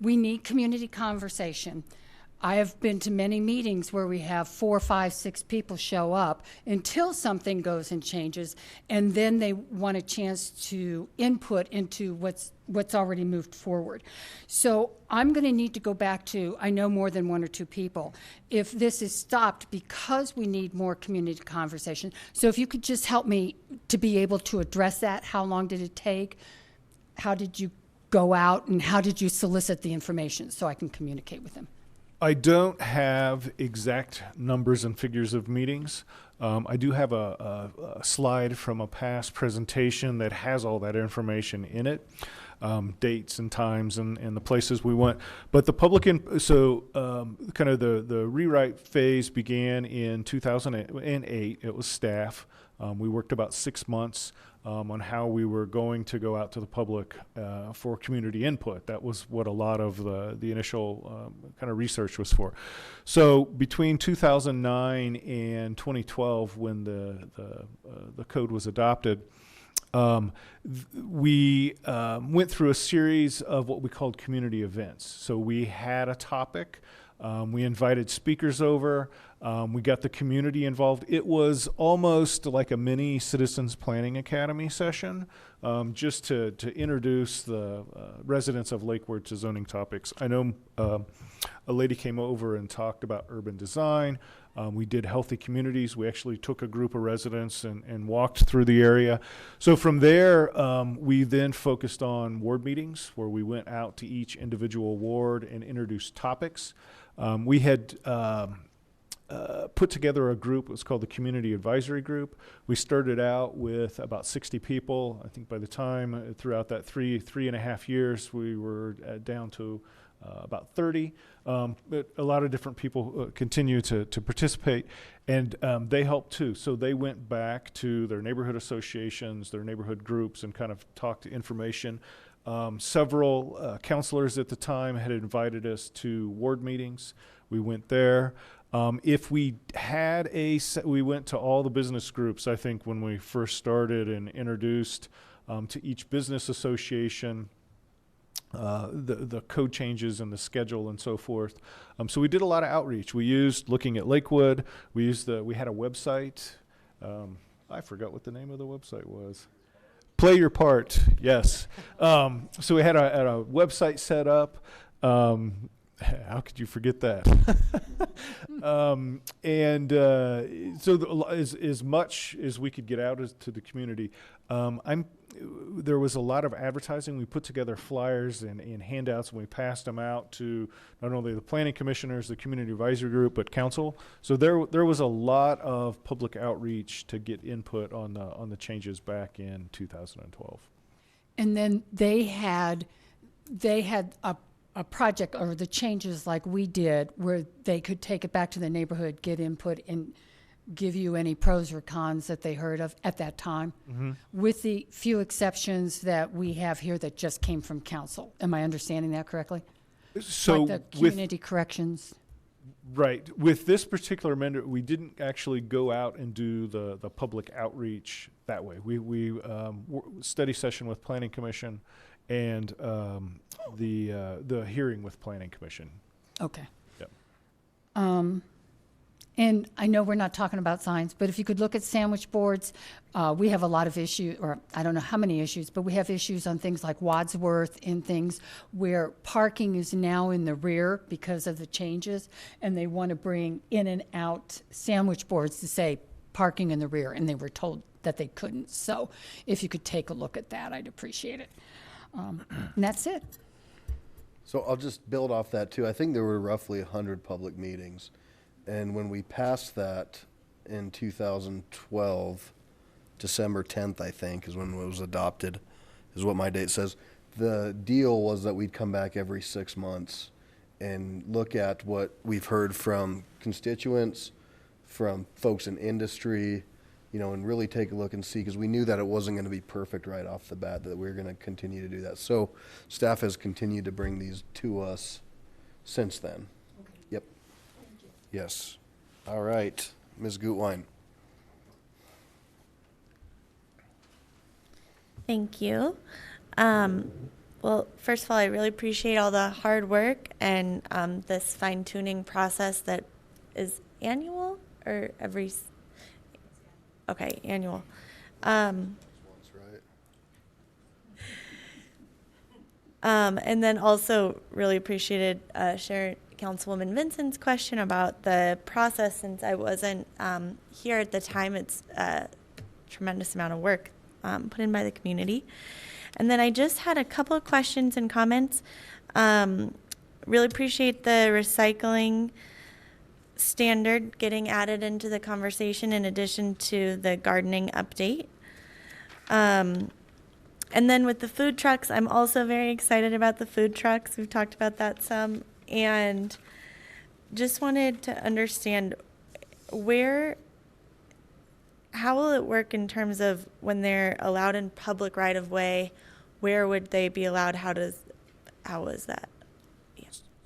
Speaker 14: We need community conversation. I have been to many meetings where we have 4, 5, 6 people show up until something goes and changes, and then they want a chance to input into what's already moved forward. So I'm going to need to go back to, I know more than 1 or 2 people, if this is stopped because we need more community conversation. So if you could just help me to be able to address that, how long did it take? How did you go out, and how did you solicit the information so I can communicate with them?
Speaker 4: I don't have exact numbers and figures of meetings. I do have a slide from a past presentation that has all that information in it, dates and times and the places we went. But the public, kind of the rewrite phase began in 2008. It was staff. We worked about 6 months on how we were going to go out to the public for community input. That was what a lot of the initial kind of research was for. So between 2009 and 2012, when the code was adopted, we went through a series of what we called community events. So we had a topic. We invited speakers over. We got the community involved. It was almost like a mini Citizens Planning Academy session, just to introduce the residents of Lakewood to zoning topics. I know a lady came over and talked about urban design. We did healthy communities. We actually took a group of residents and walked through the area. So from there, we then focused on ward meetings, where we went out to each individual ward and introduced topics. We had put together a group. It was called the Community Advisory Group. We started out with about 60 people. I think by the time throughout that three and a half years, we were down to about 30. But a lot of different people continue to participate, and they helped too. So they went back to their neighborhood associations, their neighborhood groups, and kind of talked information. Several counselors at the time had invited us to ward meetings. We went there. If we had we went to all the business groups, I think, when we first started, and introduced to each business association the code changes and the schedule and so forth. So we did a lot of outreach. We used, looking at Lakewood, we had a website. I forgot what the name of the website was. Play Your Part, yes. So we had a website set up. How could you forget that? So as much as we could get out to the community, there was a lot of advertising. We put together flyers and handouts, and we passed them out to not only the planning commissioners, the community advisory group, but council. So there was a lot of public outreach to get input on the changes back in 2012.
Speaker 14: And then they had a project, or the changes like we did, where they could take it back to the neighborhood, get input, and give you any pros or cons that they heard of at that time, with the few exceptions that we have here that just came from council. Am I understanding that correctly?
Speaker 4: So
Speaker 14: like the community corrections?
Speaker 4: Right. With this particular amendment, we didn't actually go out and do the public outreach that way. We study session with Planning Commission and the hearing with Planning Commission.
Speaker 14: Okay.
Speaker 4: Yep.
Speaker 14: And I know we're not talking about signs, but if you could look at sandwich boards, we have a lot of issues, or I don't know how many issues, but we have issues on things like Wadsworth and things where parking is now in the rear because of the changes, and they want to bring in and out sandwich boards to say parking in the rear, and they were told that they couldn't. So if you could take a look at that, I'd appreciate it. And that's it.
Speaker 1: So I'll just build off that too. I think there were roughly 100 public meetings. And when we passed that in 2012, December 10th, I think, is when it was adopted, is what my date says. The deal was that we'd come back every 6 months and look at what we've heard from constituents, from folks in industry, and really take a look and see, because we knew that it wasn't going to be perfect right off the bat, that we were going to continue to do that. So staff has continued to bring these to us since then. Okay. Yep. Yes. All right. Ms. Gutwein.
Speaker 15: Thank you. Well, first of all, I really appreciate all the hard work and this fine-tuning process that is annual or every... Okay, annual. And then also really appreciated Councilwoman Vincent's question about the process. Since I wasn't here at the time, it's a tremendous amount of work put in by the community. And then I just had a couple of questions and comments. Really appreciate the recycling standard getting added into the conversation in addition to the gardening update. And then with the food trucks, I'm also very excited about the food trucks. We've talked about that some, and just wanted to understand how will it work in terms of when they're allowed in public right of way, where would they be allowed? How is that?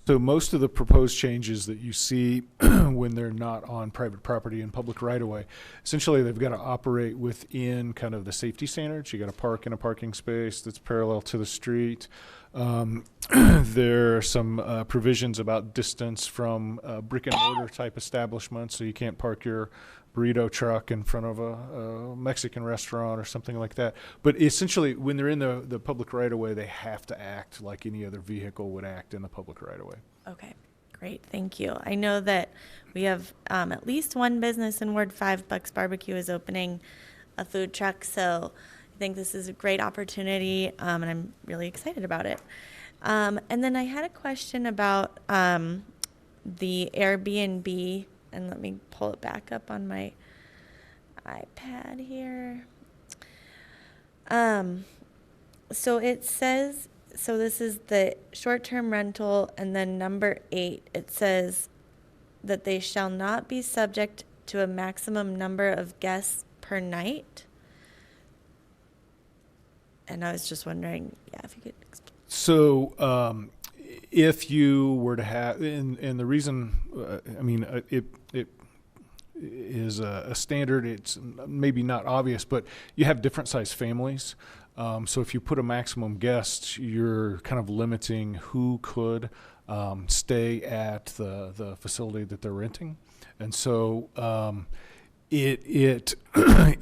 Speaker 4: So most of the proposed changes that you see when they're not on private property and public right-of-way, essentially they've got to operate within kind of the safety standards. You got to park in a parking space that's parallel to the street. There are some provisions about distance from brick and mortar type establishments, so you can't park your burrito truck in front of a Mexican restaurant or something like that. But essentially, when they're in the public right-of-way, they have to act like any other vehicle would act in the public right-of-way.
Speaker 15: Okay, great, thank you. I know that we have at least one business in Ward 5, Buck's Barbecue, is opening a food truck, so I think this is a great opportunity, and I'm really excited about it. And then I had a question about the Airbnb, and let me pull it back up on my iPad here. So it says, so this is the short-term rental, and then number 8, it says that they shall not be subject to a maximum number of guests per night. And I was just wondering, if you could explain.
Speaker 4: So, if you were to have, and the reason, it is a standard, it's maybe not obvious, but you have different size families. So if you put a maximum guest, you're kind of limiting who could stay at the facility that they're renting. And so it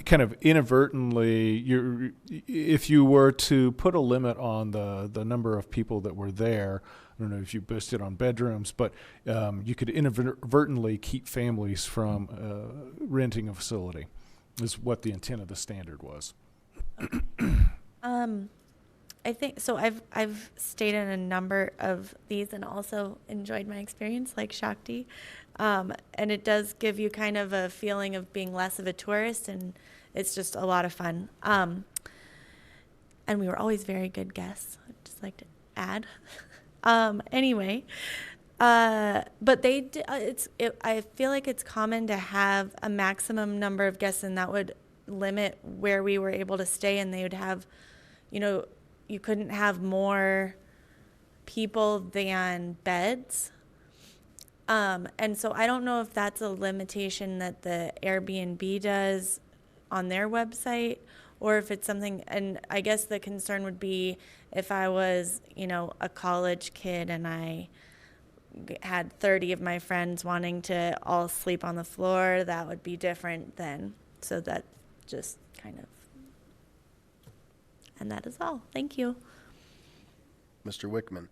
Speaker 4: kind of inadvertently, if you were to put a limit on the number of people that were there, I don't know if you based it on bedrooms, but you could inadvertently keep families from renting a facility, is what the intent of the standard was.
Speaker 15: I think so. I've stayed in a number of these and also enjoyed my experience, like Shakti, and it does give you kind of a feeling of being less of a tourist, and it's just a lot of fun. And we were always very good guests. I'd just like to add. Anyway, but I feel like it's common to have a maximum number of guests, and that would limit where we were able to stay, and they would have, you couldn't have more people than beds. And so I don't know if that's a limitation that the Airbnb does on their website, or if it's something, and I guess the concern would be if I was, a college kid and I had 30 of my friends wanting to all sleep on the floor, that would be different then. So that just kind of, and that is all. Thank you.
Speaker 1: Mr. Wickman.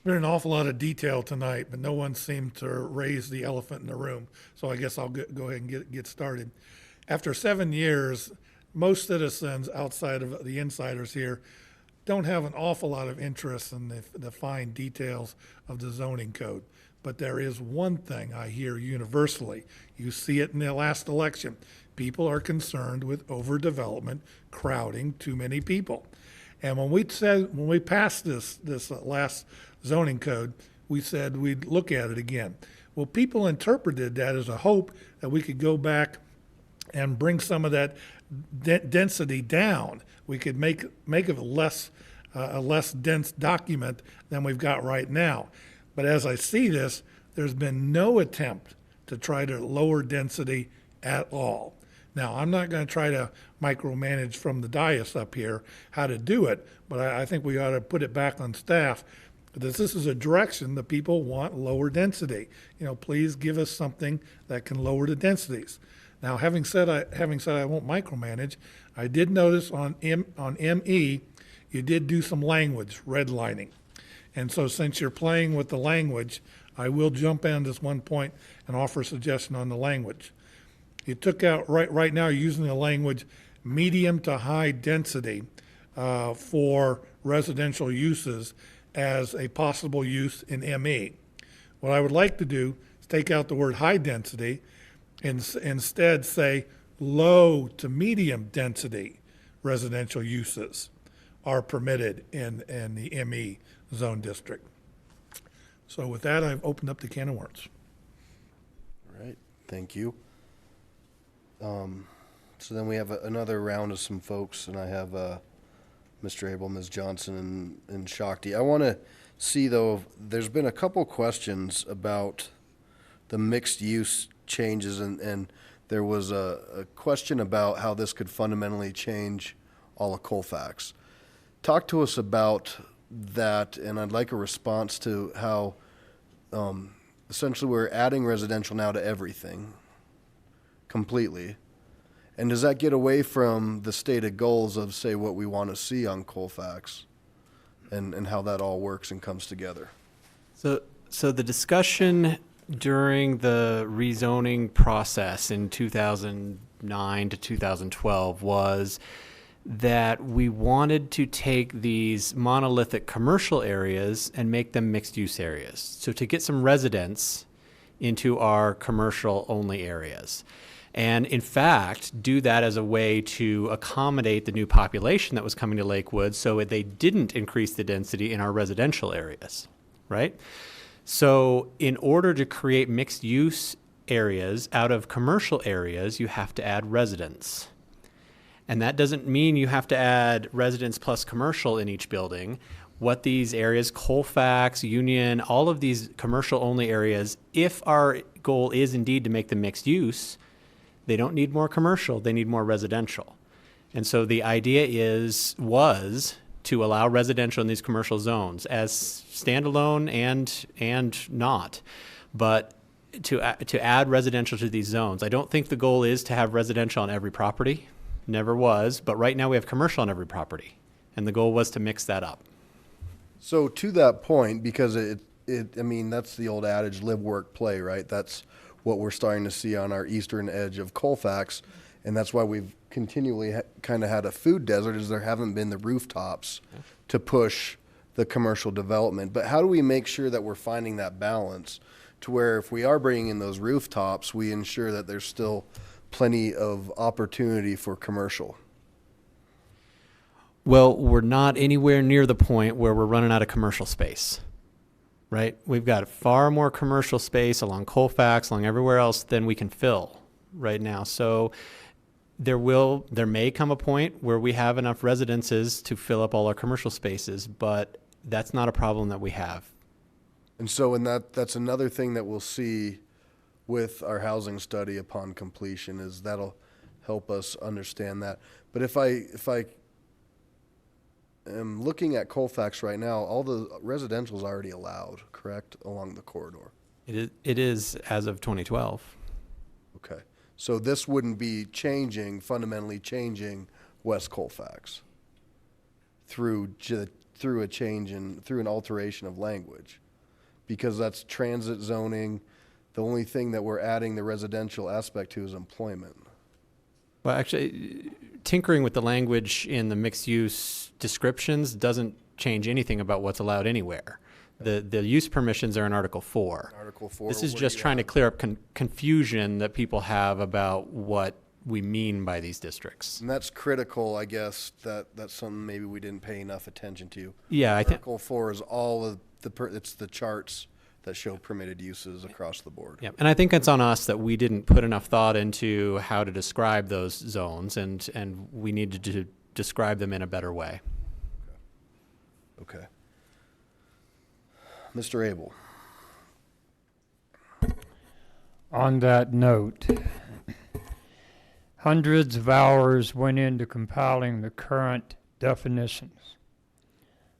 Speaker 16: Been an awful lot of detail tonight, but no one seemed to raise the elephant in the room. So I guess I'll go ahead and get started. After 7 years, most citizens outside of the insiders here don't have an awful lot of interest in the fine details of the zoning code. But there is one thing I hear universally. You see it in the last election. People are concerned with overdevelopment, crowding, too many people. And when we passed this last zoning code, we said we'd look at it again. Well, people interpreted that as a hope that we could go back and bring some of that density down. We could make it a less dense document than we've got right now. But as I see this, there's been no attempt to try to lower density at all. Now, I'm not going to try to micromanage from the dais up here how to do it, but I think we ought to put it back on staff. This is a direction that people want lower density. Please give us something that can lower the densities. Now, having said I won't micromanage, I did notice on ME, you did do some language redlining. And so since you're playing with the language, I will jump in this one point and offer a suggestion on the language. You took out, right now, you're using the language medium to high density for residential uses as a possible use in ME. What I would like to do is take out the word high density and instead say low to medium density residential uses are permitted in the ME zone district. So with that, I've opened up the can of worms.
Speaker 1: All right, thank you. So then we have another round of some folks, and I have Mr. Abel, Ms. Johnson, and Shakti. I want to see, though, there's been a couple questions about the mixed use changes, and there was a question about how this could fundamentally change all of Colfax. Talk to us about that, and I'd like a response to how essentially we're adding residential now to everything completely. And does that get away from the stated goals of, say, what we want to see on Colfax and how that all works and comes together?
Speaker 9: So the discussion during the rezoning process in 2009 to 2012 was that we wanted to take these monolithic commercial areas and make them mixed-use areas. So to get some residents into our commercial-only areas. And in fact, do that as a way to accommodate the new population that was coming to Lakewood so they didn't increase the density in our residential areas, right? So in order to create mixed-use areas out of commercial areas, you have to add residents. And that doesn't mean you have to add residents plus commercial in each building. What these areas, Colfax, Union, all of these commercial-only areas, if our goal is indeed to make them mixed use, they don't need more commercial, they need more residential. And so the idea was to allow residential in these commercial zones as standalone and not, but to add residential to these zones. I don't think the goal is to have residential on every property. Never was, but right now we have commercial on every property, and the goal was to mix that up.
Speaker 1: So to that point, because I mean, that's the old adage, live, work, play, right? That's what we're starting to see on our eastern edge of Colfax, and that's why we've continually kind of had a food desert, is there haven't been the rooftops to push the commercial development. But how do we make sure that we're finding that balance to where if we are bringing in those rooftops, we ensure that there's still plenty of opportunity for commercial?
Speaker 9: Well, we're not anywhere near the point where we're running out of commercial space, right? We've got far more commercial space along Colfax, along everywhere else than we can fill right now. So there may come a point where we have enough residences to fill up all our commercial spaces, but that's not a problem that we have.
Speaker 1: And so that's another thing that we'll see with our housing study upon completion, is that'll help us understand that. But if I am looking at Colfax right now, all the residential is already allowed, correct, along the corridor?
Speaker 9: It is as of 2012.
Speaker 1: Okay. So this wouldn't be fundamentally changing West Colfax through an alteration of language, because that's transit zoning. The only thing that we're adding the residential aspect to is employment.
Speaker 9: Well, actually, tinkering with the language in the mixed-use descriptions doesn't change anything about what's allowed anywhere. The use permissions are in Article 4.
Speaker 1: Article 4.
Speaker 9: This is just trying to clear up confusion that people have about what we mean by these districts.
Speaker 1: And that's critical, I guess, that's something maybe we didn't pay enough attention to.
Speaker 9: Yeah, I think
Speaker 1: Article 4 is all of it's the charts that show permitted uses across the board.
Speaker 9: yeah, and I think it's on us that we didn't put enough thought into how to describe those zones, and we needed to describe them in a better way.
Speaker 1: Okay. Mr. Abel.
Speaker 8: On that note, hundreds of hours went into compiling the current definitions.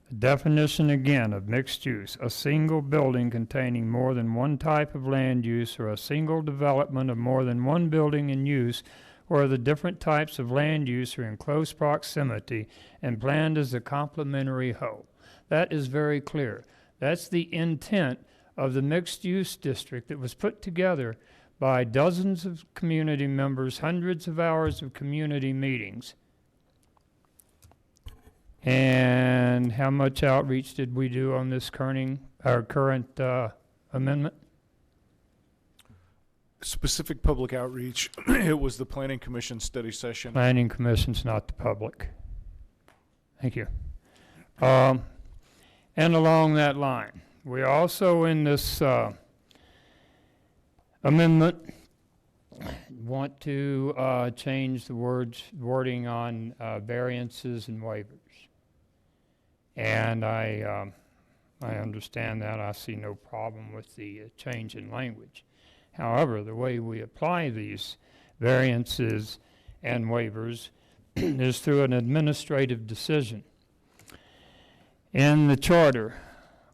Speaker 8: The definition again of mixed use: a single building containing more than one type of land use, or a single development of more than one building in use, where the different types of land use are in close proximity and planned as a complementary whole. That is very clear. That's the intent of the mixed-use district that was put together by dozens of community members, hundreds of hours of community meetings. And how much outreach did we do on this current amendment?
Speaker 4: Specific public outreach, it was the Planning Commission study session.
Speaker 8: Planning Commission's not the public. Thank you. And along that line, we also in this amendment want to change the wording on variances and waivers. And I understand that. I see no problem with the change in language. However, the way we apply these variances and waivers is through an administrative decision. In the charter,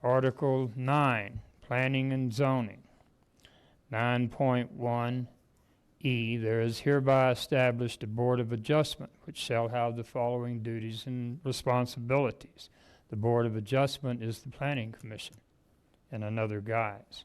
Speaker 8: Article 9, Planning and Zoning, 9.1E, there is hereby established a Board of Adjustment, which shall have the following duties and responsibilities. The Board of Adjustment is the Planning Commission in another guise.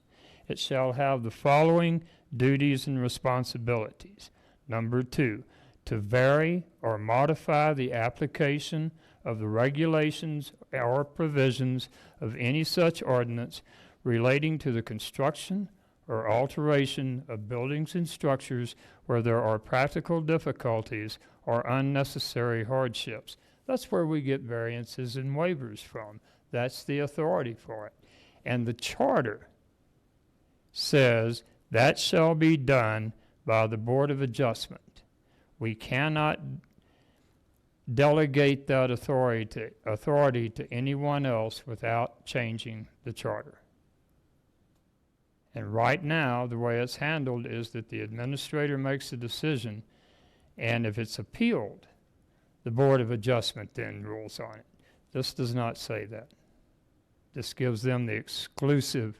Speaker 8: It shall have the following duties and responsibilities. Number 2, to vary or modify the application of the regulations or provisions of any such ordinance relating to the construction or alteration of buildings and structures where there are practical difficulties or unnecessary hardships. That's where we get variances and waivers from. That's the authority for it. And the charter says that shall be done by the Board of Adjustment. We cannot delegate that authority to anyone else without changing the charter. And right now, the way it's handled is that the administrator makes a decision, and if it's appealed, the Board of Adjustment then rules on it. This does not say that. This gives them the exclusive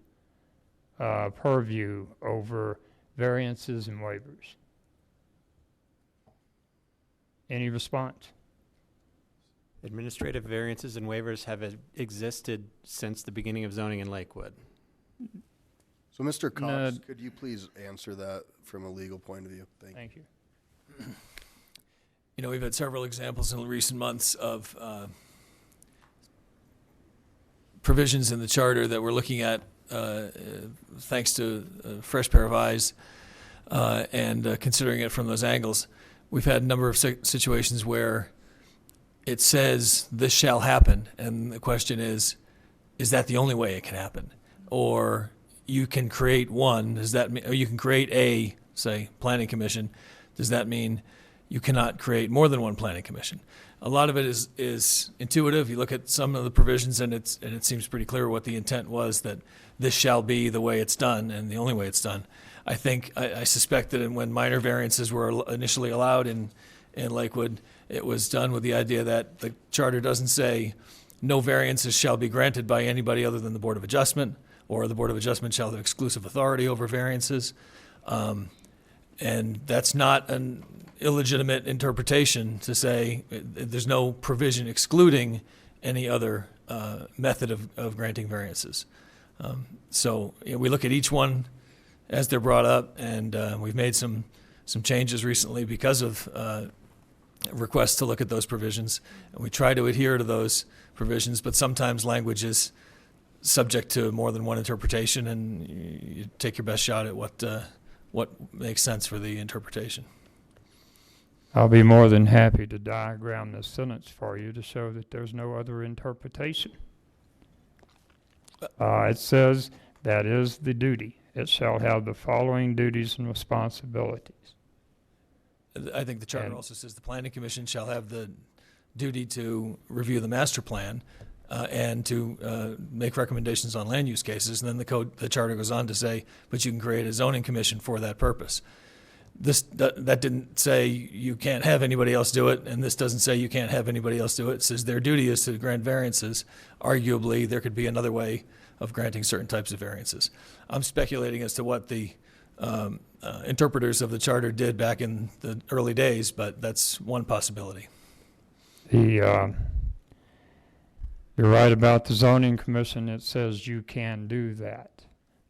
Speaker 8: purview over variances and waivers. Any response?
Speaker 9: Administrative variances and waivers have existed since the beginning of zoning in Lakewood.
Speaker 1: So, Mr. Cox, could you please answer that from a legal point of view?
Speaker 8: Thank you.
Speaker 5: You know, we've had several examples in recent months of provisions in the charter that we're looking at thanks to a fresh pair of eyes and considering it from those angles. We've had a number of situations where it says this shall happen, and the question is that the only way it can happen? Or you can create one, does that mean, or you can create a, say, planning commission, does that mean you cannot create more than one planning commission? A lot of it is intuitive. You look at some of the provisions and it seems pretty clear what the intent was, that this shall be the way it's done and the only way it's done. I suspect that when minor variances were initially allowed in Lakewood, it was done with the idea that the charter doesn't say no variances shall be granted by anybody other than the Board of Adjustment, or the Board of Adjustment shall have exclusive authority over variances. And that's not an illegitimate interpretation to say there's no provision excluding any other method of granting variances. So we look at each one as they're brought up, and we've made some changes recently because of requests to look at those provisions. And we try to adhere to those provisions, but sometimes language is subject to more than one interpretation, and you take your best shot at what makes sense for the interpretation.
Speaker 8: I'll be more than happy to diagram this sentence for you to show that there's no other interpretation. It says that is the duty. It shall have the following duties and responsibilities.
Speaker 5: I think the charter also says the Planning Commission shall have the duty to review the master plan and to make recommendations on land use cases. And then the charter goes on to say, but you can create a zoning commission for that purpose. That didn't say you can't have anybody else do it, and this doesn't say you can't have anybody else do it. It says their duty is to grant variances. Arguably, there could be another way of granting certain types of variances. I'm speculating as to what the interpreters of the charter did back in the early days, but that's one possibility.
Speaker 8: You're right about the zoning commission. It says you can do that.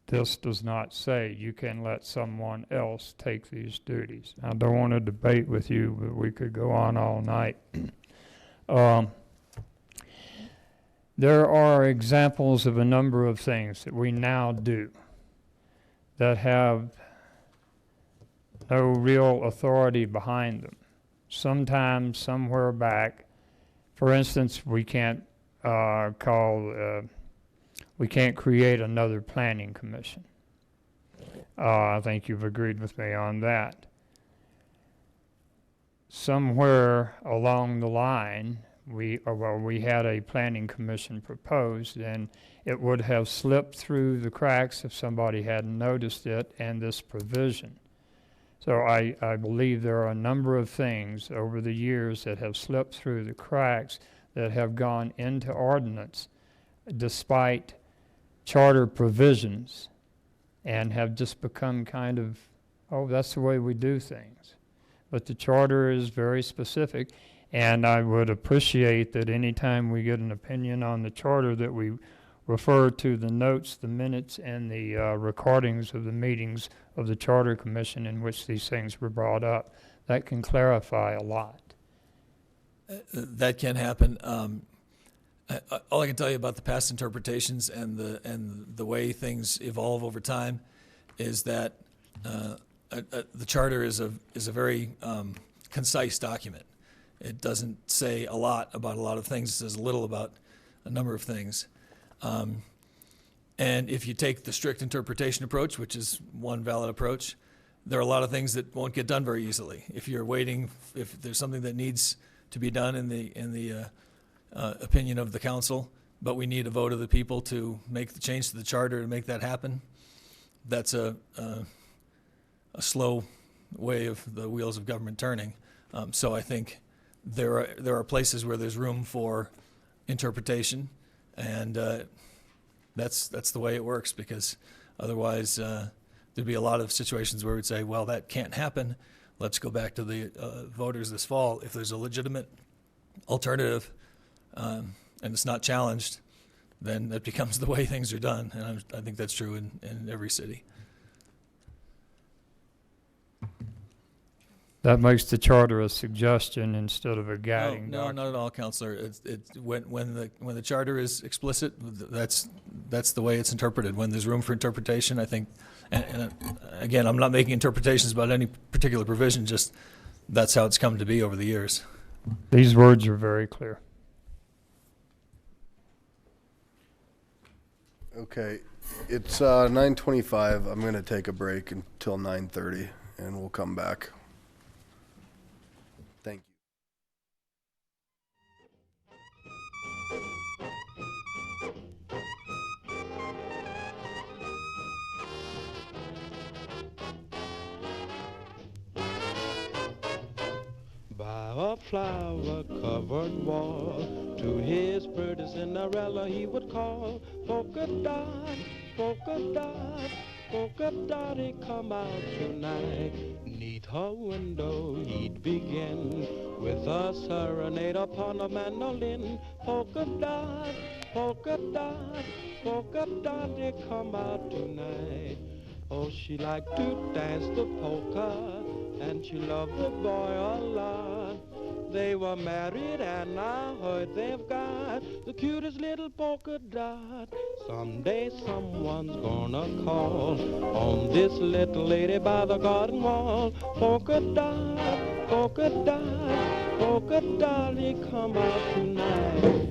Speaker 8: This does not say you can let someone else take these duties. I don't want to debate with you, but we could go on all night. There are examples of a number of things that we now do that have no real authority behind them. Sometimes, somewhere back, for instance, we can't we can't create another planning commission. I think you've agreed with me on that. Somewhere along the line, we had a planning commission proposed, and it would have slipped through the cracks if somebody hadn't noticed it and this provision. So I believe there are a number of things over the years that have slipped through the cracks that have gone into ordinance despite charter provisions and have just become kind of, oh, that's the way we do things. But the charter is very specific, and I would appreciate that anytime we get an opinion on the charter that we refer to the notes, the minutes, and the recordings of the meetings of the Charter Commission in which these things were brought up. That can clarify a lot.
Speaker 5: That can happen. All I can tell you about the past interpretations and the way things evolve over time is that the charter is a very concise document. It doesn't say a lot about a lot of things. It says little about a number of things. And if you take the strict interpretation approach, which is one valid approach, there are a lot of things that won't get done very easily. If you're waiting, if there's something that needs to be done in the opinion of the council, but we need a vote of the people to make the change to the charter to make that happen, that's a slow way of the wheels of government turning. So I think there are places where there's room for interpretation, and that's the way it works, because otherwise there'd be a lot of situations where we'd say, well, that can't happen. Let's go back to the voters this fall. If there's a legitimate alternative and it's not challenged, then that becomes the way things are done. And I think that's true in every city.
Speaker 8: That makes the charter a suggestion instead of a guiding
Speaker 5: No,
Speaker 8: document.
Speaker 5: not at all, Counselor. When the charter is explicit, that's the way it's interpreted. When there's room for interpretation, I think, and again, I'm not making interpretations about any particular provision, just that's how it's come to be over the years.
Speaker 8: These words are very clear.
Speaker 1: Okay, it's 9:25. I'm going to take a break until 9:30, and we'll come back. Thank you.
Speaker 17: By a flower-covered wall, to his pretty Cinderella he would call, polka dot, polka dot, polka dotty, come out tonight. Neath her window he'd begin with a serenade upon a mandolin. Polka dot, polka dot, polka dotty, come out tonight. Oh, she liked to dance the polka, and she loved the boy a lot. They were married, and I heard they've got the cutest little polka dot. Someday someone's gonna call on this little lady by the garden wall. Polka dot, polka dot, polka dotty, come out tonight.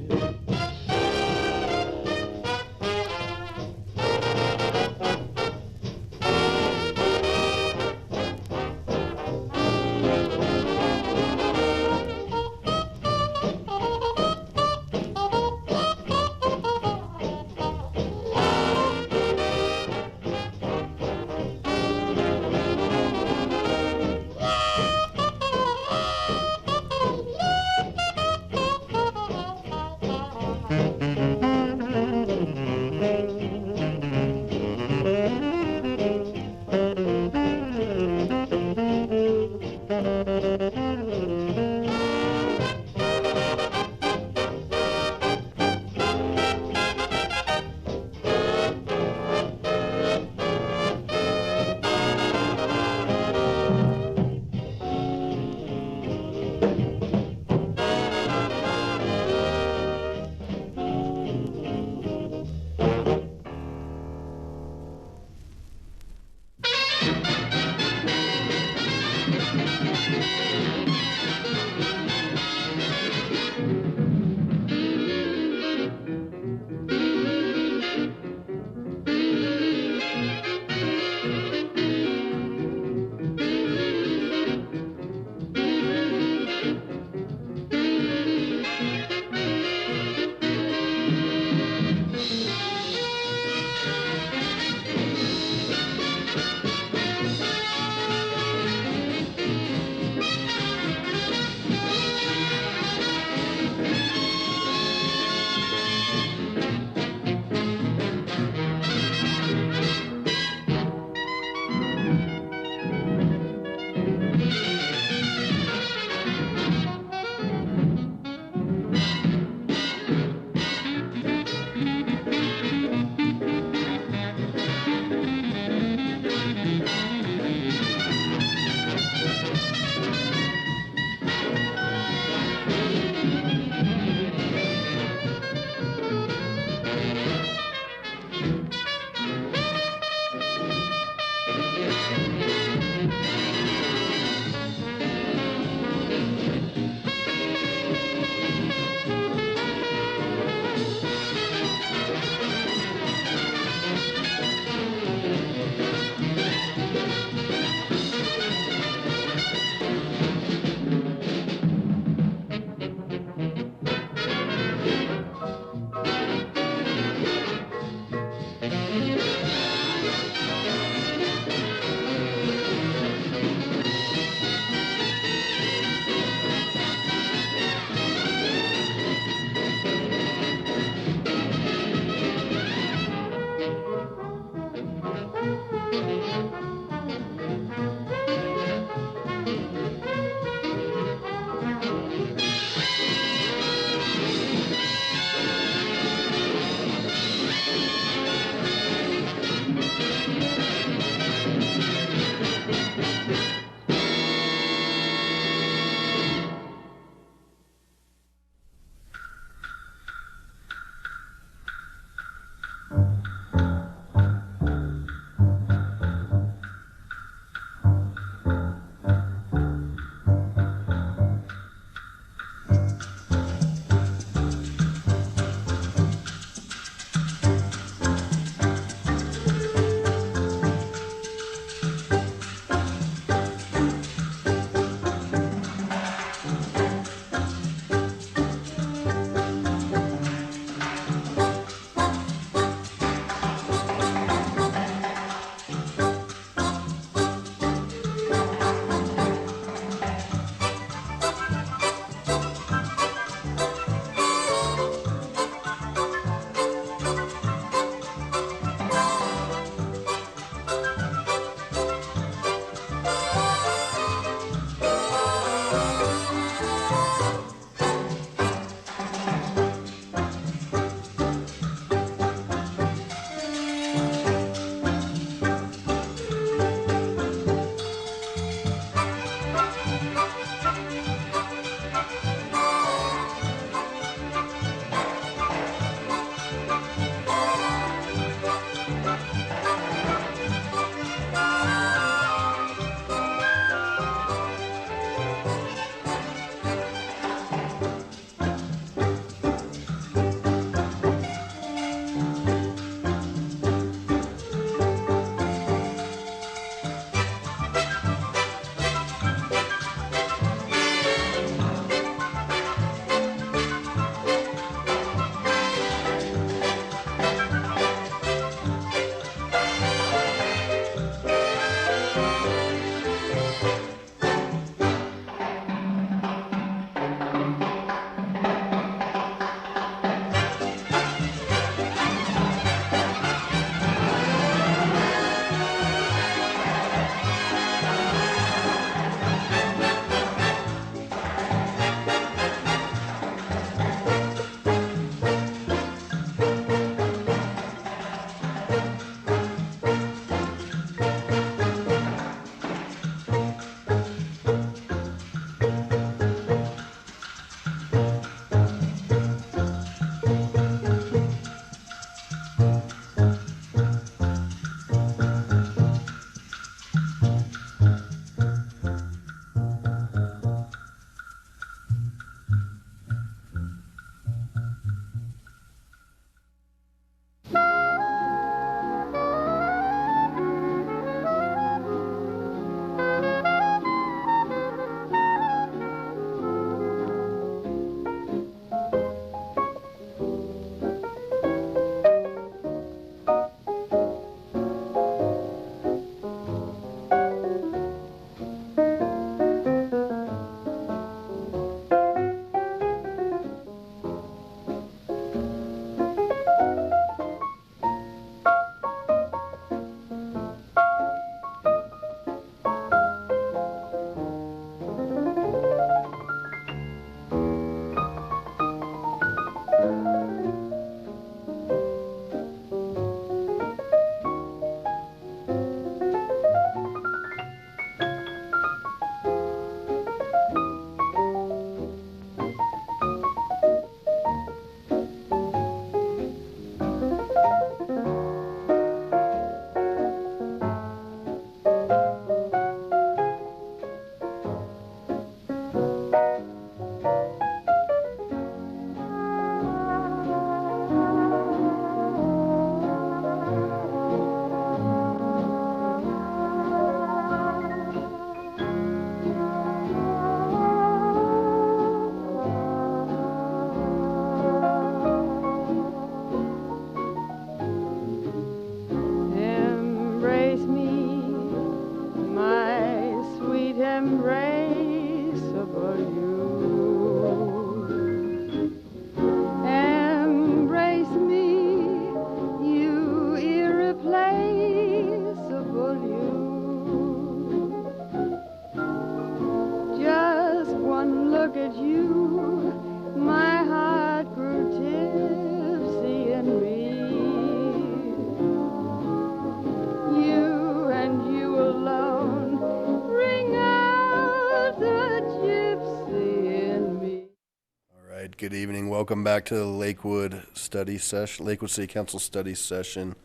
Speaker 1: good evening. Welcome back to the Lakewood study session, Lakewood City Council study session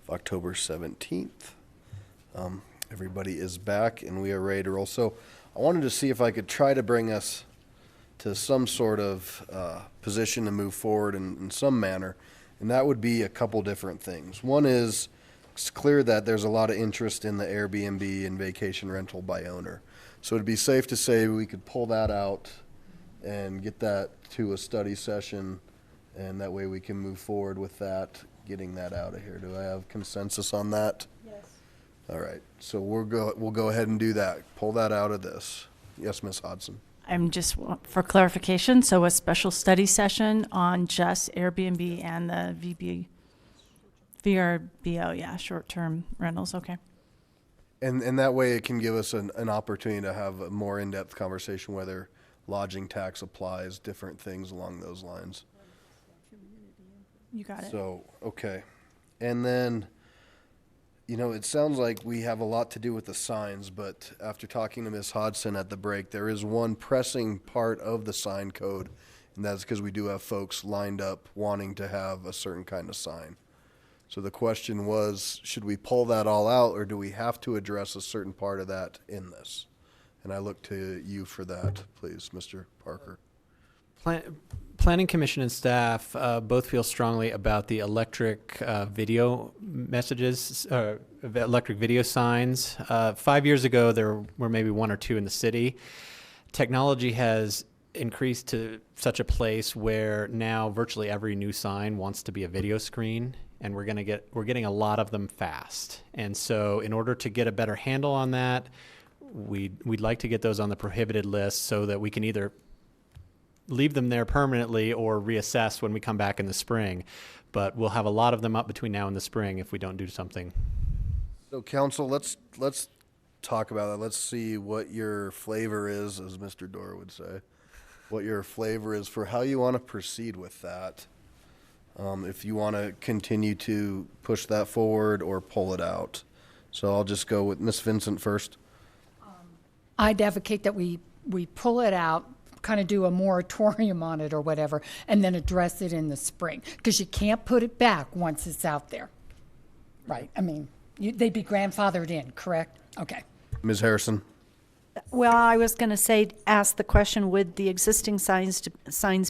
Speaker 1: of October 17th. Everybody is back and we are ready to roll. So I wanted to see if I could try to bring us to some sort of position to move forward in some manner. And that would be a couple different things. One is, it's clear that there's a lot of interest in the Airbnb and vacation rental by owner. So it'd be safe to say we could pull that out and get that to a study session, and that way we can move forward with that, getting that out of here. Do I have consensus on that?
Speaker 10: Yes.
Speaker 1: All right, so we'll go ahead and do that. Pull that out of this. Yes, Ms. Hodson.
Speaker 6: I'm just, for clarification, so a special study session on just Airbnb and the VRBO, yeah, short-term rentals, okay.
Speaker 1: And that way it can give us an opportunity to have a more in-depth conversation, whether lodging tax applies, different things along those lines.
Speaker 6: You got it.
Speaker 1: So, okay. And then, you know, it sounds like we have a lot to do with the signs, but after talking to Ms. Hodson at the break, there is one pressing part of the sign code, and that's because we do have folks lined up wanting to have a certain kind of sign. So the question was, should we pull that all out, or do we have to address a certain part of that in this? And I look to you for that, please, Mr. Parker.
Speaker 9: Planning Commission and staff both feel strongly about the electric video messages, electric video signs. 5 years ago, there were maybe one or two in the city. Technology has increased to such a place where now virtually every new sign wants to be a video screen, and we're getting a lot of them fast. And so in order to get a better handle on that, we'd like to get those on the prohibited list so that we can either leave them there permanently or reassess when we come back in the spring. But we'll have a lot of them up between now and the spring if we don't do something.
Speaker 1: So council, let's talk about that. Let's see what your flavor is, as Mr. Dorr would say, what your flavor is for how you want to proceed with that. If you want to continue to push that forward or pull it out. So I'll just go with Ms. Vincent first.
Speaker 14: I'd advocate that we pull it out, kind of do a moratorium on it or whatever, and then address it in the spring, because you can't put it back once it's out there. Right, I mean, they'd be grandfathered in, correct? Okay.
Speaker 1: Ms. Harrison.
Speaker 3: Well, I was going to say, ask the question, would the existing signs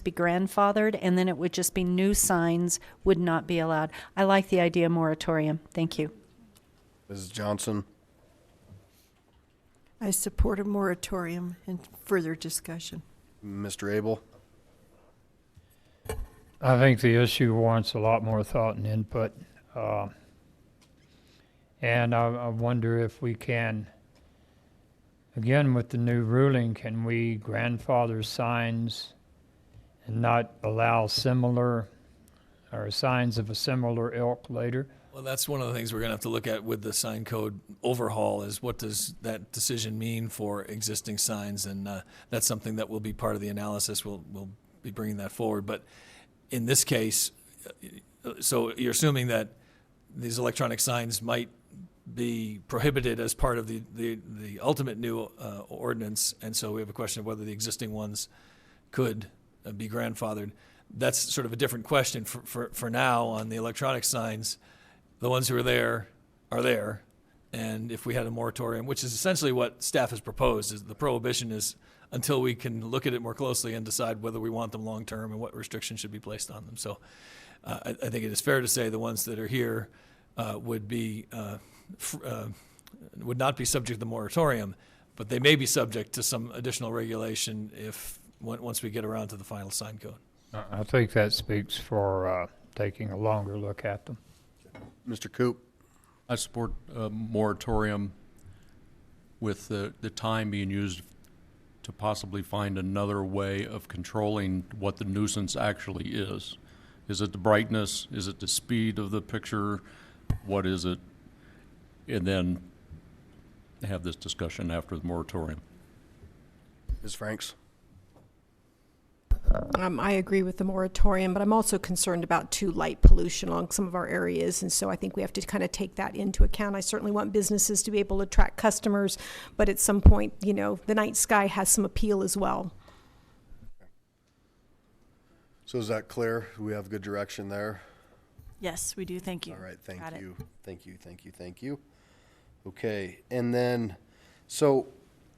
Speaker 3: be grandfathered, and then it would just be new signs would not be allowed? I like the idea of moratorium. Thank you.
Speaker 1: Mrs. Johnson.
Speaker 11: I support a moratorium and further discussion.
Speaker 1: Mr. Abel.
Speaker 8: I think the issue warrants a lot more thought and input. And I wonder if we can, again, with the new ruling, can we grandfather signs and not allow similar or signs of a similar ilk later?
Speaker 5: Well, that's one of the things we're going to have to look at with the sign code overhaul, is what does that decision mean for existing signs? And that's something that will be part of the analysis. We'll be bringing that forward. But in this case, so you're assuming that these electronic signs might be prohibited as part of the ultimate new ordinance. And so we have a question of whether the existing ones could be grandfathered. That's sort of a different question for now on the electronic signs. The ones who are there, and if we had a moratorium, which is essentially what staff has proposed, is the prohibition is until we can look at it more closely and decide whether we want them long-term and what restrictions should be placed on them. So I think it is fair to say the ones that are here would not be subject to the moratorium, but they may be subject to some additional regulation once we get around to the final sign code.
Speaker 8: I think that speaks for taking a longer look at them.
Speaker 1: Mr. Coop.
Speaker 12: I support a moratorium with the time being used to possibly find another way of controlling what the nuisance actually is. Is it the brightness? Is it the speed of the picture? What is it? And then have this discussion after the moratorium.
Speaker 1: Ms. Franks.
Speaker 7: I agree with the moratorium, but I'm also concerned about too light pollution along some of our areas, and so I think we have to kind of take that into account. I certainly want businesses to be able to attract customers, but at some point, you know, the night sky has some appeal as well.
Speaker 1: So is that clear? Do we have good direction there?
Speaker 6: Yes, we do. Thank you.
Speaker 1: All right, thank
Speaker 6: Got it.
Speaker 1: you. Thank you, thank you, thank you. Okay, and then, so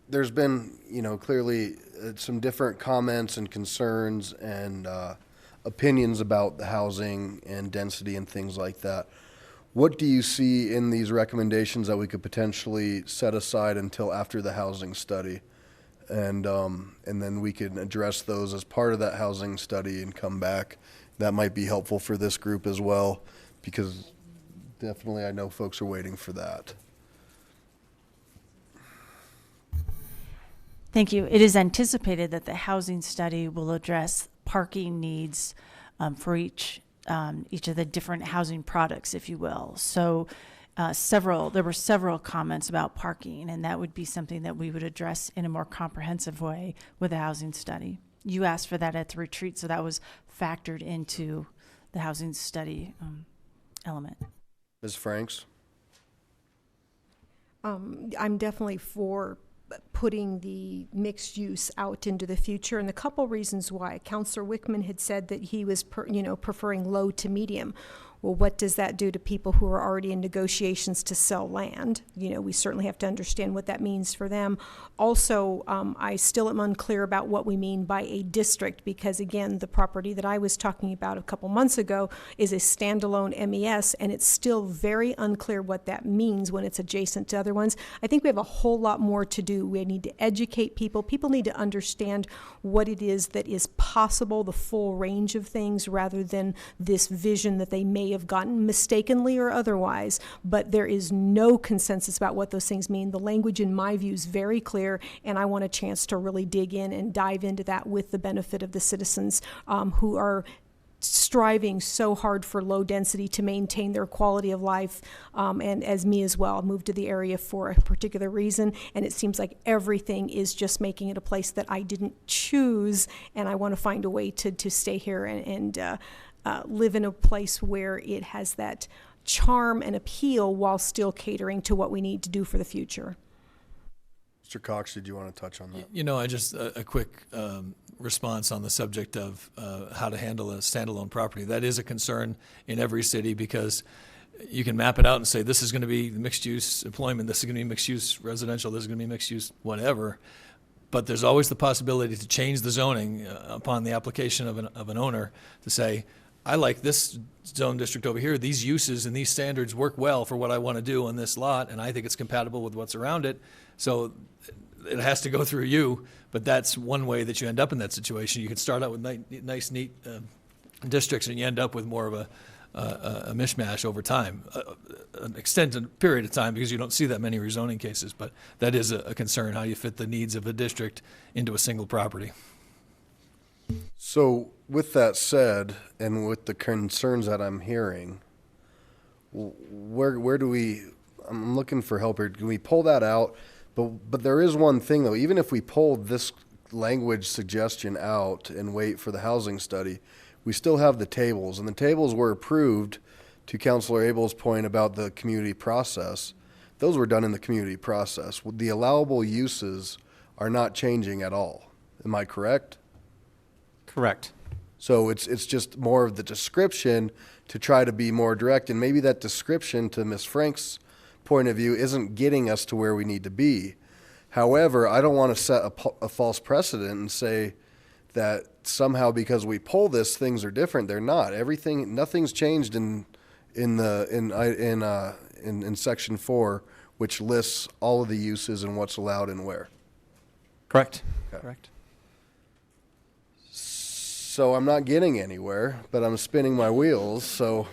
Speaker 1: there's been, clearly some different comments and concerns and opinions about the housing and density and things like that. What do you see in these recommendations that we could potentially set aside until after the housing study? And then we can address those as part of that housing study and come back. That might be helpful for this group as well, because definitely I know folks are waiting for that.
Speaker 6: Thank you. It is anticipated that the housing study will address parking needs for each of the different housing products, if you will. So there were several comments about parking, and that would be something that we would address in a more comprehensive way with the housing study. You asked for that at the retreat, so that was factored into the housing study element.
Speaker 1: Ms. Franks?
Speaker 7: I'm definitely for putting the mixed use out into the future, and a couple reasons why. Councillor Wickman had said that he was preferring low to medium. Well, what does that do to people who are already in negotiations to sell land? We certainly have to understand what that means for them. Also, I still am unclear about what we mean by a district, because again, the property that I was talking about a couple months ago is a standalone MES, and it's still very unclear what that means when it's adjacent to other ones. I think we have a whole lot more to do. We need to educate people. People need to understand what it is that is possible, the full range of things, rather than this vision that they may have gotten mistakenly or otherwise, but there is no consensus about what those things mean. The language, in my view, is very clear, and I want a chance to really dig in and dive into that with the benefit of the citizens who are striving so hard for low density to maintain their quality of life, and as me as well. I moved to the area for a particular reason, and it seems like everything is just making it a place that I didn't choose, and I want to find a way to stay here and live in a place where it has that charm and appeal while still catering to what we need to do for the future.
Speaker 1: Mr. Cox, did you want to touch on that?
Speaker 5: I just, a quick response on the subject of how to handle a standalone property. That is a concern in every city, because you can map it out and say, this is going to be mixed-use employment, this is going to be mixed-use residential, this is going to be mixed-use whatever. But there's always the possibility to change the zoning upon the application of an owner to say, I like this zone district over here. These uses and these standards work well for what I want to do on this lot, and I think it's compatible with what's around it. So it has to go through you, but that's one way that you end up in that situation. You can start out with nice, neat districts, and you end up with more of a mishmash over time, an extended period of time, because you don't see that many rezoning cases. But that is a concern, how you fit the needs of a district into a single property.
Speaker 1: So with that said, and with the concerns that I'm hearing, where do we, I'm looking for help here. Can we pull that out? But there is one thing though, even if we pulled this language suggestion out and wait for the housing study, we still have the tables, and the tables were approved, to Councilor Abel's point about the community process. Those were done in the community process. The allowable uses are not changing at all. Am I correct?
Speaker 9: Correct.
Speaker 1: So it's just more of the description to try to be more direct, and maybe that description, to Ms. Frank's point of view, isn't getting us to where we need to be. However, I don't want to set a false precedent and say that somehow because we pull this, things are different. They're not. Nothing's changed in section 4, which lists all of the uses and what's allowed and where.
Speaker 9: Correct.
Speaker 1: Okay.
Speaker 9: Correct.
Speaker 1: So I'm not getting anywhere, but I'm spinning my wheels. So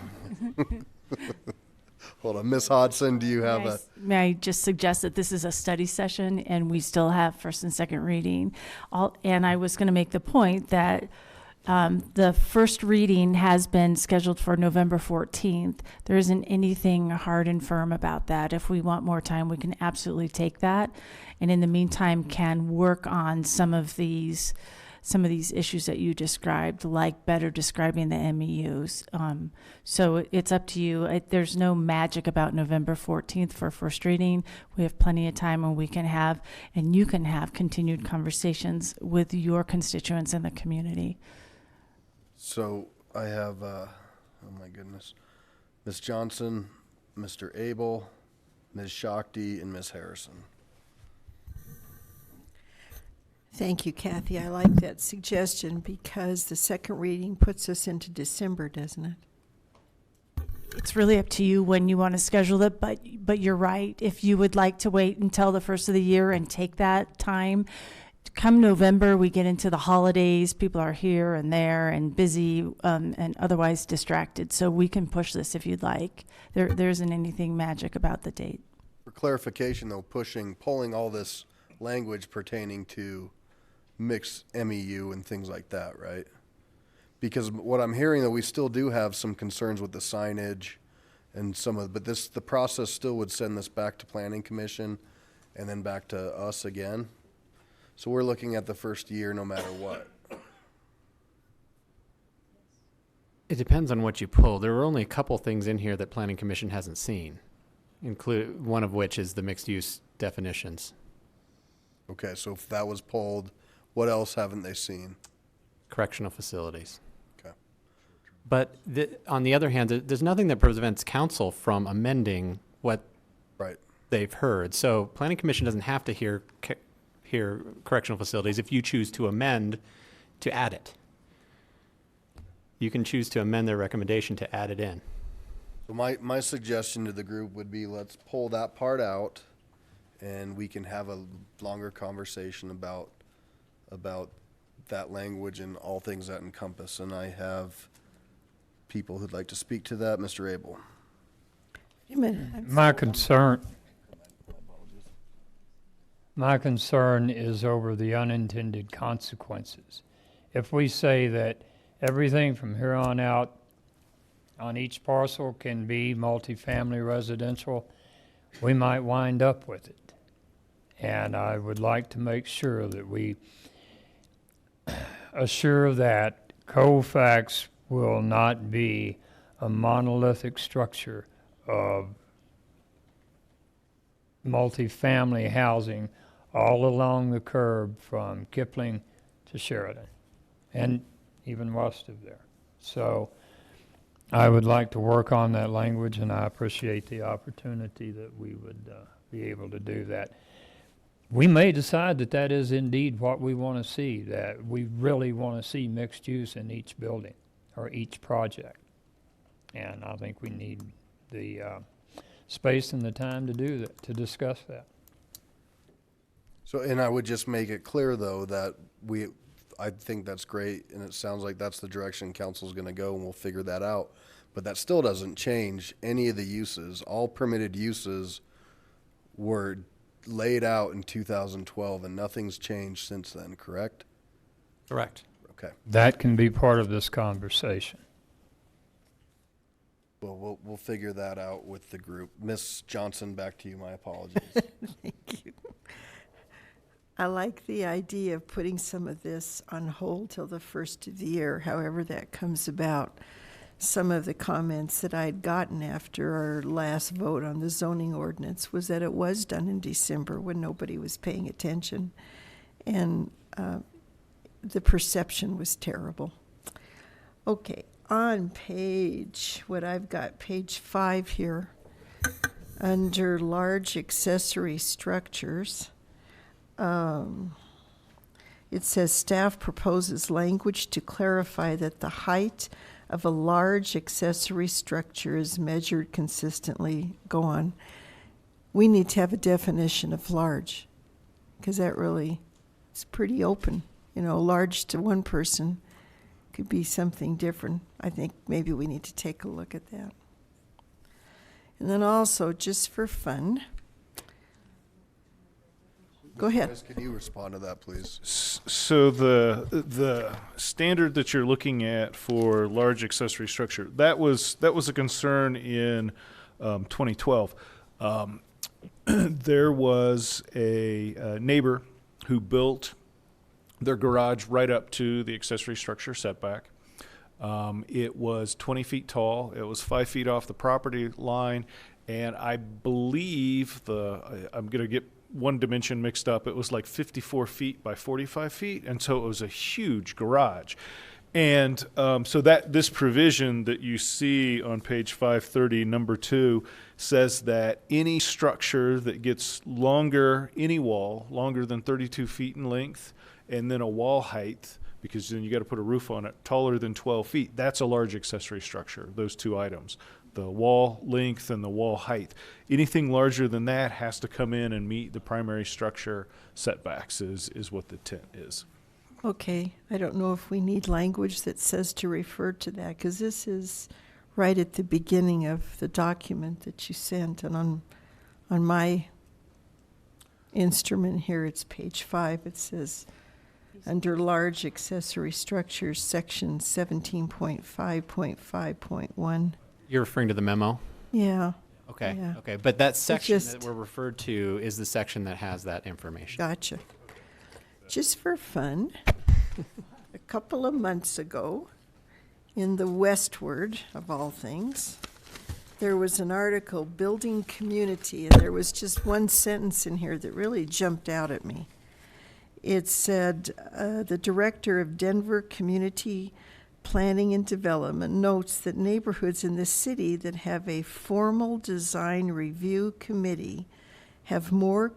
Speaker 1: hold on, Ms. Hodson, do you have
Speaker 6: May I just suggest that this is a study session, and we still have first and second reading. And I was going to make the point that the first reading has been scheduled for November 14th. There isn't anything hard and firm about that. If we want more time, we can absolutely take that. And in the meantime, can work on some of these issues that you described, like better describing the MEUs. So it's up to you. There's no magic about November 14th for first reading. We have plenty of time, and we can have, and you can have, continued conversations with your constituents in the community.
Speaker 1: So I have, oh my goodness, Ms. Johnson, Mr. Abel, Ms. Shakti, and Ms. Harrison.
Speaker 11: Thank you, Kathy. I like that suggestion because the second reading puts us into December, doesn't it?
Speaker 6: It's really up to you when you want to schedule it, but you're right. If you would like to wait until the first of the year and take that time, come November, we get into the holidays. People are here and there and busy and otherwise distracted. So we can push this if you'd like. There isn't anything magic about the date.
Speaker 1: For clarification, though, pulling all this language pertaining to mixed MEU and things like that, right? Because what I'm hearing, though, we still do have some concerns with the signage and but the process still would send this back to Planning Commission and then back to us again. So we're looking at the first year no matter what.
Speaker 9: It depends on what you pull. There were only a couple things in here that Planning Commission hasn't seen, one of which is the mixed-use definitions.
Speaker 1: Okay, so if that was pulled, what else haven't they seen?
Speaker 9: Correctional facilities.
Speaker 1: Okay.
Speaker 9: But on the other hand, there's nothing that prevents council from amending what they've heard. So Planning Commission doesn't have to hear correctional facilities if you choose to amend to add it. You can choose to amend their recommendation to add it in.
Speaker 1: So my suggestion to the group would be let's pull that part out and we can have a longer conversation about that language and all things that encompass. And I have people who'd like to speak to that. Mr. Abel.
Speaker 8: My concern is over the unintended consequences. If we say that everything from here on out on each parcel can be multifamily residential, we might wind up with it. And I would like to make sure that we assure that Colfax will not be a monolithic structure of multifamily housing all along the curb from Kipling to Sheridan and even west of there. So I would like to work on that language, and I appreciate the opportunity that we would be able to do that. We may decide that that is indeed what we want to see, that we really want to see mixed use in each building or each project. And I think we need the space and the time to do that, to discuss that.
Speaker 1: So, and I would just make it clear, though, that I think that's great, and it sounds like that's the direction council's going to go, and we'll figure that out. But that still doesn't change any of the uses. All permitted uses were laid out in 2012, and nothing's changed since then, correct?
Speaker 9: Correct.
Speaker 1: Okay.
Speaker 8: That can be part of this conversation.
Speaker 1: Well, we'll figure that out with the group. Ms. Johnson, back to you. My apologies.
Speaker 11: Thank you. I like the idea of putting some of this on hold till the first of the year, however that comes about. Some of the comments that I'd gotten after our last vote on the zoning ordinance was that it was done in December when nobody was paying attention, and the perception was terrible. Okay, on page 5 here, under large accessory structures, it says staff proposes language to clarify that the height of a large accessory structure is measured consistently. Go on. We need to have a definition of large, because that really is pretty open. You know, large to one person could be something different. I think maybe we need to take a look at that. And then also, just for fun, go ahead.
Speaker 1: Chris, can you respond to that, please?
Speaker 4: So the standard that you're looking at for large accessory structure, that was a concern in 2012. There was a neighbor who built their garage right up to the accessory structure setback. It was 20 feet tall. It was 5 feet off the property line, and I believe I'm going to get one dimension mixed up. It was like 54 feet by 45 feet, and so it was a huge garage. And so that this provision that you see on page 530, number 2, says that any structure that gets longer, any wall longer than 32 feet in length, and then a wall height, because then you got to put a roof on it, taller than 12 feet, that's a large accessory structure, those two items, the wall length and the wall height. Anything larger than that has to come in and meet the primary structure setbacks is what the tent is.
Speaker 11: Okay, I don't know if we need language that says to refer to that, because this is right at the beginning of the document that you sent, and on my instrument here, it's page 5, it says, under large accessory structures, section 17.5.5.1.
Speaker 9: You're referring to the memo?
Speaker 11: Yeah.
Speaker 9: Okay,
Speaker 11: yeah.
Speaker 9: okay. But that section
Speaker 11: just-
Speaker 9: that we're referred to is the section that has that information.
Speaker 11: Gotcha. Just for fun, a couple of months ago, in the Westward, of all things, there was an article, Building Community, and there was just one sentence in here that really jumped out at me. It said, the director of Denver Community Planning and Development notes that neighborhoods in the city that have a formal design review committee have more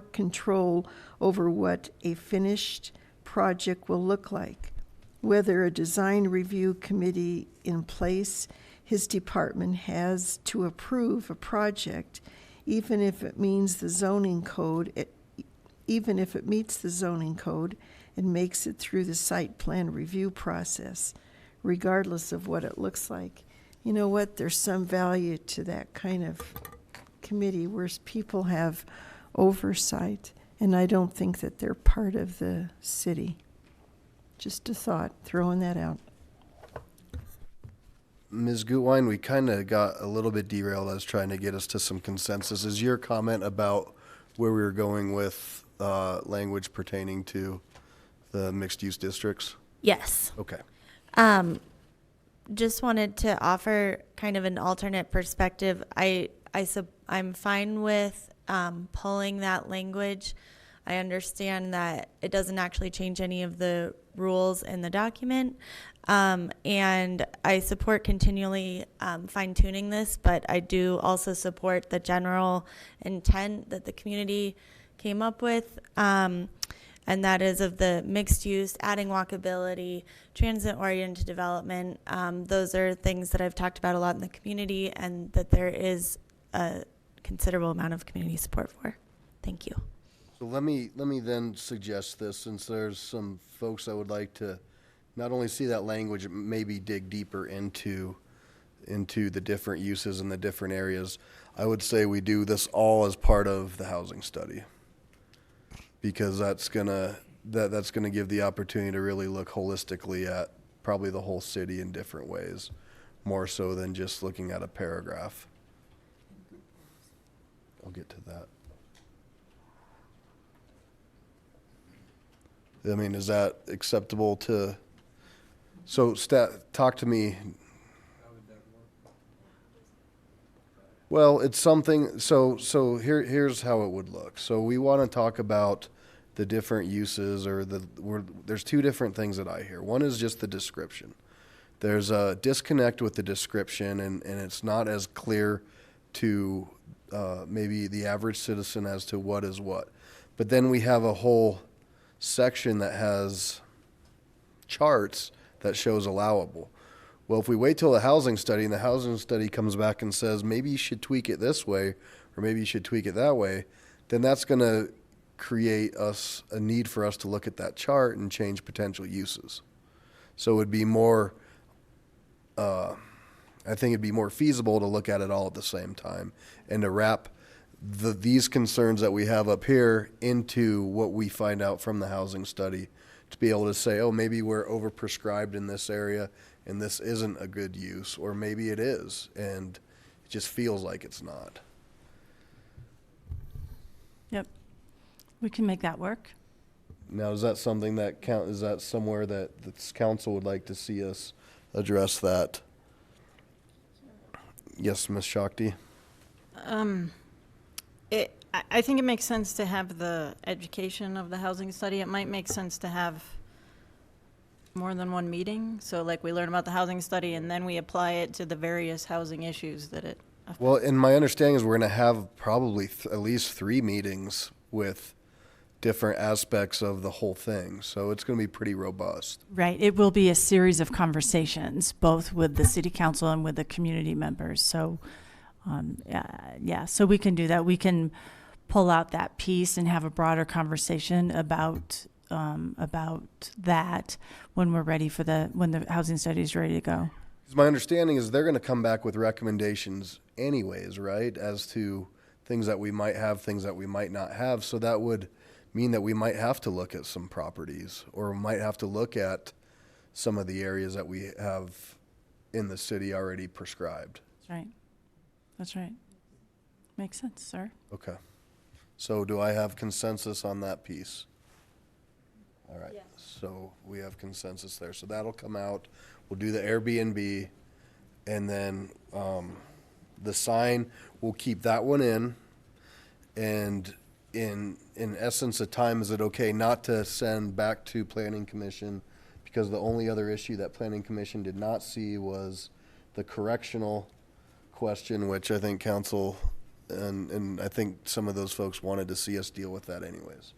Speaker 11: control over what a finished project will look like. Whether a design review committee in place, his department has to approve a project, even if it means the zoning code, even if it meets the zoning code and makes it through the site plan review process, regardless of what it looks like. You know what? There's some value to that kind of committee where people have oversight, and I don't think that they're part of the city. Just a thought, throwing that out.
Speaker 1: Ms. Gutwein, we kind of got a little bit derailed. I was trying to get us to some consensus. Is your comment about where we were going with language pertaining to the mixed-use districts?
Speaker 15: Yes.
Speaker 1: Okay.
Speaker 15: Just wanted to offer kind of an alternate perspective. I'm fine with pulling that language. I understand that it doesn't actually change any of the rules in the document. And I support continually fine-tuning this, but I do also support the general intent that the community came up with, and that is of the mixed use, adding walkability, transit-oriented development. Those are things that I've talked about a lot in the community, and that there is a considerable amount of community support for. Thank you.
Speaker 1: So let me then suggest this, since there's some folks that would like to not only see that language, maybe dig deeper into the different uses in the different areas. I would say we do this all as part of the housing study, because that's gonna give the opportunity to really look holistically at probably the whole city in different ways, more so than just looking at a paragraph. I'll get to that. I mean, is that acceptable to, so talk to me. Well, it's something, so here's how it would look. So we want to talk about the different uses, or there's two different things that I hear. One is just the description. There's a disconnect with the description, and it's not as clear to maybe the average citizen as to what is what. But then we have a whole section that has charts that shows allowable. Well, if we wait till the housing study, and the housing study comes back and says, maybe you should tweak it this way, or maybe you should tweak it that way, then that's going to create us a need for us to look at that chart and change potential uses. So it would be more, I think it'd be more feasible to look at it all at the same time, and to wrap these concerns that we have up here into what we find out from the housing study, to be able to say, oh, maybe we're overprescribed in this area and this isn't a good use, or maybe it is and it just feels like it's not.
Speaker 6: Yep. We can make that work.
Speaker 1: Now, is that something that is that somewhere that this council would like to see us address that? Yes, Ms. Shakti.
Speaker 10: I think it makes sense to have the education of the housing study. It might make sense to have more than one meeting? So like we learn about the housing study and then we apply it to the various housing issues that it affects?
Speaker 1: Well, and my understanding is we're going to have probably at least 3 meetings with different aspects of the whole thing. So it's going to be pretty robust.
Speaker 6: Right. It will be a series of conversations, both with the city council and with the community members. So, yeah, so we can do that. We can pull out that piece and have a broader conversation about that when we're ready for when the housing study is ready to go.
Speaker 1: 'Cause my understanding is they're going to come back with recommendations anyways, right? As to things that we might have, things that we might not have. So that would mean that we might have to look at some properties, or might have to look at some of the areas that we have in the city already prescribed.
Speaker 6: That's right. That's right. Makes sense, sir.
Speaker 1: Okay. So do I have consensus on that piece? All right.
Speaker 10: Yes.
Speaker 1: So we have consensus there. So that'll come out. We'll do the Airbnb, and then the sign, we'll keep that one in. And in essence of time, is it okay not to send back to Planning Commission? Because the only other issue that Planning Commission did not see was the correctional question, which I think council and I think some of those folks wanted to see us deal with that anyways.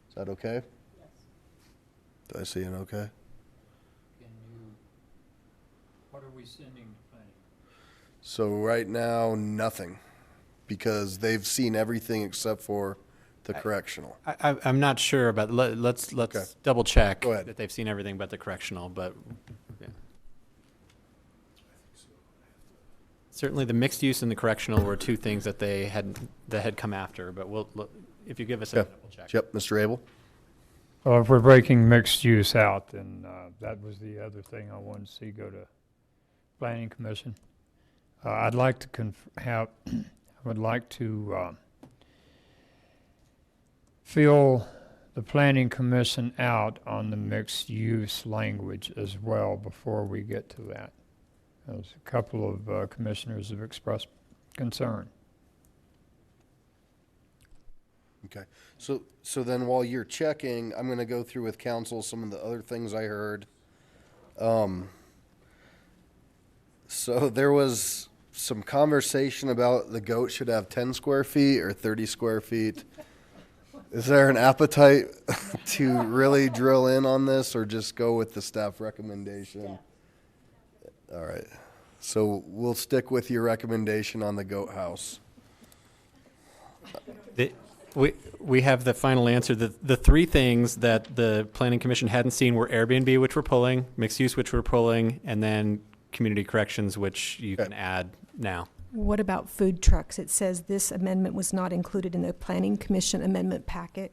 Speaker 1: Is that okay? Yes. Do I see an okay?
Speaker 8: What are we sending to planning?
Speaker 1: So right now, nothing, because they've seen everything except for the correctional.
Speaker 9: I'm not sure, but let's
Speaker 1: Okay.
Speaker 9: double check
Speaker 1: Go ahead.
Speaker 9: that they've seen everything but the correctional, but yeah. Certainly the mixed use and the correctional were 2 things that that had come after, but we'll, if you give us a
Speaker 1: Okay.
Speaker 9: double check.
Speaker 1: Yep, Mr. Abel?
Speaker 8: Well, if we're breaking mixed use out, then that was the other thing I wanted to see go to Planning Commission. I'd like to I would like to fill the Planning Commission out on the mixed use language as well before we get to that. As a couple of commissioners have expressed concern.
Speaker 1: Okay, so then while you're checking, I'm gonna go through with council some of the other things I heard. So there was some conversation about the goat should have 10 square feet or 30 square feet. Is there an appetite to really drill in on this, or just go with the staff recommendation? All right, so we'll stick with your recommendation on the goat house.
Speaker 9: We have the final answer. The 3 things that the Planning Commission hadn't seen were Airbnb, which we're pulling, mixed use, which we're pulling, and then community corrections, which you can add now.
Speaker 7: What about food trucks? It says this amendment was not included in the Planning Commission amendment packet.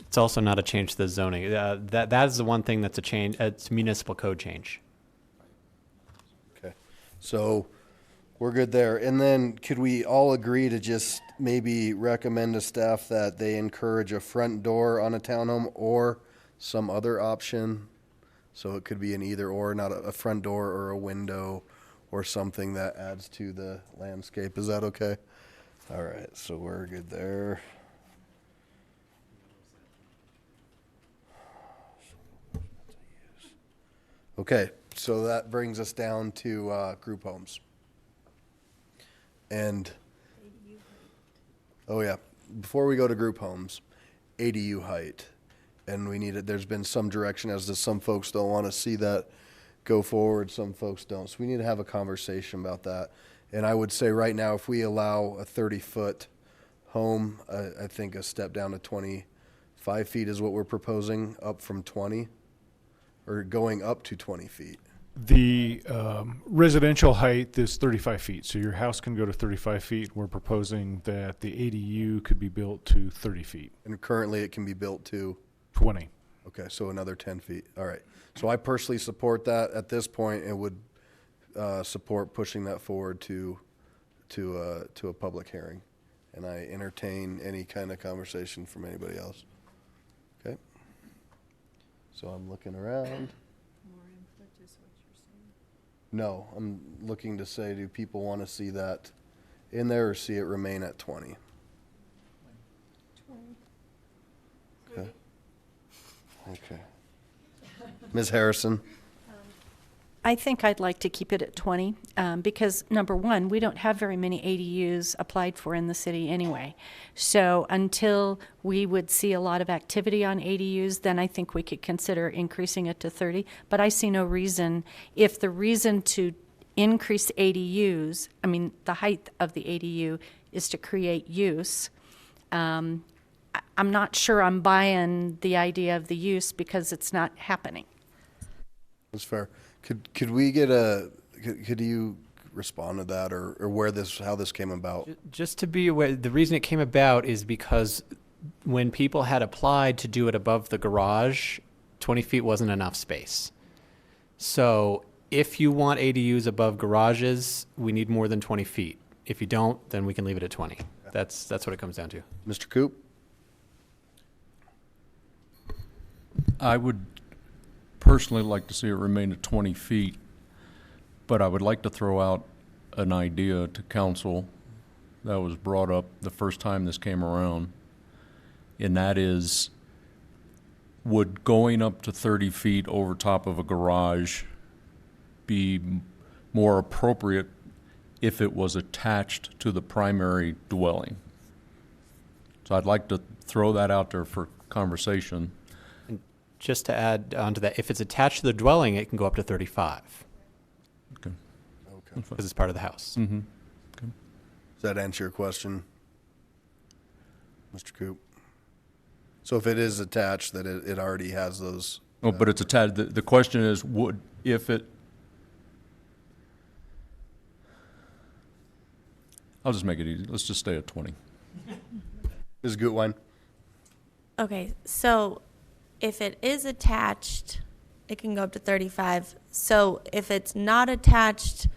Speaker 9: It's also not a change to the zoning. That is the one thing that's a change. It's a municipal code change.
Speaker 1: Okay, so we're good there. And then could we all agree to just maybe recommend to staff that they encourage a front door on a townhome or some other option? So it could be an either or, not a front door or a window or something that adds to the landscape. Is that okay? All right, so we're good there. Okay, so that brings us down to group homes. And, oh yeah, before we go to group homes, ADU height. And there's been some direction as to some folks don't want to see that go forward, some folks don't. So we need to have a conversation about that. And I would say right now, if we allow a 30-foot home, I think a step down to 25 feet is what we're proposing, up from 20, or going up to 20 feet.
Speaker 4: The residential height is 35 feet, so your house can go to 35 feet. We're proposing that the ADU could be built to 30 feet.
Speaker 1: And currently it can be built to?
Speaker 4: 20.
Speaker 1: Okay, so another 10 feet. All right. So I personally support that at this point, and would support pushing that forward to a public hearing. And I entertain any kind of conversation from anybody else. Okay. So I'm looking around. No, I'm looking to say, do people want to see that in there or see it remain at 20? Okay. Okay. Ms. Harrison?
Speaker 3: I think I'd like to keep it at 20, because number one, we don't have very many ADUs applied for in the city anyway. So until we would see a lot of activity on ADUs, then I think we could consider increasing it to 30. But I see no reason, if the reason to increase ADUs, I mean, the height of the ADU is to create use. I'm not sure I'm buying the idea of the use because it's not happening.
Speaker 1: That's fair. Could we get could you respond to that, or how this came about?
Speaker 9: Just to be aware, the reason it came about is because when people had applied to do it above the garage, 20 feet wasn't enough space. So if you want ADUs above garages, we need more than 20 feet. If you don't, then we can leave it at 20. That's what it comes down to.
Speaker 1: Mr. Coop?
Speaker 12: I would personally like to see it remain at 20 feet, but I would like to throw out an idea to council that was brought up the first time this came around, and that is, would going up to 30 feet over top of a garage be more appropriate if it was attached to the primary dwelling? So I'd like to throw that out there for conversation.
Speaker 9: Just to add on to that, if it's attached to the dwelling, it can go up to 35.
Speaker 12: Okay.
Speaker 9: Because it's part of the house.
Speaker 12: Mm-hmm. Okay.
Speaker 1: Does that answer your question, Mr. Coop? So if it is attached, that it already has those.
Speaker 12: Oh, but it's attached. The question is, I'll just make it easy. Let's just stay at 20.
Speaker 1: Ms. Gutwein?
Speaker 15: Okay, so if it is attached, it can go up to 35. So if it's not attached,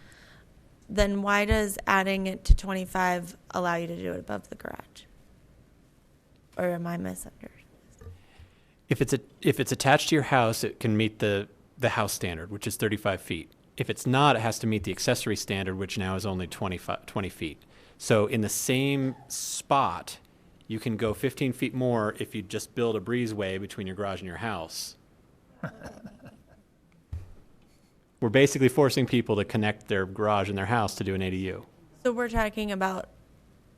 Speaker 15: then why does adding it to 25 allow you to do it above the garage? Or am I misunderstanding?
Speaker 9: If it's attached to your house, it can meet the house standard, which is 35 feet. If it's not, it has to meet the accessory standard, which now is only 20 feet. So in the same spot, you can go 15 feet more if you just build a breezeway between your garage and your house. We're basically forcing people to connect their garage and their house to do an ADU.
Speaker 15: So we're talking about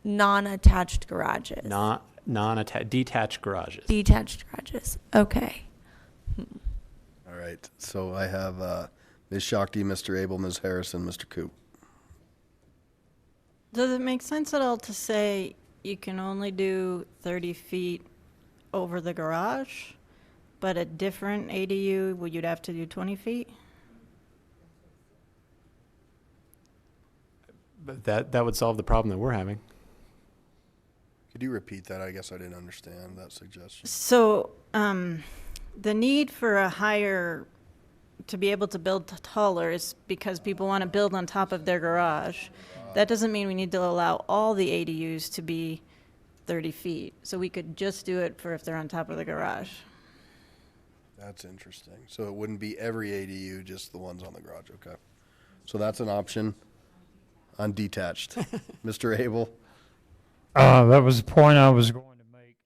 Speaker 15: non-attached garages.
Speaker 9: Detached garages.
Speaker 15: Detached garages. Okay.
Speaker 1: All right. So I have Ms. Shakti, Mr. Abel, Ms. Harrison, Mr. Coop.
Speaker 10: Does it make sense at all to say you can only do 30 feet over the garage, but a different ADU, well, you'd have to do 20 feet?
Speaker 9: But that would solve the problem that we're having.
Speaker 1: Could you repeat that? I guess I didn't understand that suggestion.
Speaker 10: So the need for to be able to build taller is because people want to build on top of their garage. That doesn't mean we need to allow all the ADUs to be 30 feet. So we could just do it for if they're on top of the garage.
Speaker 1: That's interesting. So it wouldn't be every ADU, just the ones on the garage. Okay. So that's an option on detached. Mr. Abel?
Speaker 8: That was the point I was going to make.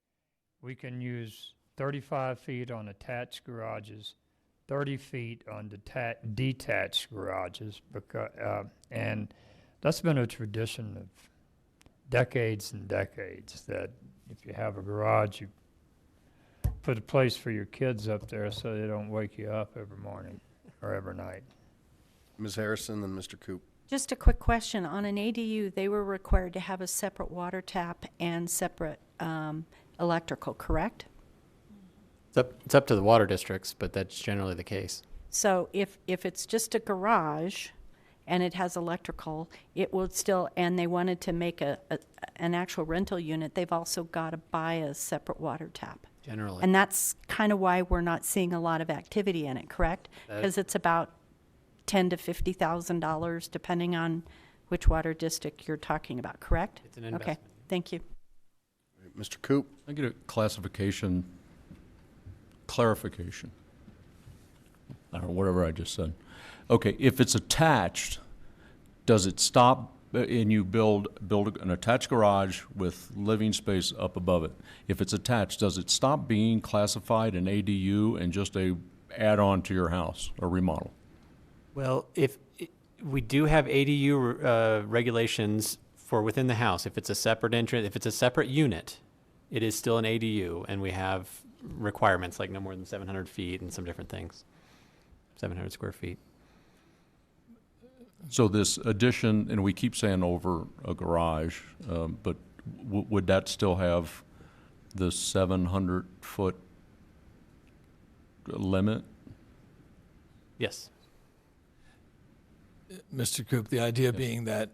Speaker 8: We can use 35 feet on attached garages, 30 feet on detached garages, and that's been a tradition of decades and decades, that if you have a garage, you put a place for your kids up there so they don't wake you up every morning or every night.
Speaker 1: Ms. Harrison and Mr. Coop.
Speaker 3: Just a quick question. On an ADU, they were required to have a separate water tap and separate electrical, correct?
Speaker 9: It's up to the water districts, but that's generally the case.
Speaker 3: So if it's just a garage and it has electrical, it will still, and they wanted to make an actual rental unit, they've also got to buy a separate water tap.
Speaker 9: Generally.
Speaker 3: And that's kind of why we're not seeing a lot of activity in it, correct? Because it's about $10,000 to $50,000, depending on which water district you're talking about, correct?
Speaker 9: It's an investment.
Speaker 3: Okay, thank you.
Speaker 1: Mr. Coop?
Speaker 12: I get a clarification, or whatever I just said. Okay, if it's attached, does it stop and you build an attached garage with living space up above it? If it's attached, does it stop being classified an ADU and just a add on to your house or remodel?
Speaker 9: Well, we do have ADU regulations for within the house. If it's a separate entrance, if it's a separate unit, it is still an ADU, and we have requirements like no more than 700 feet and some different things. 700 square feet.
Speaker 12: So this addition, and we keep saying over a garage, but would that still have the 700-foot limit?
Speaker 9: Yes.
Speaker 5: Mr. Coop, the idea being that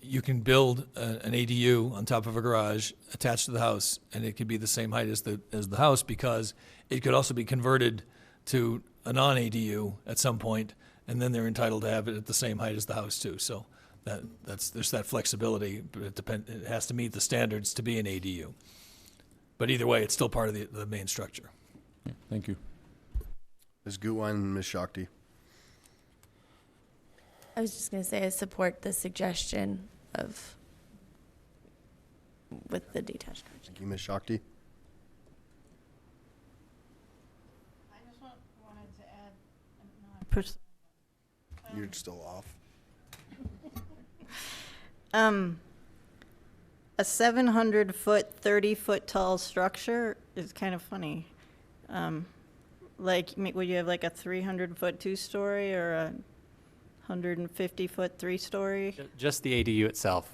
Speaker 5: you can build an ADU on top of a garage attached to the house, and it could be the same height as the house, because it could also be converted to a non-ADU at some point, and then they're entitled to have it at the same height as the house too. So there's that flexibility, but it has to meet the standards to be an ADU. But either way, it's still part of the main structure.
Speaker 12: Yeah, thank you.
Speaker 1: Ms. Gutwein and Ms. Shakti.
Speaker 15: I was just going to say I support the suggestion with the detached garage.
Speaker 1: Thank you, Ms. Shakti.
Speaker 10: I just wanted to add.
Speaker 1: You're still off.
Speaker 10: A 700-foot, 30-foot tall structure is kind of funny. Like, would you have like a 300-foot two-story or a 150-foot three-story?
Speaker 9: Just the ADU itself.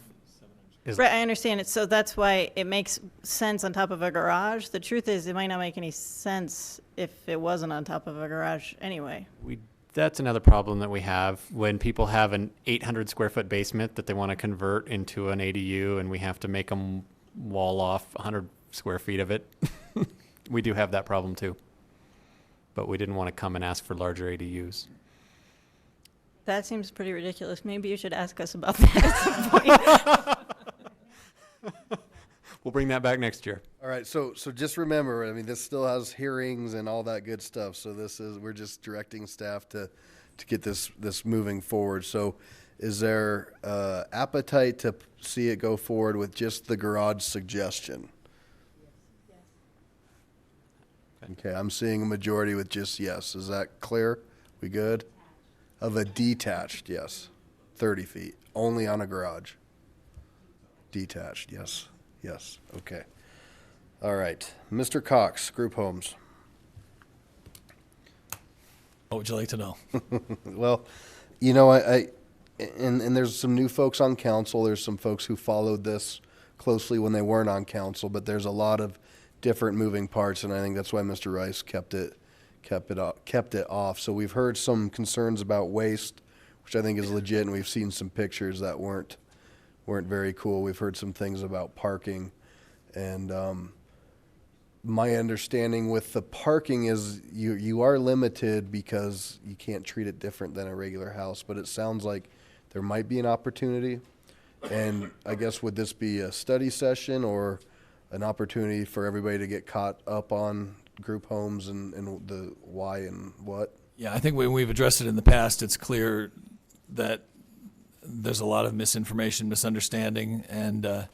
Speaker 10: Right, I understand it. So that's why it makes sense on top of a garage. The truth is, it might not make any sense if it wasn't on top of a garage anyway.
Speaker 9: That's another problem that we have when people have an 800 square foot basement that they want to convert into an ADU, and we have to make them wall off 100 square feet of it. We do have that problem too. But we didn't want to come and ask for larger ADUs.
Speaker 10: That seems pretty ridiculous. Maybe you should ask us about that at some point.
Speaker 9: We'll bring that back next year.
Speaker 1: All right, so just remember, I mean, this still has hearings and all that good stuff. So we're just directing staff to get this moving forward. So is there appetite to see it go forward with just the garage suggestion? Okay, I'm seeing a majority with just yes. Is that clear? We good? Of a detached, yes. 30 feet, only on a garage. Detached, yes. Yes, okay. All right. Mr. Cox, group homes.
Speaker 5: What would you like to know?
Speaker 1: Well, you know, and there's some new folks on council. There's some folks who followed this closely when they weren't on council, but there's a lot of different moving parts, and I think that's why Mr. Rice kept it off. So we've heard some concerns about waste, which I think is legit, and we've seen some pictures that weren't very cool. We've heard some things about parking, and my understanding with the parking is you are limited because you can't treat it different than a regular house, but it sounds like there might be an opportunity. And I guess, would this be a study session or an opportunity for everybody to get caught up on group homes and the why and what?
Speaker 5: Yeah, I think when we've addressed it in the past, it's clear that there's a lot of misinformation, misunderstanding, and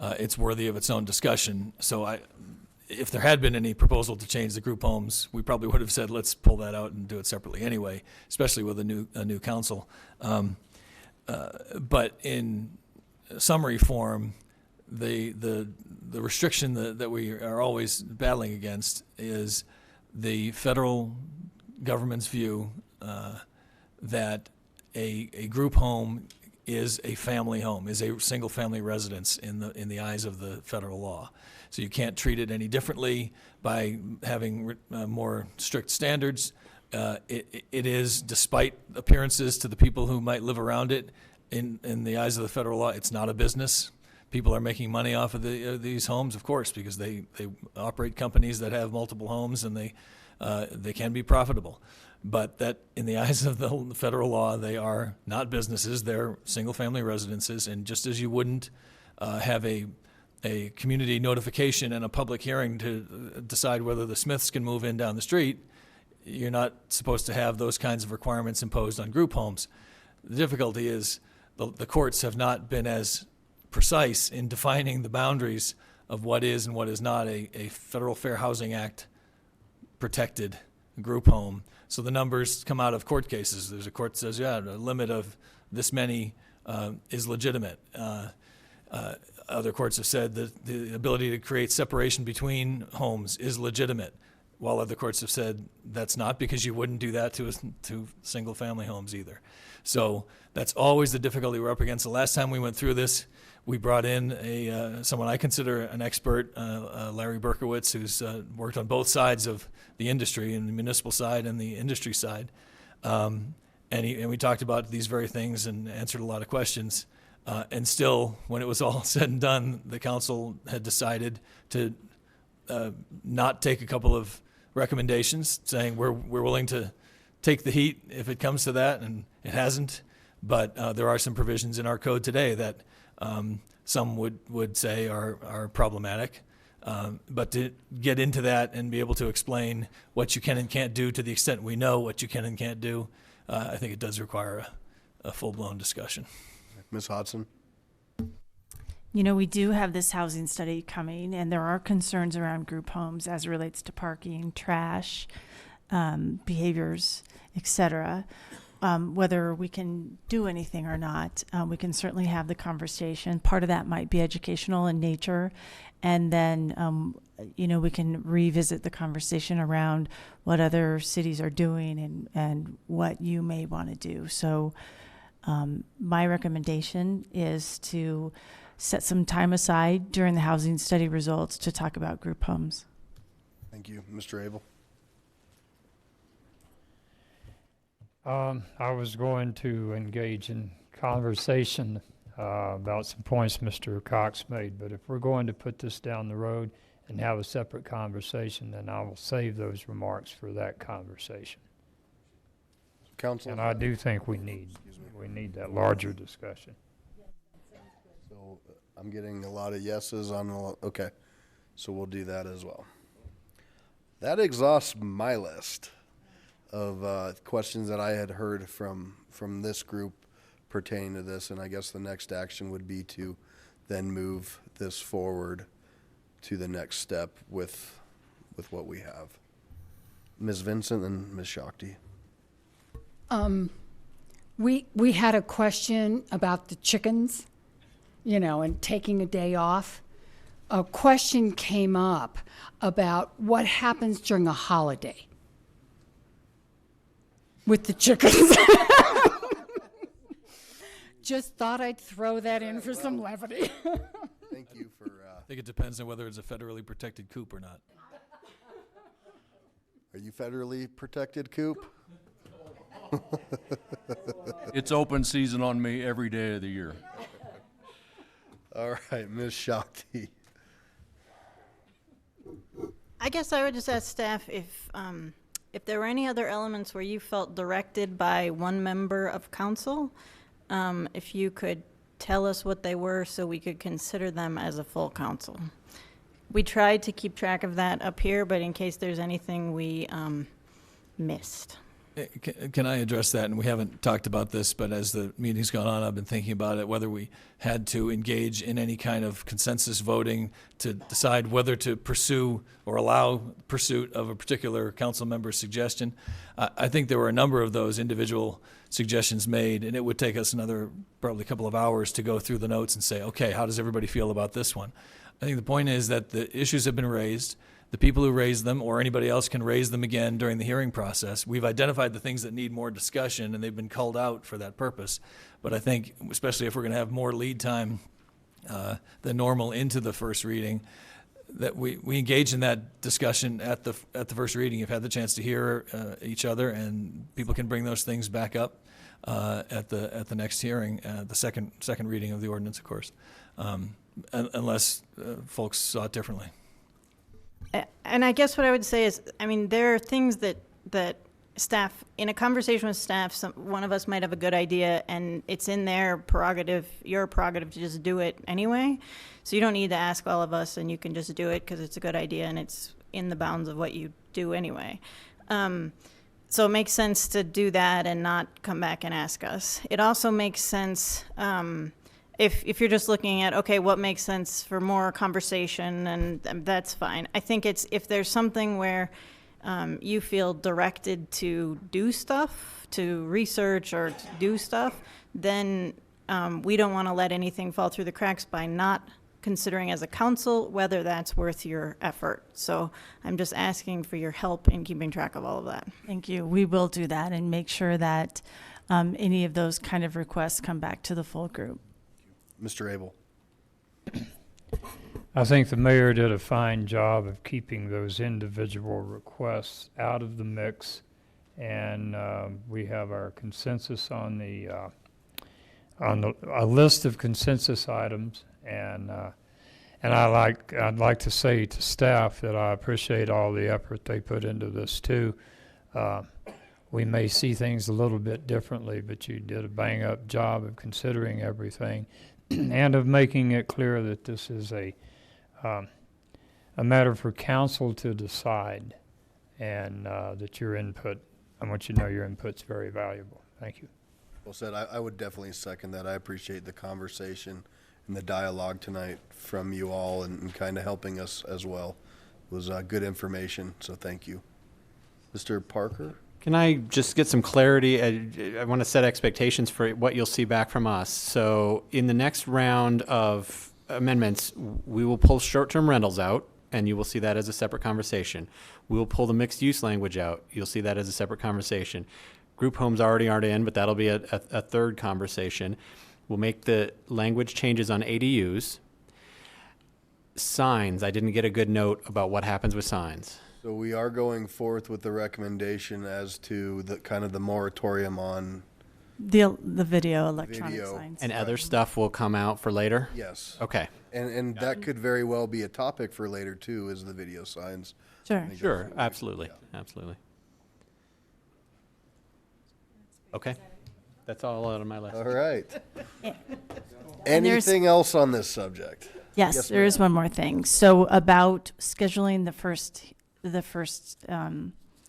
Speaker 5: it's worthy of its own discussion. So if there had been any proposal to change the group homes, we probably would have said, let's pull that out and do it separately anyway, especially with a new council. But in summary form, the restriction that we are always battling against is the federal government's view that a group home is a family home, is a single family residence in the eyes of the federal law. So you can't treat it any differently by having more strict standards. It is, despite appearances to the people who might live around it, in the eyes of the federal law, it's not a business. People are making money off of these homes, of course, because they operate companies that have multiple homes, and they can be profitable. But that, in the eyes of the federal law, they are not businesses, they're single-family residences. And just as you wouldn't have a community notification and a public hearing to decide whether the Smiths can move in down the street, you're not supposed to have those kinds of requirements imposed on group homes. The difficulty is the courts have not been as precise in defining the boundaries of what is and what is not a Federal Fair Housing Act protected group home. So the numbers come out of court cases. There's a court that says, yeah, the limit of this many is legitimate. Other courts have said that the ability to create separation between homes is legitimate, while other courts have said that's not, because you wouldn't do that to single-family homes either. So that's always the difficulty we're up against. The last time we went through this, we brought in someone I consider an expert, Larry Berkowitz, who's worked on both sides of the industry, and the municipal side and the industry side. And we talked about these very things and answered a lot of questions. And still, when it was all said and done, the council had decided to not take a couple of recommendations, saying we're willing to take the heat if it comes to that, and it hasn't. But there are some provisions in our code today that some would say are problematic. But to get into that and be able to explain what you can and can't do to the extent we know what you can and can't do, I think it does require a full-blown discussion.
Speaker 1: Ms. Hodson?
Speaker 6: You know, we do have this housing study coming, and there are concerns around group homes as it relates to parking, trash, behaviors, etc. Whether we can do anything or not, we can certainly have the conversation. Part of that might be educational in nature, and then you know, we can revisit the conversation around what other cities are doing and what you may want to do. So my recommendation is to set some time aside during the housing study results to talk about group homes.
Speaker 1: Thank you. Mr. Abel?
Speaker 8: I was going to engage in conversation about some points Mr. Cox made, but if we're going to put this down the road and have a separate conversation, then I will save those remarks for that conversation.
Speaker 1: Council?
Speaker 8: And I do think we need that larger discussion.
Speaker 1: So I'm getting a lot of yeses on okay. So we'll do that as well. That exhausts my list of questions that I had heard from this group pertaining to this, and I guess the next action would be to then move this forward to the next step with what we have. Ms. Vincent and Ms. Shakti.
Speaker 14: We had a question about the chickens, you know, and taking a day off. A question came up about what happens during a holiday with the chickens. Just thought I'd throw that in for some levity.
Speaker 1: Thank you for...
Speaker 5: I think it depends on whether it's a federally protected coop or not.
Speaker 1: Are you federally protected, coop?
Speaker 12: It's open season on me every day of the year.
Speaker 1: All right, Ms. Shakti.
Speaker 10: I guess I would just ask staff if there were any other elements where you felt directed by one member of council, if you could tell us what they were so we could consider them as a full council. We tried to keep track of that up here, but in case there's anything we missed.
Speaker 5: Can I address that? And we haven't talked about this, but as the meeting's gone on, I've been thinking about it, whether we had to engage in any kind of consensus voting to decide whether to pursue or allow pursuit of a particular council member's suggestion. I think there were a number of those individual suggestions made, and it would take us another probably couple of hours to go through the notes and say, okay, how does everybody feel about this one? I think the point is that the issues have been raised. The people who raised them, or anybody else, can raise them again during the hearing process. We've identified the things that need more discussion, and they've been culled out for that purpose. But I think, especially if we're going to have more lead time than normal into the first reading, that we engage in that discussion at the first reading. You've had the chance to hear each other, and people can bring those things back up at the next hearing, the second reading of the ordinance, of course, unless folks saw it differently.
Speaker 10: And I guess what I would say is, I mean, there are things that staff, in a conversation with staff, one of us might have a good idea, and it's in their prerogative, your prerogative, to just do it anyway. So you don't need to ask all of us, and you can just do it because it's a good idea and it's in the bounds of what you do anyway. So it makes sense to do that and not come back and ask us. It also makes sense if you're just looking at, okay, what makes sense for more conversation, and that's fine. I think it's if there's something where you feel directed to do stuff, to research or to do stuff, then we don't want to let anything fall through the cracks by not considering as a council whether that's worth your effort. So I'm just asking for your help in keeping track of all of that.
Speaker 6: Thank you. We will do that and make sure that any of those kind of requests come back to the full group.
Speaker 1: Mr. Abel.
Speaker 8: I think the mayor did a fine job of keeping those individual requests out of the mix, and we have our consensus on a list of consensus items, and I'd like to say to staff that I appreciate all the effort they put into this too. We may see things a little bit differently, but you did a bang-up job of considering everything and of making it clear that this is a matter for council to decide, and that your input, I want you to know your input's very valuable. Thank you.
Speaker 1: Well said. I would definitely second that. I appreciate the conversation and the dialogue tonight from you all, and kind of helping us as well. It was good information, so thank you. Mr. Parker?
Speaker 9: Can I just get some clarity? I want to set expectations for what you'll see back from us. So in the next round of amendments, we will pull short-term rentals out, and you will see that as a separate conversation. We will pull the mixed-use language out. You'll see that as a separate conversation. Group homes already aren't in, but that'll be a third conversation. We'll make the language changes on ADUs. Signs, I didn't get a good note about what happens with signs.
Speaker 1: So we are going forth with the recommendation as to the kind of the moratorium on
Speaker 6: The video electronic
Speaker 1: Video.
Speaker 6: signs.
Speaker 9: And other stuff will come out for later?
Speaker 1: yes.
Speaker 9: Okay.
Speaker 1: And that could very well be a topic for later too, is the video signs.
Speaker 6: Sure.
Speaker 1: I think
Speaker 9: Sure,
Speaker 1: that's-
Speaker 9: absolutely, absolutely. Okay, that's all out of my list.
Speaker 1: All right.
Speaker 6: And there's-
Speaker 1: Anything else on this subject?
Speaker 6: Yes, there is one more thing. So about scheduling the first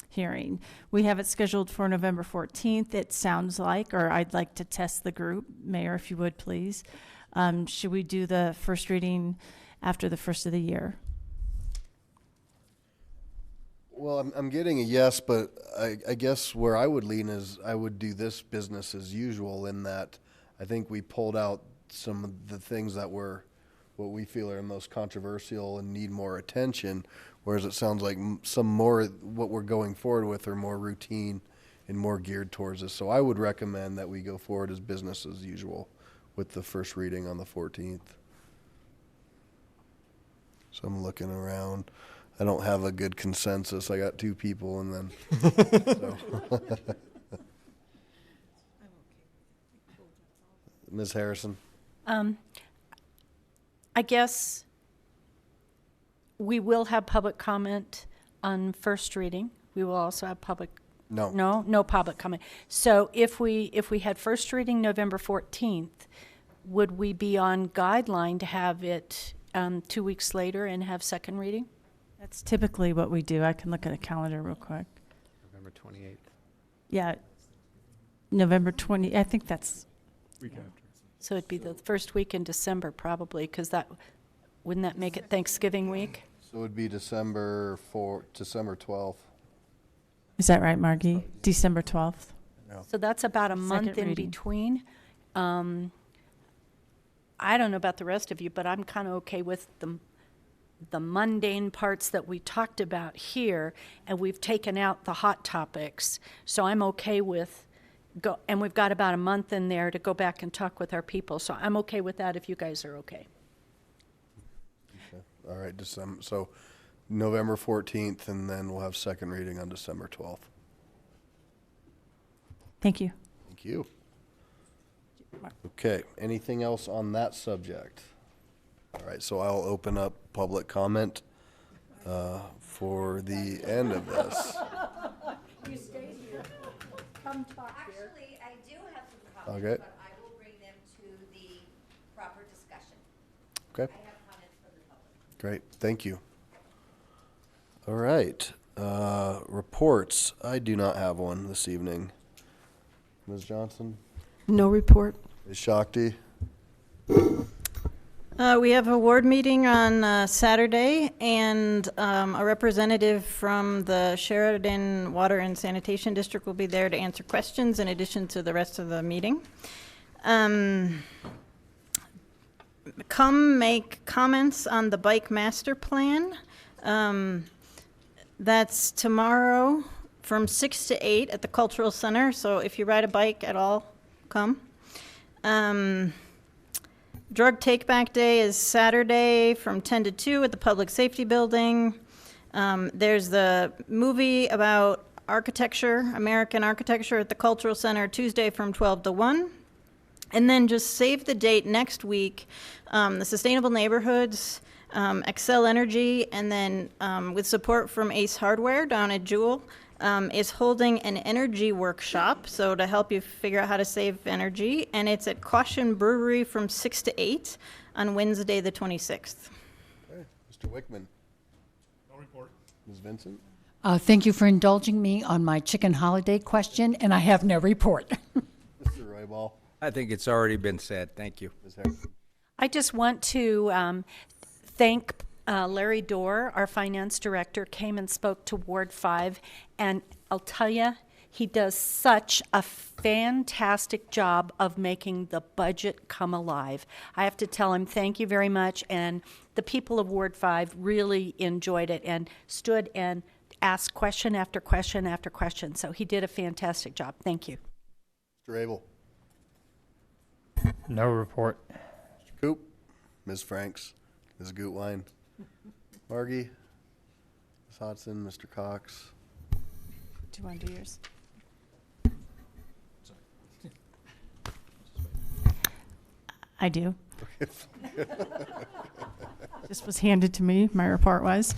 Speaker 6: hearing. We have it scheduled for November 14th, it sounds like, or I'd like to test the group. Mayor, if you would, please. Should we do the first reading after the first of the year?
Speaker 1: Well, I'm getting a yes, but I guess where I would lean is I would do this business as usual, in that I think we pulled out some of the things that were what we feel are most controversial and need more attention, whereas it sounds like some more what we're going forward with are more routine and more geared towards this. So I would recommend that we go forward as business as usual with the first reading on the 14th. So I'm looking around. I don't have a good consensus. I got two people, and then so. Ms. Harrison?
Speaker 3: I guess we will have public comment on first reading. We will also have public.
Speaker 1: No.
Speaker 3: No public comment. So if we had first reading November 14th, would we be on guideline to have it 2 weeks later and have second reading?
Speaker 6: That's typically what we do. I can look at a calendar real quick.
Speaker 9: November 28th.
Speaker 6: Yeah, November 20, I think that's,
Speaker 3: So it'd be the first week in December probably, because wouldn't that make it Thanksgiving week?
Speaker 1: So it would be December 12th.
Speaker 6: is that right, Margie? December 12th?
Speaker 3: So that's about a month
Speaker 6: Second
Speaker 3: in
Speaker 6: reading.
Speaker 3: between. I don't know about the rest of you, but I'm kind of okay with the mundane parts that we talked about here, and we've taken out the hot topics. So I'm okay with and we've got about a month in there to go back and talk with our people. So I'm okay with that if you guys are okay.
Speaker 1: All right, so November 14th, and then we'll have second reading on December 12th.
Speaker 6: Thank you.
Speaker 1: Thank you. Okay, anything else on that subject? All right, so I'll open up public comment for the end of this.
Speaker 18: You stay here. Come talk here. Actually, I do have some comments,
Speaker 1: Okay.
Speaker 18: but I will bring them to the proper discussion.
Speaker 1: Okay,
Speaker 18: I have comments from the public.
Speaker 1: great, thank you. All right, reports. I do not have one this evening. Ms. Johnson?
Speaker 11: No report.
Speaker 1: Ms. Shakti?
Speaker 10: We have a ward meeting on Saturday, and a representative from the Sheridan Water and Sanitation District will be there to answer questions in addition to the rest of the meeting. Come make comments on the bike master plan. That's tomorrow from 6 to 8 at the Cultural Center, so if you ride a bike at all, come. Drug Take-Back Day is Saturday from 10 to 2 at the Public Safety Building. There's the movie about architecture, American architecture at the Cultural Center, Tuesday from 12 to 1. And then just save the date next week, the Sustainable Neighborhoods, Excel Energy, and then with support from Ace Hardware down at Jewel, is holding an energy workshop, so to help you figure out how to save energy, and it's at Caution Brewery from 6 to 8 on Wednesday, the 26th.
Speaker 1: Okay. Mr. Wickman.
Speaker 16: No report.
Speaker 1: Ms. Vincent.
Speaker 14: Thank you for indulging me on my chicken holiday question, and I have no report.
Speaker 1: Mr. Royball.
Speaker 13: I think it's already been said. Thank you.
Speaker 1: Ms. Harrison.
Speaker 3: I just want to thank Larry Dorr, our finance director, came and spoke to Ward 5, and I'll tell you, he does such a fantastic job of making the budget come alive. I have to tell him thank you very much, and the people of Ward 5 really enjoyed it and stood and asked question after question after question, so he did a fantastic job. Thank you.
Speaker 1: Mr. Abel.
Speaker 8: No report.
Speaker 1: Mr. Coop. Ms. Franks. Ms. Gutwein. Margie. Ms. Hodson. Mr. Cox.
Speaker 6: Do you want to do yours? I do. This was handed to me, my report was.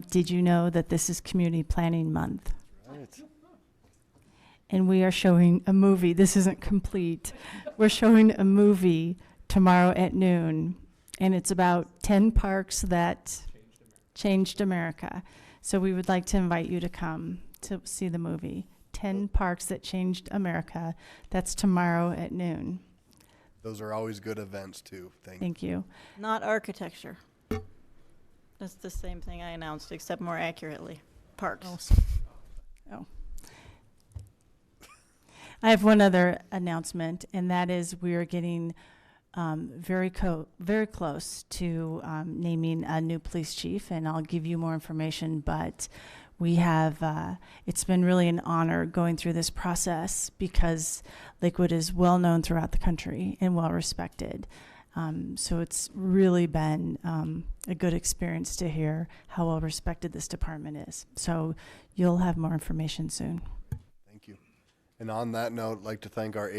Speaker 6: Did you know that this is Community Planning Month?
Speaker 1: Right.
Speaker 6: And we are showing a movie. This isn't complete. We're showing a movie tomorrow at noon, and it's about 10 parks that changed America. So we would like to invite you to come to see the movie, 10 Parks That Changed America. That's tomorrow at noon.
Speaker 1: Those are always good events, too.
Speaker 6: Thank you.
Speaker 10: Not architecture. That's the same thing I announced, except more accurately. Parks.
Speaker 6: Oh. I have one other announcement, and that is we are getting very close to naming a new police chief, and I'll give you more information, but we have, it's been really an honor going through this process because Lakewood is well known throughout the country and well respected. So it's really been a good experience to hear how well respected this department is. So you'll have more information soon.
Speaker 1: Thank you. And on that note, I'd like to thank our